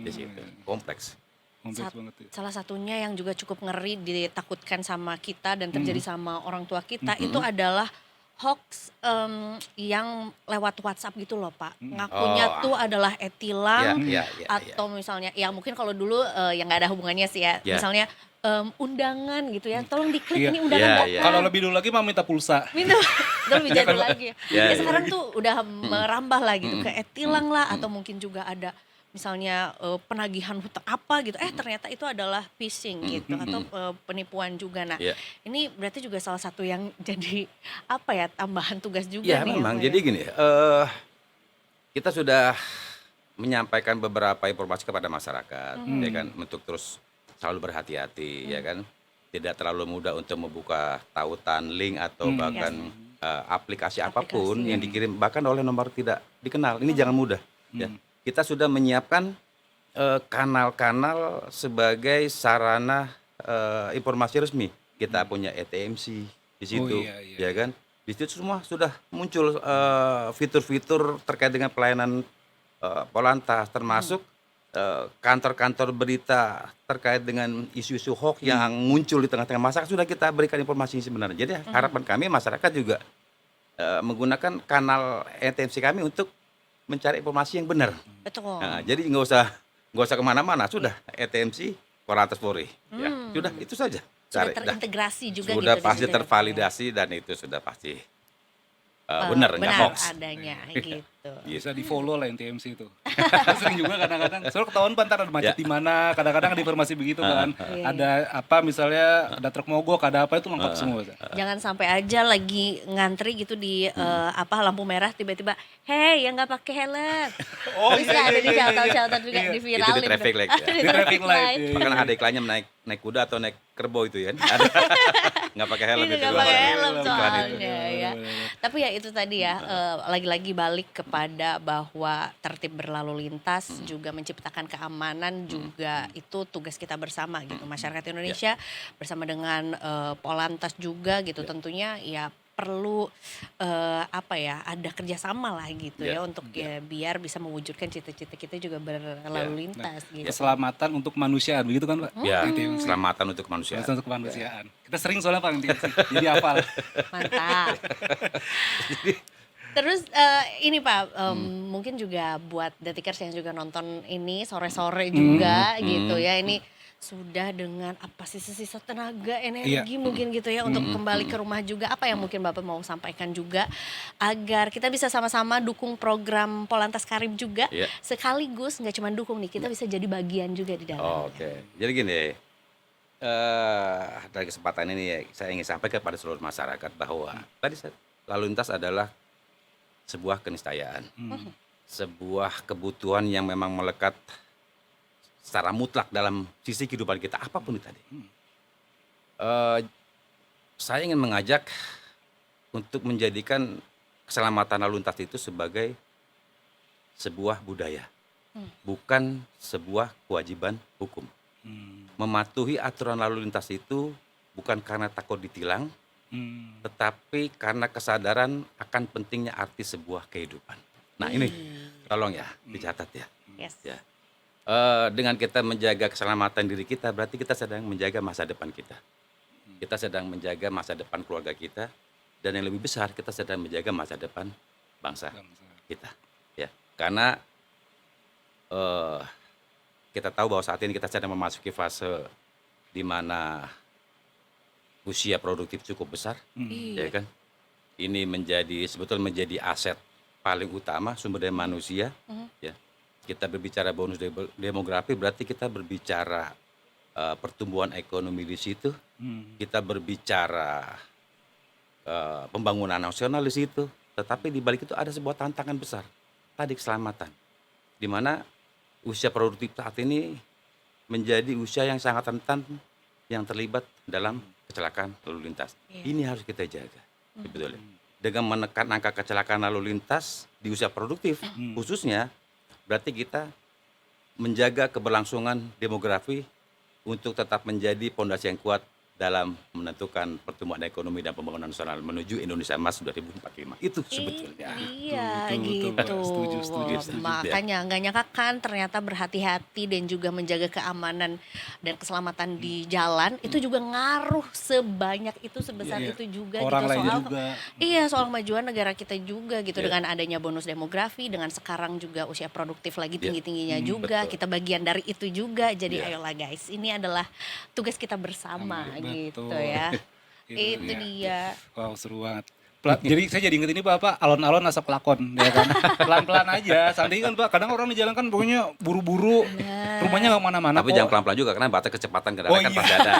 di situ. Kompleks. Kompleks banget ya. Salah satunya yang juga cukup ngeri ditakutkan sama kita dan terjadi sama orang tua kita itu adalah hoax yang lewat WhatsApp gitu loh Pak. Ngakunya Oh. tuh adalah etilang Ya. atau misalnya ya mungkin kalau dulu yang nggak ada hubungannya sih ya. Ya. Misalnya undangan gitu ya. Tolong diklik Iya. ini undangan Iya, datang. iya. Kalau lebih dulu lagi mau minta pulsa. Minta itu lebih jadul lagi. Ya, Ya, ya. sekarang tuh udah merambah lah gitu ke etilang lah atau mungkin juga ada misalnya penagihan hutang apa gitu. Ternyata itu adalah phishing gitu atau penipuan juga. Nah, Ya. ini berarti juga salah satu yang jadi tambahan tugas juga Ya nih. memang, Pak, jadi ya. gini, kita sudah menyampaikan beberapa informasi kepada masyarakat, ya kan, untuk terus selalu berhati-hati, ya kan, tidak terlalu mudah untuk membuka tautan, link atau bahkan aplikasi apapun Aplikasi, yang dikirim bahkan oleh nomor tidak dikenal. Ini jangan mudah. Ya. Kita sudah menyiapkan kanal-kanal sebagai sarana informasi resmi. Kita punya ETMC di situ, iya. ya kan. Di situ semua sudah muncul fitur-fitur terkait dengan pelayanan Polantas, termasuk kantor-kantor berita terkait dengan isu-isu hoax yang muncul di tengah-tengah masyarakat sudah kita berikan informasi sebenarnya. Jadi harapan kami masyarakat juga menggunakan kanal ETMC kami untuk mencari informasi yang benar. Betul. Nah, jadi nggak usah kemana-mana, sudah ETMC Polantas Polri, ya sudah itu saja. Sudah Cari, dah. terintegrasi juga Sudah gitu. di pasti situ ya, Pak, ya. tervalidasi dan itu sudah pasti benar, nggak benar hoax. adanya gitu. Bisa di follow lah yang TMC itu. Sering juga kadang-kadang. Soalnya ketahuan Pak, ntar ada macet Ya. di mana. Kadang-kadang ada informasi begitu kan. Iya. Ada apa misalnya ada truk mogok, ada apa itu lengkap semua. Jangan sampai aja lagi ngantri gitu di lampu merah tiba-tiba, "Hey, yang nggak pakai helm." Oh, Terus ada di shelter juga Iya. di Itu viralin. di traffic light, ya. Di Di traffic traffic light, light. iya. Bahkan ada iklannya naik kuda atau naik kerbau itu ya. Ada nggak pakai helm Itu itu. nggak dua pakai orang. helm Iklan itu. soalnya ya. Tapi ya itu tadi ya, lagi-lagi balik kepada bahwa tertib berlalu lintas juga menciptakan keamanan juga itu tugas kita bersama gitu. Masyarakat Indonesia bersama dengan Polantas juga gitu. Tentunya ya perlu ada kerjasama lah gitu ya untuk biar bisa mewujudkan cita-cita kita juga berlalu lintas gitu. Keselamatan untuk kemanusiaan begitu kan Pak? Ya, TMC. keselamatan untuk manusia. Keselamatan untuk kemanusiaan. Kita sering soalnya Pak yang TMC. Jadi hafal. Mantap. Terus ini Pak, mungkin juga buat detikers yang juga nonton ini sore-sore juga gitu ya. Ini sudah dengan sisa-sisa tenaga, energi mungkin gitu ya untuk kembali ke rumah juga. Apa yang mungkin Bapak mau sampaikan juga agar kita bisa sama-sama dukung program Polantas Karib juga. Iya. Sekaligus nggak cuma dukung nih, kita bisa jadi bagian juga di dalamnya. Oke, jadi gini, dari kesempatan ini ya, saya ingin sampaikan kepada seluruh masyarakat bahwa lalu lintas adalah sebuah keniscayaan, sebuah kebutuhan yang memang melekat secara mutlak dalam sisi kehidupan kita apapun itu tadi. Saya ingin mengajak untuk menjadikan keselamatan lalu lintas itu sebagai sebuah budaya, bukan sebuah kewajiban hukum. Mematuhi aturan lalu lintas itu bukan karena takut ditilang, tetapi karena kesadaran akan pentingnya arti sebuah kehidupan. Nah ini tolong ya dicatat ya. Yes. Ya. Dengan kita menjaga keselamatan diri kita, berarti kita sedang menjaga masa depan kita. Kita sedang menjaga masa depan keluarga kita, dan yang lebih besar kita sedang menjaga masa depan bangsa kita. Ya, karena kita tahu bahwa saat ini kita sedang memasuki fase di mana usia produktif cukup besar, ya kan? Ini sebetulnya menjadi aset paling utama sumber daya manusia, ya. Kita berbicara bonus demografi, berarti kita berbicara pertumbuhan ekonomi di situ, kita berbicara pembangunan nasional di situ, tetapi di balik itu ada sebuah tantangan besar, tadi keselamatan, di mana usia produktif saat ini menjadi usia yang sangat rentan yang terlibat dalam kecelakaan lalu lintas. Ini harus kita jaga. Betul. Dengan menekan angka kecelakaan lalu lintas di usia produktif khususnya, berarti kita menjaga keberlangsungan demografi untuk tetap menjadi pondasi yang kuat dalam menentukan pertumbuhan ekonomi dan pembangunan nasional menuju Indonesia Emas 2045. Itu sebetulnya. Iya Betul, gitu. Pak. Setuju. Makanya nggak nyangka kan ternyata berhati-hati dan juga menjaga keamanan dan keselamatan di jalan itu juga ngaruh sebanyak itu sebesar Iya, itu juga orang gitu lainnya soal juga. iya soal kemajuan negara kita juga gitu Iya. dengan adanya bonus demografi dengan sekarang juga usia produktif lagi Iya. tinggi-tingginya juga betul. kita bagian dari itu juga jadi Iya. ayolah guys ini adalah tugas kita bersama gitu Betul. ya. Itu Itu dia. Wow, seru banget. Jadi saya jadi inget ini Pak, alon-alon asap lakon, ya kan? Pelan-pelan aja. Santai kan Pak, kadang orang di jalan kan pokoknya buru-buru, rumahnya nggak mana-mana. Tapi kok. jangan pelan-pelan juga karena batas kecepatan kendaraan kan iya. pasti ada.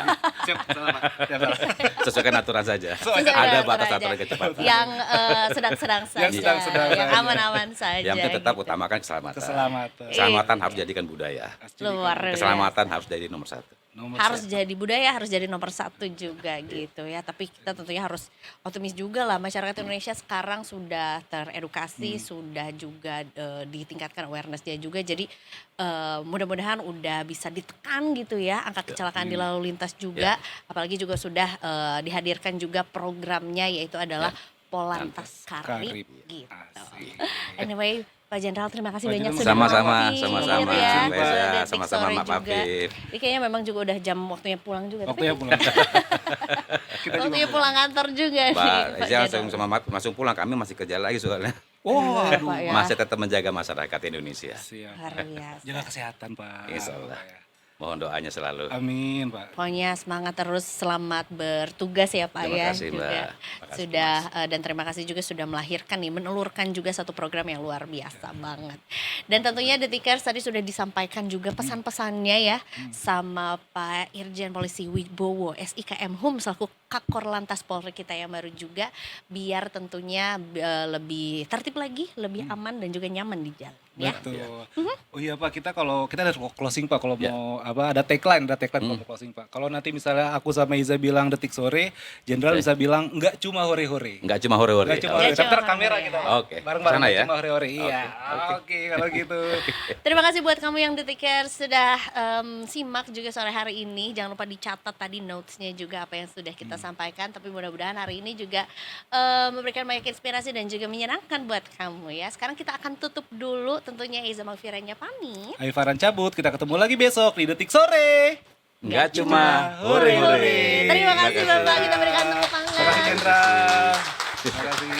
Siap, salah, Pak. Siap, salah. Sesuaikan aturan saja. Sesuai Ada aturan batas aja. aturan kecepatan. Yang sedang-sedang saja, Yang sedang-sedang yang saja. aman-aman saja. Yang penting tetap gitu. utamakan keselamatan. Keselamatan. Keselamatan harus jadikan budaya. Luar biasa. Keselamatan harus jadi nomor satu. Nomor Harus satu. jadi budaya, harus jadi nomor satu juga gitu ya. Tapi kita tentunya harus optimis juga lah. Masyarakat Indonesia sekarang sudah teredukasi, sudah juga ditingkatkan awareness-nya juga. Jadi mudah-mudahan udah bisa ditekan gitu ya angka kecelakaan di lalu lintas juga. Apalagi juga sudah dihadirkan juga programnya yaitu adalah Polantas Karib Karib. gitu. Asik. Anyway, Pak Jenderal terima kasih Pak banyak Jenderal, sudah Sama-sama, mampir sama-sama. ya. Mbak Reza, Sudah Detik sama-sama Sore Mak juga. Afif. Ini kayaknya memang juga udah jam waktunya pulang juga. Waktunya Tapi pulang. Kita juga waktunya pulang kantor juga nih. Pak Pak Reza Jenderal. sama Mak langsung pulang, kami masih kerja lagi soalnya. Oh, Iya, aduh. Pak, ya. Masih tetap menjaga masyarakat Indonesia. Siap. Luar biasa. Jaga kesehatan Pak. Insya Allah. Mohon doanya selalu. Amin Pak. Pokoknya semangat terus, selamat bertugas ya Pak Terima ya. kasih, juga Mbak. Terima kasih, sudah dan terima kasih juga sudah melahirkan nih, menelurkan juga satu program yang luar biasa banget. Dan tentunya Detikers tadi sudah disampaikan juga pesan-pesannya ya sama Pak Irjen Polisi Wibowo SIKM Hum selaku Kakor Lantas Polri kita yang baru juga biar tentunya lebih tertib lagi, lebih aman dan juga nyaman di jalan ya. Betul. Oh iya Pak, kita ada closing Pak kalau Ya. mau ada tagline kalau mau closing Pak. Kalau nanti misalnya aku sama Iza bilang Detik Sore, Jenderal bisa bilang enggak cuma hore-hore. Enggak cuma hore-hore. Enggak cuma Nggak hore. Tapi cuma ntar kamera hore-hore. kita. Oke. Bareng-bareng Sana nggak ya? cuma hore-hore. Iya. Oke, kalau gitu. Terima kasih buat kamu yang Detikers sudah simak juga sore hari ini. Jangan lupa dicatat tadi notes-nya juga apa yang sudah kita sampaikan. Tapi mudah-mudahan hari ini juga memberikan banyak inspirasi dan juga menyenangkan buat kamu ya. Sekarang kita akan tutup dulu tentunya Iza Magfiranya pamit. Ayo Farhan cabut, kita ketemu lagi besok di Detik Sore. Enggak cuma hore-hore. Terima kasih Bapak, kita berikan tepuk tangan. Terima kasih Jenderal. Terima kasih.